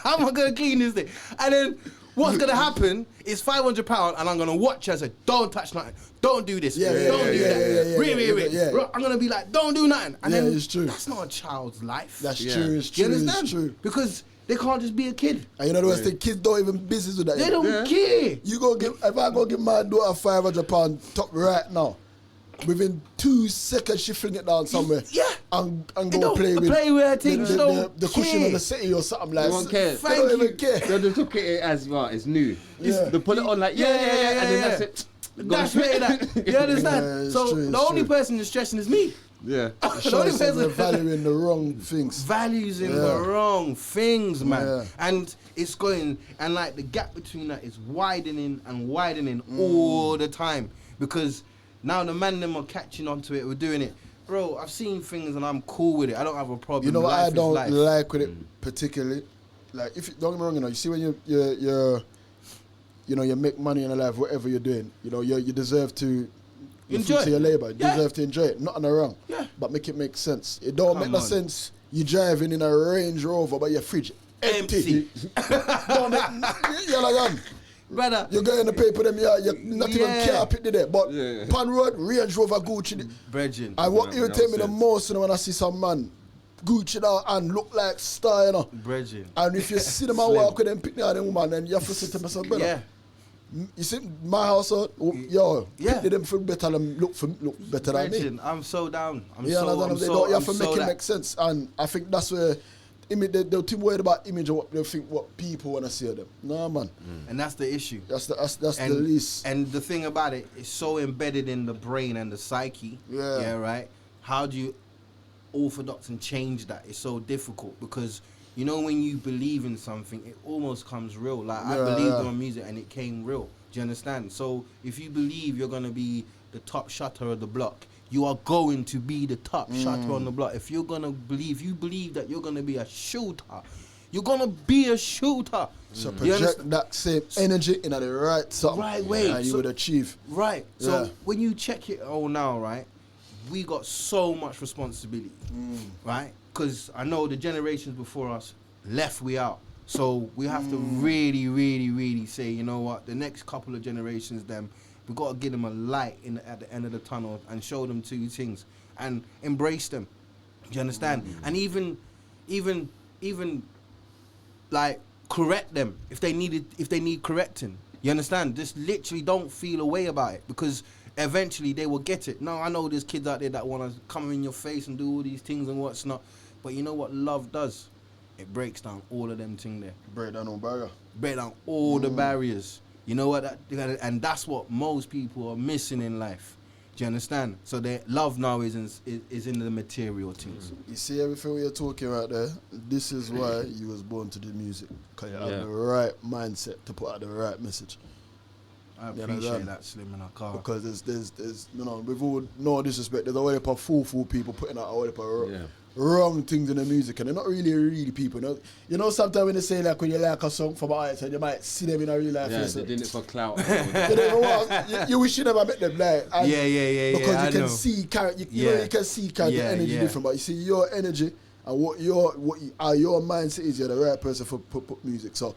How am I gonna clean this thing? And then what's gonna happen is £500, and I'm gonna watch her and say, don't touch nothing, don't do this, don't do that. Wait. I'm gonna be like, don't do nothing. And then it's true. That's not a child's life. That's true. It's true. You understand? It's true. Because they can't just be a kid. And you know the worst thing, kids don't even business with that. They don't care. If I go give my daughter £500 top right now, within 2 seconds she fling it down somewhere. And go play with her things. The cushion of the city or something like that. They won't care. They don't even care. They'll just look at it as what? It's new. They put it on like and then that's it. That's really that. You understand? The only person that's stressing is me. The only person they're valuing the wrong things. Values in the wrong things, man. And it's going, and like the gap between that is widening and widening all the time, because now the man them are catching on to it. We're doing it. Bro, I've seen things and I'm cool with it. I don't have a problem. You know what I don't like with it particularly? Like, if don't get me wrong, you see when you make money in life, whatever you're doing, you deserve to enjoy your labor. You deserve to enjoy it. Nothing wrong. But make it make sense. It don't make no sense. You driving in a Range Rover, but your fridge empty. Don't make, you're like, brother, you're going to pay for them, you're not even carpet there. But Pan Road, Range Rover, Gucci. Virgin. And what irritates me the most when I see some man Gucci down and look like star, Virgin. And if you see them and walk with them, pick me out them woman, then you have to say to myself, brother. You see my house, pick them for better than look better than me. I'm so down. You have to make it make sense, and I think that's where they're too worried about image or what they think what people want to see of them. No, man. And that's the issue. That's the least. And the thing about it, it's so embedded in the brain and the psyche. Yeah, right? How do you orthodox and change that? It's so difficult because, when you believe in something, it almost comes real. Like, I believed on music and it came real. Do you understand? So if you believe you're going to be the top shutter of the block, you are going to be the top shutter on the block. If you're going to believe that you're going to be a shooter, you're going to be a shooter. So project that same energy in the right way. And you would achieve. Right. So when you check it all now, right, we got so much responsibility, right? Because I know the generations before us, left we out. So we have to really, really, really say, you know what, the next couple of generations, we got to give them a light at the end of the tunnel and show them two things and embrace them. Do you understand? And even like correct them if they need correcting. You understand? Just literally don't feel a way about it, because eventually they will get it. Now I know there's kids out there that want to come in your face and do all these things and what's not, but you know what love does? It breaks down all of them things there. Break down all barrier. Break down all the barriers. You know what? And that's what most people are missing in life. Do you understand? So their love now is in the material things. You see everything we're talking right there? This is why you was born to do music. Because you have the right mindset to put out the right message. I appreciate that, Slim, and I can't. Because there's you know, with all no disrespect, there's a whole heap of fool people putting out a whole heap of wrong things in the music, and they're not really people. You know, sometimes when they say like when you like a song from an artist, and you might see them in a real life. Yeah, they did it for clout. you wish you never met them, like. Because you can see character. You can see character energy different, but you see your energy and what your mindset is. You're the right person for put music. So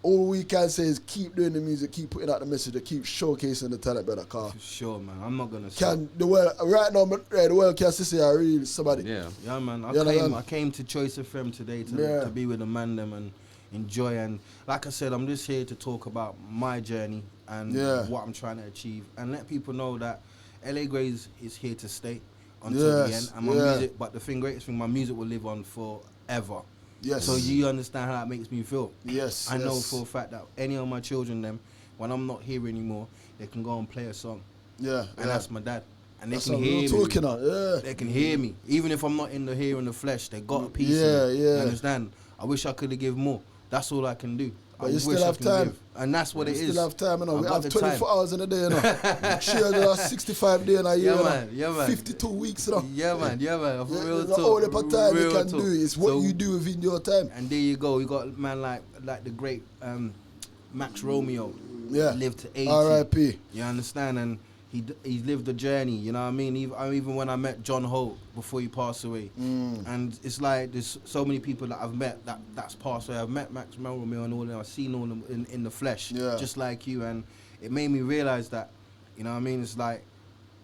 all we can say is keep doing the music, keep putting out the message, and keep showcasing the talent, brother. Car. For sure, man. I'm not gonna. The world right now? The world can see are really somebody. Yeah, man. I came to Choice FM today to be with the man them and enjoy. And like I said, I'm just here to talk about my journey and what I'm trying to achieve, and let people know that LA Grays is here to stay until the end. And my music, but the greatest thing, my music will live on forever. Yes. So you understand how that makes me feel. Yes. I know for a fact that any of my children, when I'm not here anymore, they can go and play a song. Yeah. And that's my dad. And they that's can hear me. Yeah. They can hear me. Even if I'm not in the flesh, they got a piece of me. You understand? I wish I could have given more. That's all I can do. But you still have time. And that's what it is. You still have time, you know. We have 24 hours in a day, you know. Sure, there are 65 days in a year, yeah, man. 52 weeks, you know. Yeah, man. Real talk. All the time you can do. It's what you do within your time. And there you go. You got a man like the great Max Romeo. Yeah. Lived to 80. R.I.P. You understand? And he's lived the journey, you know what I mean? Even when I met John Holt before he passed away. And it's like there's so many people that I've met that's passed away. I've met Max Romeo and all of them. I've seen all of them in the flesh, just like you. And it made me realize that, you know what I mean? It's like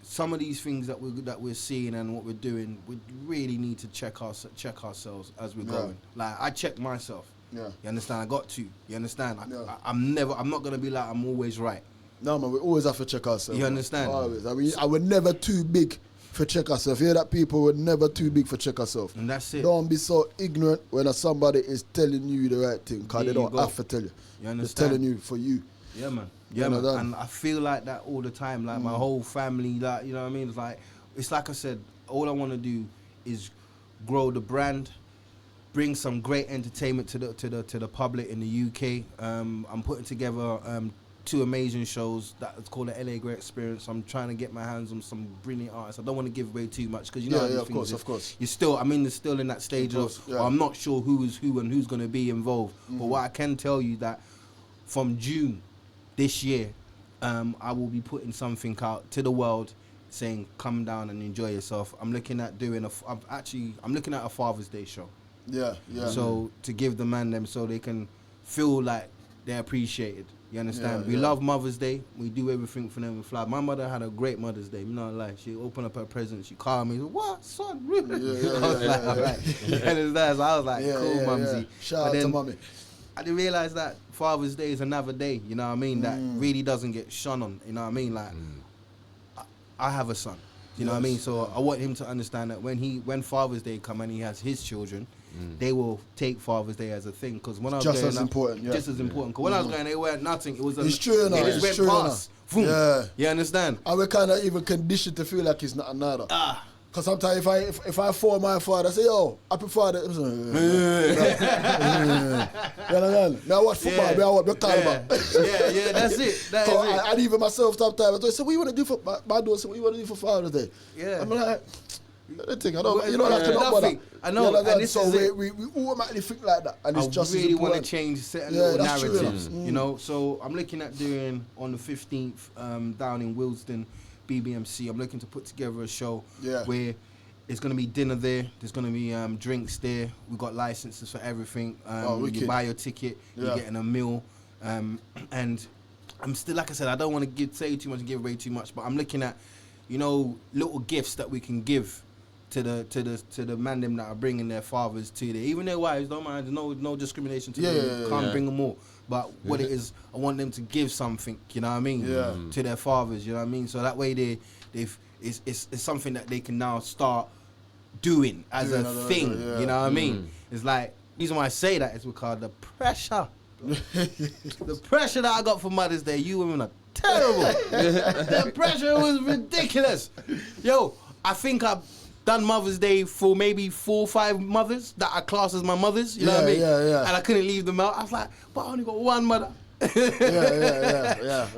some of these things that we're seeing and what we're doing, we really need to check ourselves as we're going. Like, I check myself. Yeah. You understand? I got to. You understand? I'm not going to be like I'm always right. No, man, we always have to check ourselves. You understand? Always. I mean, I was never too big for check ourselves. You hear that? People were never too big for check ourselves. And that's it. Don't be so ignorant when somebody is telling you the right thing, because they don't have to tell you. You understand? They're telling you for you. Yeah, man. Yeah, man. And I feel like that all the time. Like my whole family, like, you know what I mean? It's like I said, all I want to do is grow the brand, bring some great entertainment to the public in the UK. I'm putting together 2 amazing shows that's called the LA Great Experience. I'm trying to get my hands on some brilliant artists. I don't want to give away too much because you know how of course. You're still, still in that stage of I'm not sure who is who and who's going to be involved. But what I can tell you that from June this year, I will be putting something out to the world saying come down and enjoy yourself. I'm looking at doing I'm looking at a Father's Day show. Yeah. So to give the man them so they can feel like they're appreciated. You understand? We love Mother's Day. We do everything for them. We fly. My mother had a great Mother's Day. I'm not lie. She opened up her present. She called me. What, son? I was like, all right. You understand? So I was like, cool, mumsy. Shout out to mommy. I didn't realize that Father's Day is another day. You know what I mean? That really doesn't get shone on. You know what I mean? Like, I have a son. You know what I mean? So I want him to understand that when Father's Day come and he has his children, they will take Father's Day as a thing. Because when I was just growing as up, important. just as important. Because when I was going, they weren't nothing. It was it's true enough. They just went past. Yeah. You understand? And we kind of even conditioned to feel like it's not another. Because sometimes if I phone my father, I say, yo, happy Father. You know, now I watch football, I watch the caliber. Yeah, that's it. That is it. And even myself sometimes, I say, what you want to do for, my daughter said, what you want to do for Father's Day? Yeah. I'm like, the thing, you don't have to know about that. I know, and this so is it. we automatically think like that, and it's just really want to important. change certain little narratives, you know. So I'm looking at doing on the 15th down in Willesden, BBMC. I'm looking to put together a show where There's gonna be dinner there. There's gonna be drinks there. We got licenses for everything. You buy your ticket, you're getting a meal, and I'm still, like I said, I don't want to say too much and give away too much, but I'm looking at, little gifts that we can give to the man them that are bringing their fathers to there, even their wives. Don't mind. There's no discrimination to them. Can't bring them all. But what it is, I want them to give something. You know what I mean? To their fathers. You know what I mean? So that way it's something that they can now start doing as a thing. You know what I mean? It's like, the reason why I say that is because the pressure. The pressure that I got for Mother's Day, you women are terrible. The pressure was ridiculous. Yo, I think I've done Mother's Day for maybe 4 or 5 mothers that I class as my mothers. You know what I mean? And I couldn't leave them out. I was like, but I only got one mother. And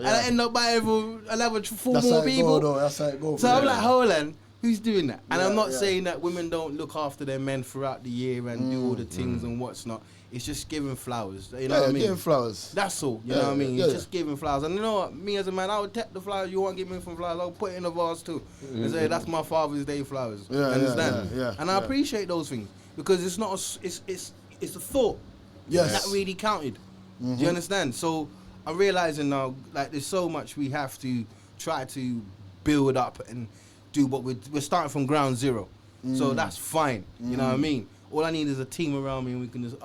I end up buying for another 4 more people. That's how it goes. So I'm like, hold on, who's doing that? And I'm not saying that women don't look after their men throughout the year and do all the things and what's not. It's just giving flowers. You know what I mean? Giving flowers. That's all. You know what I mean? It's just giving flowers. And you know what? Me as a man, I would take the flowers. You want to give me some flowers? I'll put it in a vase too. And say, that's my Father's Day flowers. Understand? And I appreciate those things because it's not. It's a thought. That really counted. Do you understand? So I'm realizing now, like, there's so much we have to try to build up and do, but we're starting from ground zero. So that's fine. You know what I mean? All I need is a team around me and we can just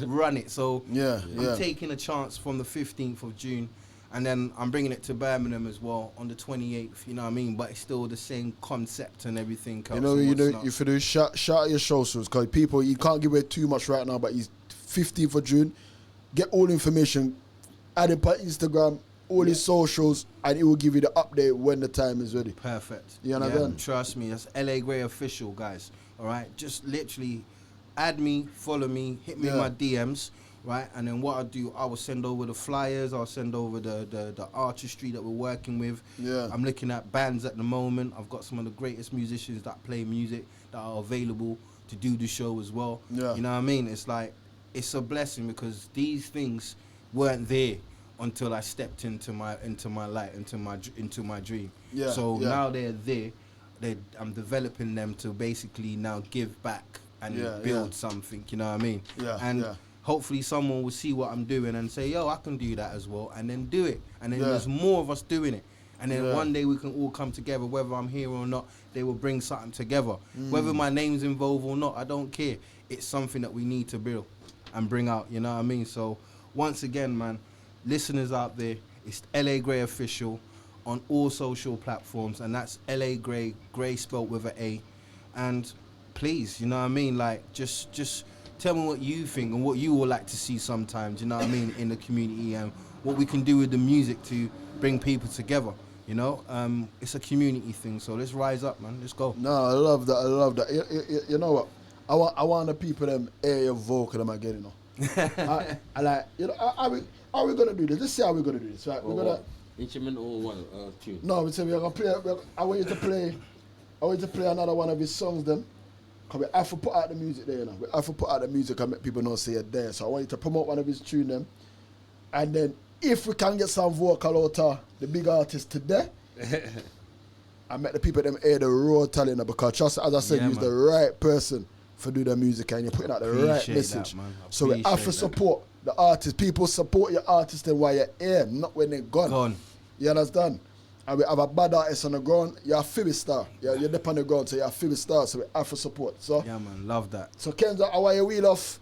run it. So I'm taking a chance from the 15th of June and then I'm bringing it to Birmingham as well on the 28th, you know what I mean? But it's still the same concept and everything else. If you do shout out your show, because people, you can't give away too much right now, but it's 15th of June. Get all information, add it on Instagram, all his socials, and it will give you the update when the time is ready. Perfect. You understand? Trust me, that's LA Grey Official, guys. All right, just literally add me, follow me, hit me in my DMs, right? And then what I do, I will send over the flyers, I'll send over the artistry that we're working with. I'm looking at bands at the moment. I've got some of the greatest musicians that play music that are available to do the show as well. You know what I mean? It's like, it's a blessing because these things weren't there until I stepped into my light, into my dream. Now they're there. I'm developing them to basically now give back and build something, you know what I mean? Hopefully someone will see what I'm doing and say, yo, I can do that as well, and then do it. And then there's more of us doing it. And then one day we can all come together, whether I'm here or not, they will bring something together. Whether my name's involved or not, I don't care. It's something that we need to build and bring out, you know what I mean? So once again, man, listeners out there, it's LA Grey Official on all social platforms, and that's LA Grey, Grey spelled with an A. And please, you know what I mean, like, just tell me what you think and what you would like to see sometimes, you know what I mean, in the community, and what we can do with the music to bring people together, you know? It's a community thing, so let's rise up, man, let's go. No, I love that. You know what? I want the people them hear your vocal them again, you know. I like, you know, how we gonna do this? Let's see how we're gonna do this, right? We're gonna instrument or what? Tune? No, we're gonna play. I want you to play another one of his songs, then. Cause we have to put out the music there, you know. We have to put out the music and make people know say it there. So I want you to promote one of his tune them, and then if we can get some vocal out of the big artist today, I make the people them hear the raw talent, because just as I said, you're the right person for do the music and you're putting out the right message. That, so we have to support the artist. People support your artist while you're here, not when they're gone. You understand? And we have a bad artist on the ground, you're a Phoebe star. You're up on the ground, so you're a Phoebe star, so we have to support. So yeah, man, love that. So Kenzo, I want you wheel off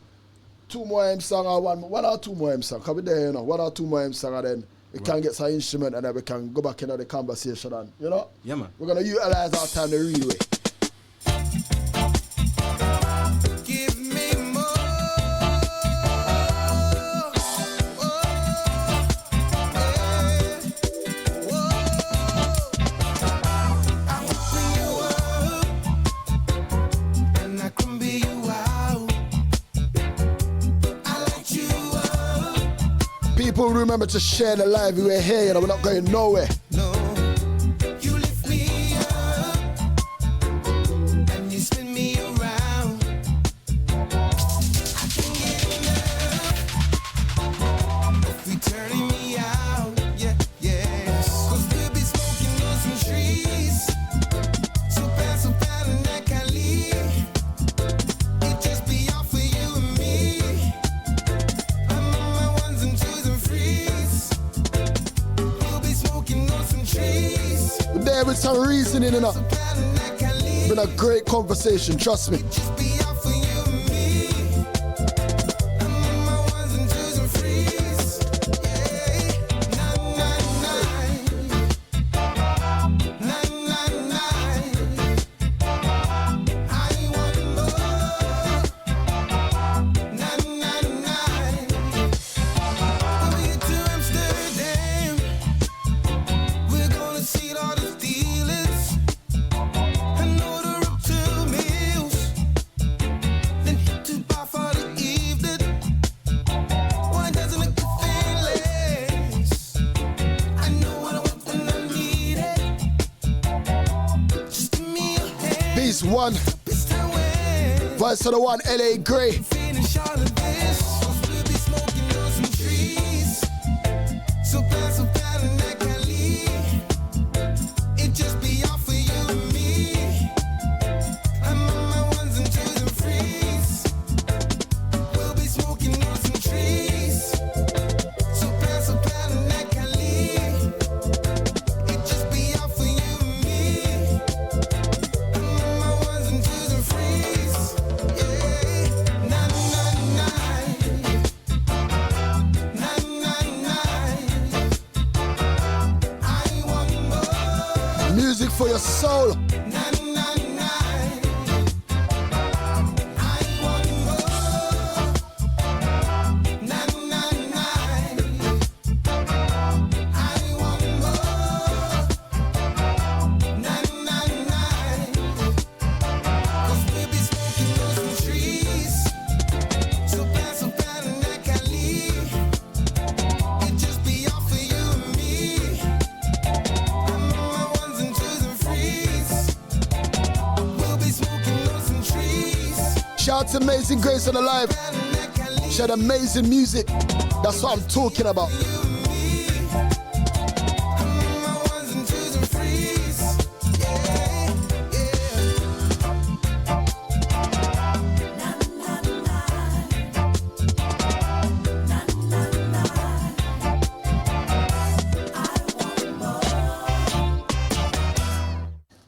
2 more M songs or one or 2 more M songs. Because we there, you know, 1 or 2 more M songs, and then we can get some instrument and then we can go back into the conversation and, you know? Yeah, man. We're going to utilize our time the real way. Give me more. People remember to share the live. We're here, you know, we're not going nowhere. No, you lift me up and you spin me around. I can't get enough if you turning me out. Cause we'll be smoking on some trees. So fast and that kind there with some reasoning enough. Been a great conversation, trust me. One voice to the one, LA Gray. For your soul. Shout out to Amazing Grace on the live. She had amazing music. That's what I'm talking about.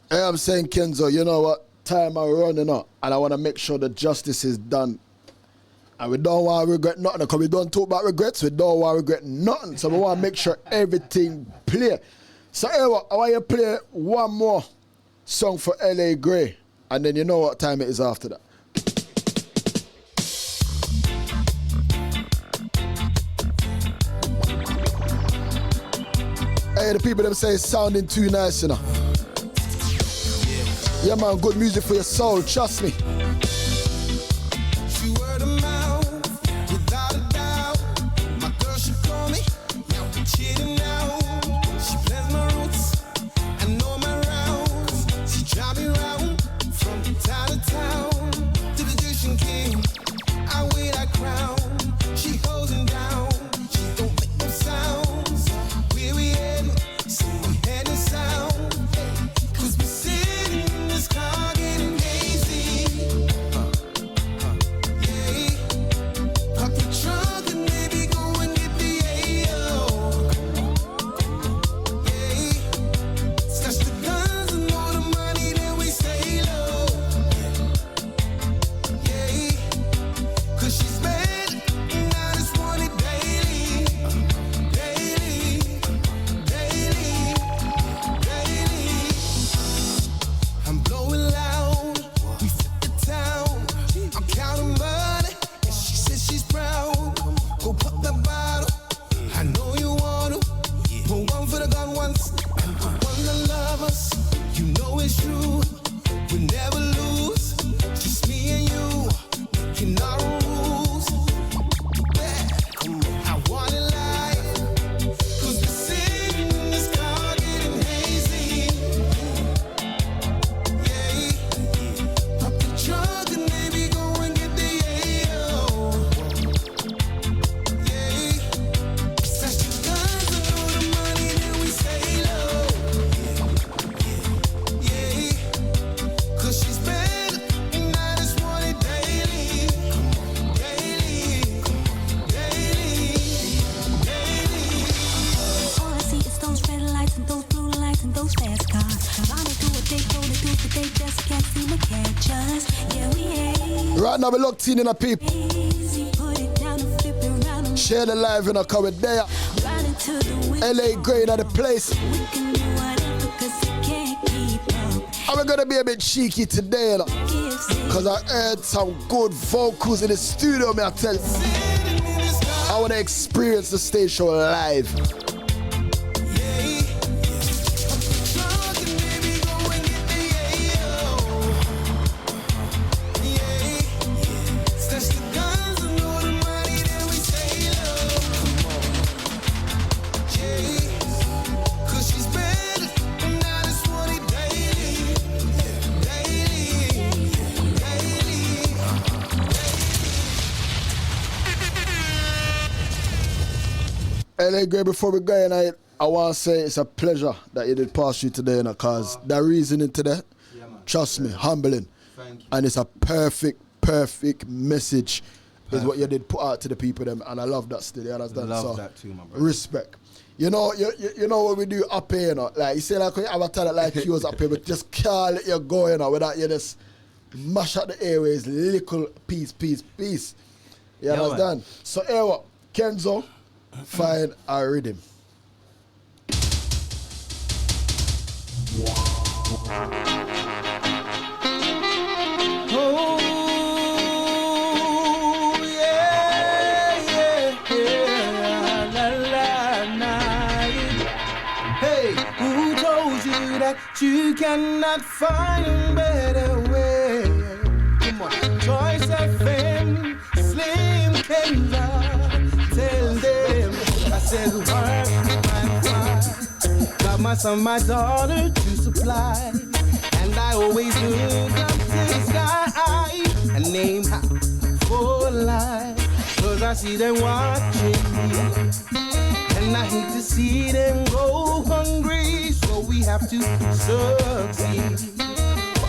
Hey, I'm saying, Kenzo, you know what? Time are running up, and I want to make sure the justice is done. And we don't want to regret nothing, because we don't talk about regrets. We don't want to regret nothing. So we want to make sure everything clear. So anyway, I want you to play one more song for LA Gray, and then you know what time it is after that. Hey, the people them say it's sounding too nice, you know. Yeah, man, good music for your soul, trust me. She word of mouth, without a doubt. My girl, she call me, now we cheating out. She plans my roots, I know my rounds. She drive me round, from town to town. To the Egyptian king, I wear that crown. She holds him down, she don't make no sounds. Where we heading, so we heading south. Cause we sitting in this car getting hazy. right now, we're locked in a people. Share the live in a cover there. LA grade at the place. And we're gonna be a bit cheeky today, because I heard some good vocals in the studio, me I tell you. I wanna experience the stage show live. LA Gray, before we go in, I want to say it's a pleasure that you did pass through today, because the reasoning today, trust me, humbling. Thank you. And it's a perfect message is what you did put out to the people them, and I love that still, you understand? Love that too, my brother. Respect. You know what we do up here, you know? Like you say, like when you have a talent like yours up here, but just can't let you go, you know, without you just mash out the airways, little piece. You understand? So here what, Kenzo, find a rhythm. Oh, yeah, la, la. Hey, who told you that you cannot find a better way? Come on, Choice FM, Slim Kenza, tell them I said work got my son, my daughter to supply, and I always look up to the sky and name for life, 'cause I see them watching me, and I hate to see them go hungry, so we have to succeed.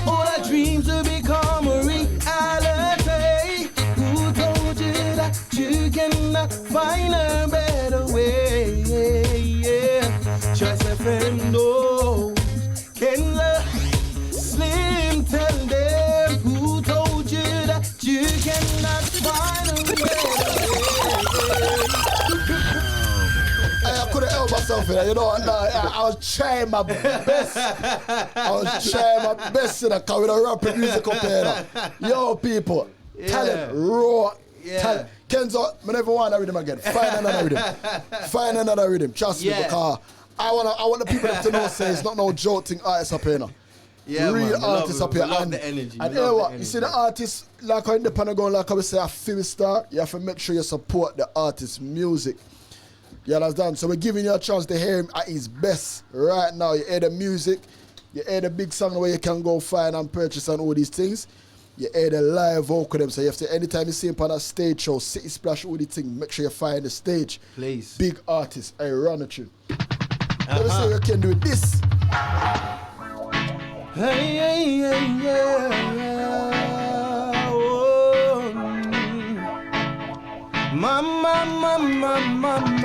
All our dreams will become a reality. Who told you that you cannot find a better way? Yeah. Choice FM knows. Kenza, Slim, tell them. Who told you that you cannot find a better way? I couldn't help myself in that, you know. I was trying my best. You know, cause with a rap music up here. Yo, people, talent, raw talent. Kenzo, I never want to rhythm again. Find another rhythm. Trust me, because I want the people to know, say it's not no joking artists up here now. Yeah, real artists up here. We love the energy. And you know what? You see the artists, like in the Panagon, like I would say, a film star, you have to make sure you support the artist's music. You understand? So we're giving you a chance to hear him at his best right now. You hear the music, you hear the big song where you can go find and purchase and all these things. You hear the live vocal them. So you have to, anytime you see him on a stage show, City Splash, all these things, make sure you find the stage. Please. Big artist. Hey, run a tune. Let me see what you can do with this. Hey, oh, mama,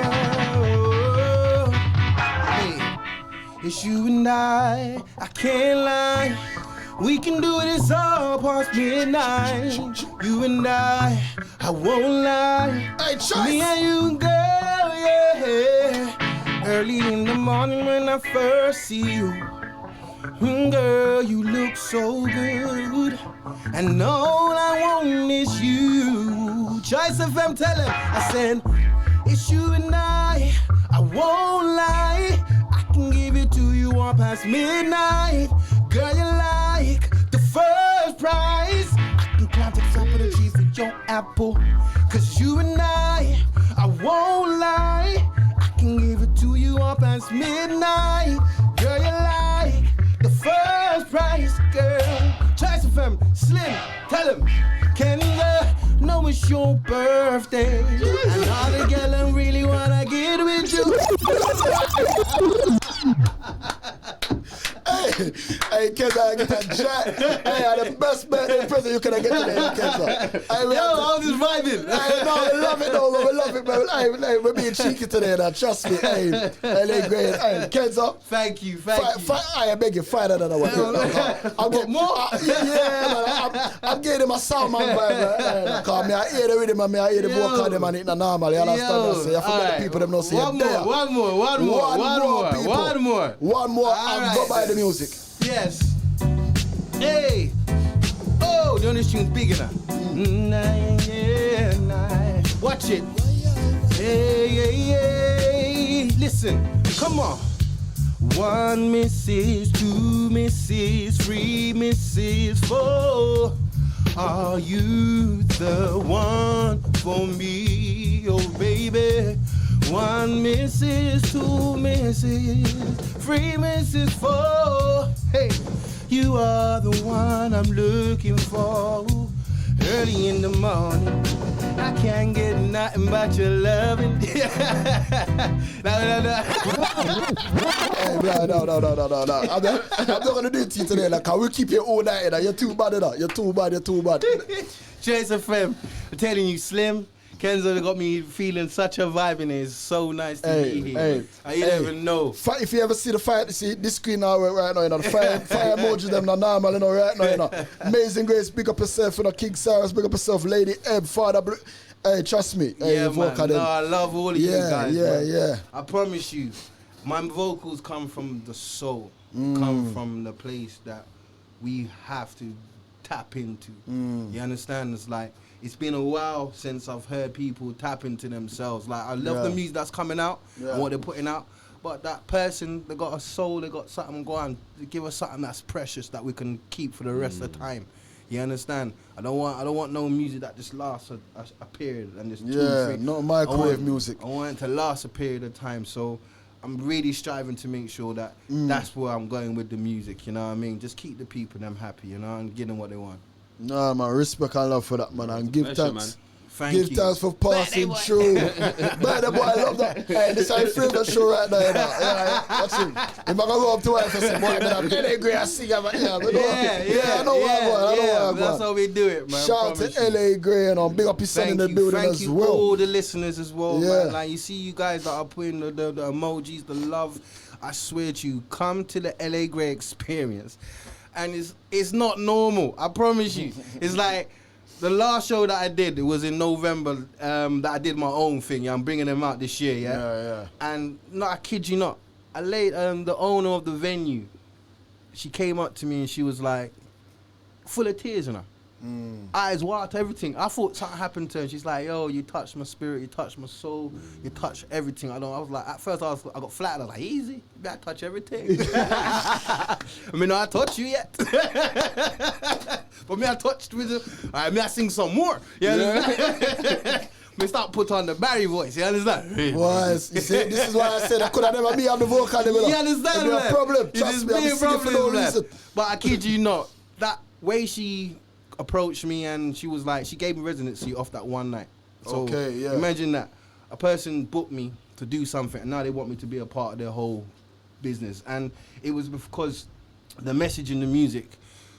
oh. Hey, it's you and I can't lie. We can do this all past midnight. You and I won't lie. Hey, Choice. Me and you, girl, yeah. Early in the morning when I first see you. Girl, you look so good, and all I want is you. Choice FM, tell him. I said, it's you and I won't lie. I can give it to you all past midnight. Girl, you like the first prize. I can climb to the top of the tree for your apple. 'Cause you and I won't lie. I can give it to you all past midnight. Girl, you like the first prize, girl. Choice FM, Slim, tell him. Kenza, know it's your birthday, and all the girls really wanna get with you. Hey, Hey, Kenza, I get that jack. Hey, the best birthday present you could have get today, Kenza. Hey, Yo, I was just vibing. Hey, no, we love it, though. We love it, man. Hey, we're being cheeky today, now. Trust me. Hey, LA great. Hey, Kenza. Thank you. I beg you, find another one. I'll get more. Man. I'm getting my sound man vibe. Because I hear the rhythm and I hear the vocal them and it's not normal. You understand what I'm saying? I forget the people them not say One more. And go buy the music. Yes. Hey. Oh, the only tune's big enough. Watch it. Hey. Listen. Come on. 1 missus, 2 missus, 3 missus, 4. Are you the one for me, oh baby? 1 missus, 2 missus, 3 missus, 4. Hey, you are the one I'm looking for. Early in the morning, I can't get nothing but your loving. Hey, no. I'm not gonna do it to you today. Like, can we keep your own night? You're too bad enough. You're too bad. Choice FM, I'm telling you, Slim. Kenzo got me feeling such a vibe in it. It's so nice to be here. I never know. If you ever see the fire, see this screen now right now, you know, the fire emojis them not normal, you know, right now, you know. Amazing Grace, big up yourself, you know, King Cyrus, big up yourself, Lady Ebb, Father Blue. Hey, trust me. Hey, yeah, man. No, I love all of you guys. Yeah. I promise you, my vocals come from the soul, come from the place that we have to tap into. You understand? It's like, it's been a while since I've heard people tap into themselves. Like, I love the music that's coming out and what they're putting out. But that person, they got a soul, they got something going. They give us something that's precious that we can keep for the rest of the time. You understand? I don't want no music that just lasts a period and just 2 or 3. Not microwave music. I want it to last a period of time. So I'm really striving to make sure that that's where I'm going with the music. You know what I mean? Just keep the people them happy, you know, and give them what they want. Nah, man, respect and love for that, man, and give pleasure, thanks. Man. Thank you. Thanks for passing through. Birthday boy, I love that. Hey, this is my favorite show right now. Yeah, watch him. If I can go up to wife and say, boy, I'm LA Grey, I sing. I know what That's how we do it, man. Shout out to LA Grey and big up his son in the building as well. Thank you, all the listeners as well, man. Like, you see you guys that are putting the emojis, the love. I swear to you, come to the LA Grey experience. And it's not normal. I promise you. It's like, the last show that I did, it was in November, that I did my own thing. Yeah, I'm bringing them out this year, yeah? And no, I kid you not, the owner of the venue, she came up to me and she was like, full of tears, you know? Eyes wide, everything. I thought something happened to her. She's like, yo, you touched my spirit, you touched my soul, you touched everything. I was like, at first I got flattered. I was like, easy, you better touch everything. I mean, I touched you yet. But me, I touched with her. All right, me, I sing some more. You understand? Me start put on the Barry voice, you understand? Boys, you see, this is why I said I could have never be on the vocal. You understand, man? It's a problem. Trust me, I'm singing for no reason. But I kid you not, that way she approached me and she was like, she gave me residency off that one night. So imagine that. A person booked me to do something and now they want me to be a part of their whole business. And it was because the message in the music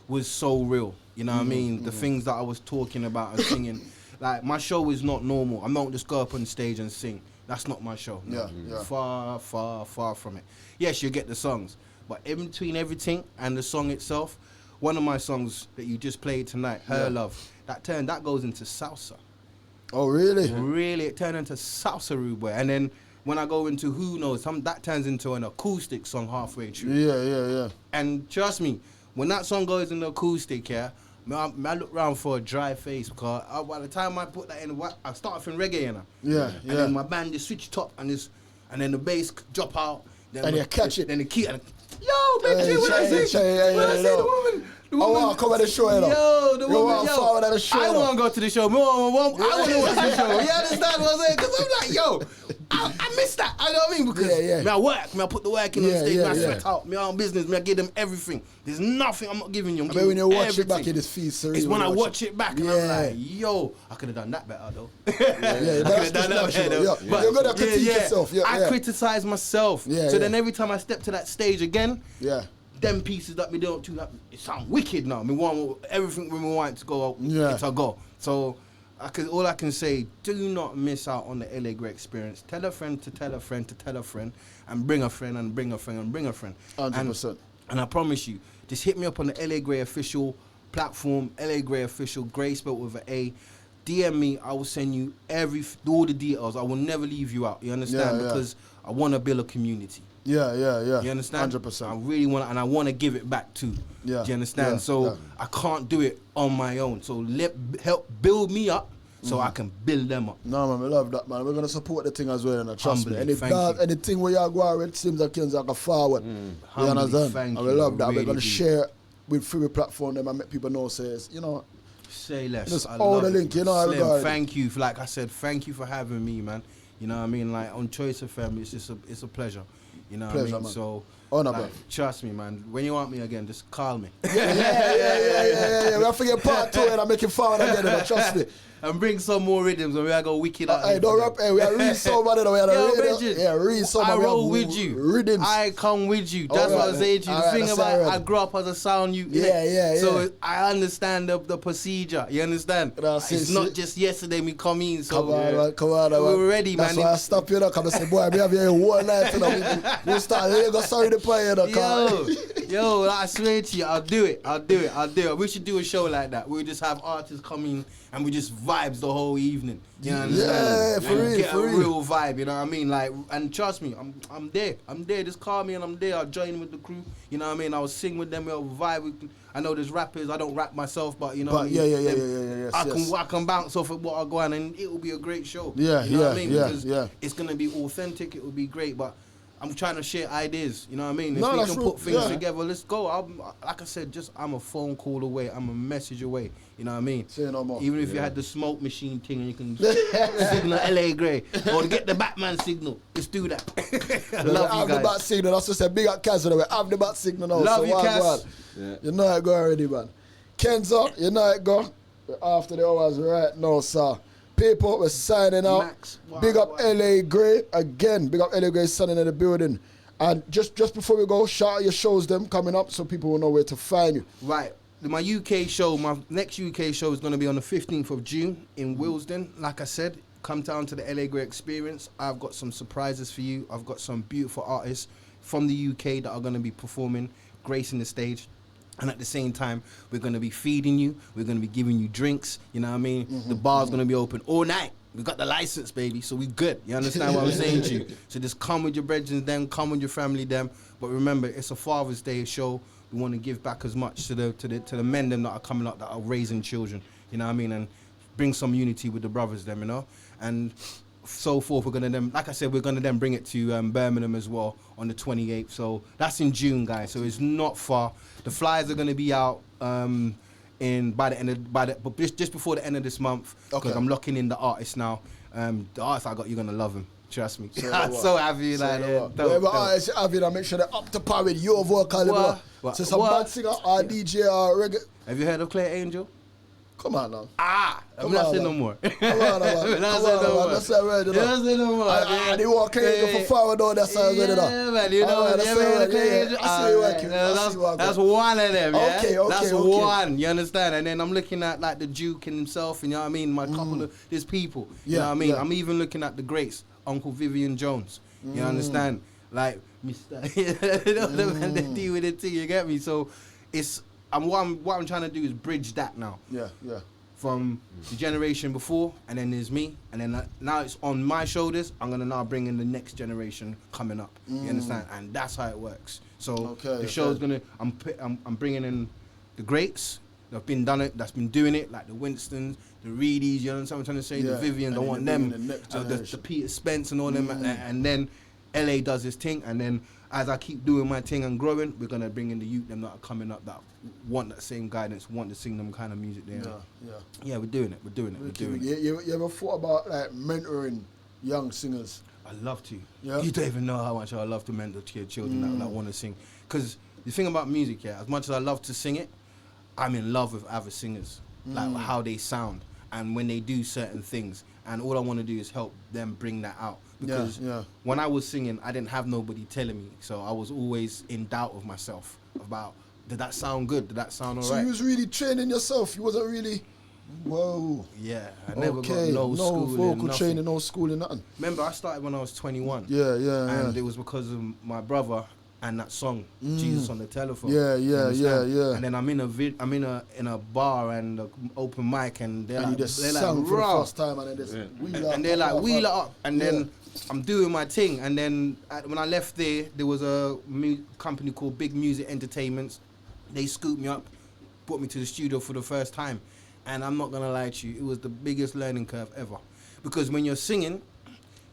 was so real. You know what I mean? The things that I was talking about and singing. Like, my show is not normal. I don't just go up on stage and sing. That's not my show. Yeah. Far, far, far from it. Yes, you get the songs. But in between everything and the song itself, one of my songs that you just played tonight, Her Love, that goes into salsa. Oh, really? Really, it turned into salsa, rude boy. And then when I go into Who Knows, that turns into an acoustic song halfway through. Yeah. And trust me, when that song goes in the acoustic, I look round for a dry face because by the time I put that in, I start off in reggae, you know. Yeah. And then my band just switch top and then the bass drop out. Then and you catch it. Then the key. Yo, baby, when I see the woman. I want to come at the show, you know. Yo, the woman, at the show, I want to go to the show. I want to watch the show. You understand what I'm saying? Because I'm like, yo, I miss that. I know what I mean? Because me, I work. Me, I put the work in on stage. Me, I sweat out. Me, own business. Me, I give them everything. There's nothing I'm not giving you. I'm when you watch everything. it back, it is feels surreal. It's when I watch it back and I'm like, yo, I could have done that better, though. I could have done that better, though. But you're going to critique yourself. I criticize myself. So then every time I step to that stage again, them pieces that we don't do, that it sound wicked now. We want everything when we want it to go out, it's a go. So all I can say, do not miss out on the LA Grey experience. Tell a friend to tell a friend to tell a friend, and bring a friend and bring a friend and bring a friend. 100%. And I promise you, just hit me up on the LA Grey official platform, LA Grey official, Grey spelled with an A. DM me, I will send you all the details. I will never leave you out. You understand? Because I want to build a community. Yeah. You understand? 100%. I really want to, and I want to give it back too. Yeah. Do you understand? Yeah. So I can't do it on my own. So help build me up so I can build them up. No, man, we love that, man. We're going to support the thing as well, and trust me. Humbly, Anything where you go with seems like it's like a forward. You understand? Thank and we you. love that. Really We're going to do. share with free platform them and make people know, says, you know, say less. just I all love the it. link, you know, I Slim, regard it. thank you. Like I said, thank you for having me, man. You know what I mean? Like on Choice FM, it's a pleasure. You know what I Pleasure, mean? man. So, Honor, like, bro. trust me, man. When you want me again, just call me. Yeah. We'll forget part 2 and I make it forward again, but trust me. And bring some more rhythms, and we are go wicked out. Hey, don't rap. Hey, we are read somebody. We are read somebody. I roll with you. Rhythms. I come with you. That's what I'm saying to you. The thing about I grew up as a sound youth. Yeah. So I understand the procedure. You understand? It's not just yesterday we come in. So come on, man. We're ready, That's man. why I stop you now. Come and say, boy, we have here one night. We'll start Lagos sorry to play you. Yo, I swear to you, I'll do it. We should do a show like that. We just have artists come in and we just vibes the whole evening. You know what I'm saying? Yeah, for real, get for a real. real vibe. You know what I mean? Like, and trust me, I'm there. Just call me and I'm there. I'll join with the crew. You know what I mean? I'll sing with them. We'll vibe. I know there's rappers. I don't rap myself, but you know. What I mean? I can bounce off of what I go on, and it will be a great show. You know what I mean? Because it's gonna be authentic. It will be great, but I'm trying to share ideas. You know what I mean? If we can put things together, let's go. Like I said, I'm a phone call away. I'm a message away. You know what I mean? Say no more. Even if you had the smoke machine thing and you can signal LA Grey or get the Batman signal, let's do that. I love you have guys. the bat signal. That's just a big up Kaz. We have the bat signal now. Love so you, Kaz. You know it go already, man. Kenzo, you know it go. We're after the hours right now, sir. People, we're signing out. Max, big up LA Grey again. Big up LA Grey standing in the building. And just before we go, shout out your shows them coming up so people will know where to find you. Right. My UK show, my next UK show is going to be on the 15th of June in Willesden. Like I said, come down to the LA Grey experience. I've got some surprises for you. I've got some beautiful artists from the UK that are going to be performing, gracing the stage. And at the same time, we're going to be feeding you. We're going to be giving you drinks. You know what I mean? The bar's going to be open all night. We got the license, baby, so we good. You understand what I'm saying to you? So just come with your brethren, them, come with your family, them. But remember, it's a Father's Day show. We want to give back as much to the men them that are coming up, that are raising children. You know what I mean? And bring some unity with the brothers, them, you know? And so forth. We're gonna then, like I said, we're gonna then bring it to Birmingham as well on the 28th. So that's in June, guys. So it's not far. The flyers are gonna be out just before the end of this month, because I'm locking in the artists now. The artists I got, you're gonna love them. Trust me. I'm so happy. Whoever artists you have it, make sure they're up to par with your vocal. So some bad singer or DJ or reggae. Have you heard of Claire Angel? Come on now. I'm not saying no more. Come on, man. That's a word, you know. Don't say no more. I didn't want Claire Angel for forward on that side, you know. Yeah, man, you know. That's I see you working. That's one of them, yeah? Okay. That's one, you understand? And then I'm looking at, like, the Duke and himself, you know what I mean? My couple of, there's people, you know what I mean? I'm even looking at the greats, Uncle Vivian Jones, you understand? Like, Mr. you know the man, they deal with it too, you get me? So, it's, what I'm trying to do is bridge that now. Yeah. From the generation before, and then there's me, and then now it's on my shoulders. I'm gonna now bring in the next generation coming up. You understand? And that's how it works. So the show's gonna. I'm bringing in the greats that's been doing it, like the Winstons, the Reedies. You know what I'm trying to say? The Vivians. I want them, the Peter Spence and all them, and then LA does his thing, and then as I keep doing my thing and growing, we're gonna bring in the youth them that are coming up that want that same guidance, want to sing them kind of music there. Yeah, we're doing it. You ever thought about like mentoring young singers? I love to. Yeah. You don't even know how much I love to mentor children that want to sing. Because the thing about music, as much as I love to sing it, I'm in love with other singers, like how they sound and when they do certain things. And all I want to do is help them bring that out. Because when I was singing, I didn't have nobody telling me. So I was always in doubt of myself. about, did that sound good? Did that sound So alright? you was really training yourself. You wasn't really. Whoa. Yeah, I never Okay. got no schooling, vocal nothing. training, no schooling, nothing. Remember, I started when I was 21. Yeah. And it was because of my brother and that song, Jesus on the Telephone. Yeah. You understand? Yeah. And then I'm in a bar and a open mic, and they're And like, you just they're sang like, for the "Raw." first time, and then just wheel up. And they're like, wheel it up. And Yeah. then I'm doing my thing. And then when I left there was a company called Big Music Entertainments. They scooped me up, brought me to the studio for the first time. And I'm not going to lie to you, it was the biggest learning curve ever. Because when you're singing,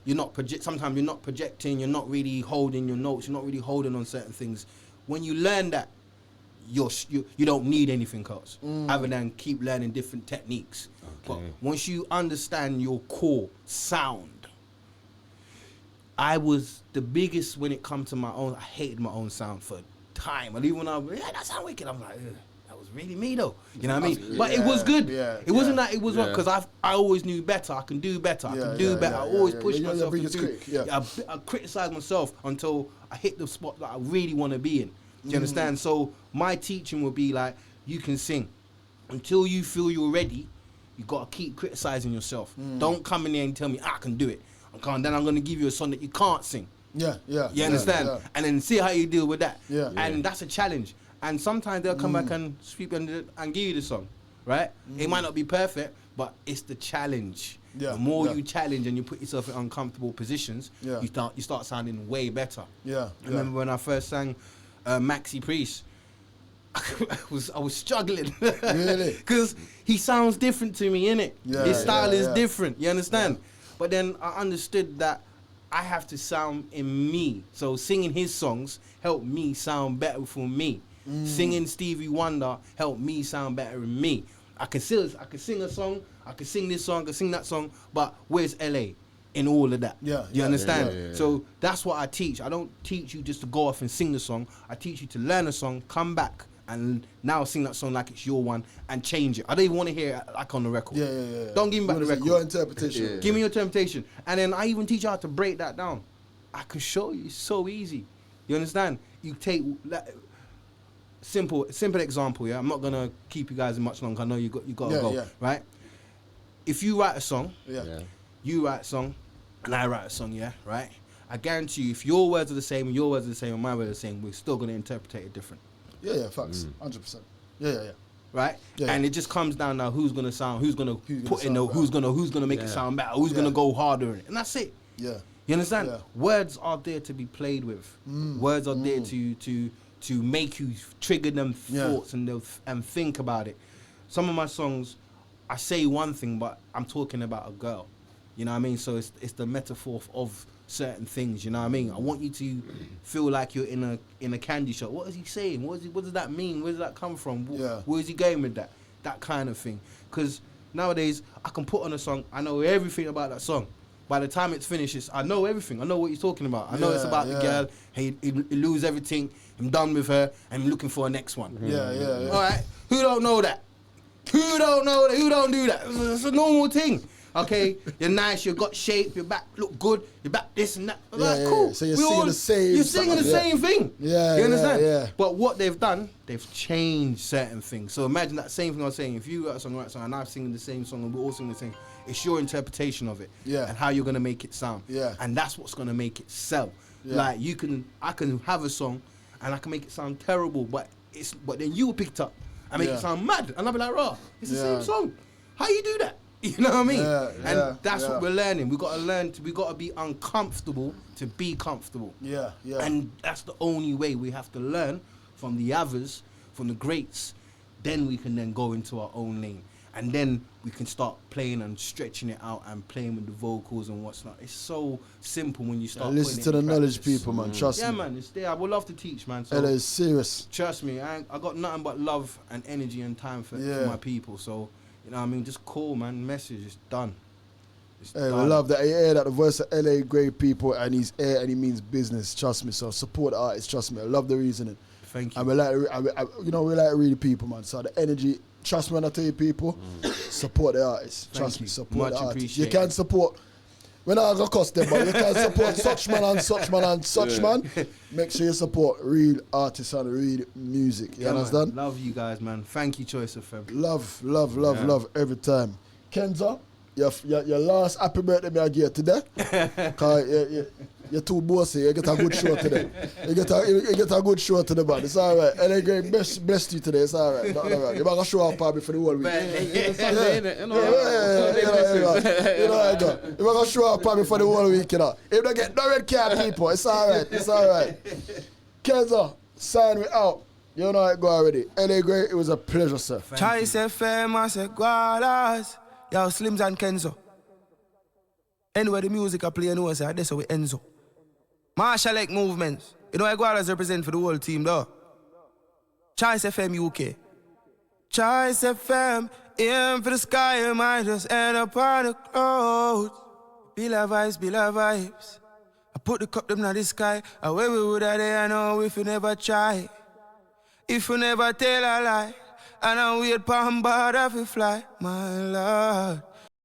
sometimes you're not projecting, you're not really holding your notes, you're not really holding on certain things. When you learn that, you don't need anything else other than keep learning different techniques. But once you understand your core sound, I was the biggest when it comes to my own. I hated my own sound for time. And even when I was, that sound wicked, I'm like, ugh. Really me though, you know what I mean? But it was good. It wasn't that it was wrong, because I always knew better. I can do better. I can do better. I always push myself to do. I criticize myself until I hit the spot that I really want to be in. Do you understand? So my teaching would be like, you can sing until you feel you're ready. You gotta keep criticizing yourself. Don't come in there and tell me I can do it. Then I'm gonna give you a song that you can't sing. You understand? And then see how you deal with that. And that's a challenge. And sometimes they'll come back and sweep and give you the song, right? It might not be perfect, but it's the challenge. The more you challenge and you put yourself in uncomfortable positions, you start sounding way better. I remember when I first sang Maxi Priest, I was struggling. Really? Because he sounds different to me, innit? His style is different, you understand? But then I understood that I have to sound in me. So singing his songs helped me sound better for me. Singing Stevie Wonder helped me sound better in me. I could sing a song, I could sing this song, I could sing that song, but where's LA in all of that? You understand? So that's what I teach. I don't teach you just to go off and sing the song. I teach you to learn a song, come back, and now sing that song like it's your one and change it. I don't even want to hear it like on the record. Don't give me back the record. Your interpretation. Give me your interpretation. And then I even teach you how to break that down. I can show you. It's so easy. You understand? You take simple example. I'm not gonna keep you guys much longer. I know you gotta go. Right? If you write a song, you write a song, and I write a song. Right? I guarantee you, if your words are the same, and your words are the same, and my words are the same, we're still gonna interpret it different. Facts. 100%. Right? And it just comes down now who's gonna put in who's gonna make it sound better, who's gonna go harder in it. And that's it. You understand? Words are there to be played with. Words are there to make you trigger them thoughts and think about it. Some of my songs, I say one thing, but I'm talking about a girl. You know what I mean? So it's the metaphor of certain things. You know what I mean? I want you to feel like you're in a candy shop. What is he saying? What does that mean? Where does that come from? Where is he going with that? That kind of thing. Because nowadays I can put on a song. I know everything about that song. By the time it finishes, I know everything. I know what he's talking about. I know it's about the girl. He lose everything. I'm done with her. I'm looking for a next one. All right. Who don't know that? Who don't know that? Who don't do that? It's a normal thing. Okay, you're nice, you got shape, your back look good, your back this and that. Cool. So you're singing the same. You're singing the same thing. You understand? Yeah. But what they've done, they've changed certain things. So imagine that same thing I was saying. If you write a song, and I'm singing the same song, and we're all singing the same, it's your interpretation of it. And how you're gonna make it sound. And that's what's gonna make it sell. Like I can have a song, and I can make it sound terrible, but then you pick it up and make it sound mad, and I'll be like, raw, it's the same song. How you do that? You know what I mean? And that's what we're learning. We got to learn. We got to be uncomfortable to be comfortable. And that's the only way. We have to learn from the others, from the greats. Then we can then go into our own lane, and then we can start playing and stretching it out and playing with the vocals and what's not. It's so simple when you start. Listen to the knowledge, people, man. Trust me. Yeah, man. It's there. I would love to teach, man. So it is serious. Trust me. I got nothing but love and energy and time for my people. So. You know what I mean? Just call, man. Message. It's done. We love that. You hear that the voice of LA great people, and he's air and he means business. Trust me. So support the artists. Trust me. I love the reasoning. Thank you. And we like to read people, man. So the energy. Trust me when I tell you, people, support the artists. Trust me. Support the artists. You can support We're not gonna cost them, but you can support such man and such man and such man. Make sure you support real artists and real music. You understand? Man. Love you guys, man. Thank you, Choice FM. Love every time. Kenza, your last happy birthday me I give today. Cause you're too bossy. You get a good show today. You get a good show today, man. It's all right. And again, blessed you today. It's all right. Not all right. You're gonna show up probably for the whole week. It's Sunday, innit? You know how I go. You're gonna show up probably for the whole week, you know. If you don't get no red card, people, it's all right. It's all right. Kenza, sign me out. You know how it go already. LA Great, it was a pleasure, sir. Choice FM, I said, Gualas. Yo, Slims and Kenzo. Anyway, the music I play, you know, say, this is with Enzo. Marshalleck movements. You know, Gualas represent for the whole team, though. Choice FM UK. Choice FM, aim for the sky, you might just end up on the clouds. Be la vibes. I put the cup them in the sky. Away we would have there, I know if you never try. If you never tell a lie, and I wait for board if you fly, my Lord.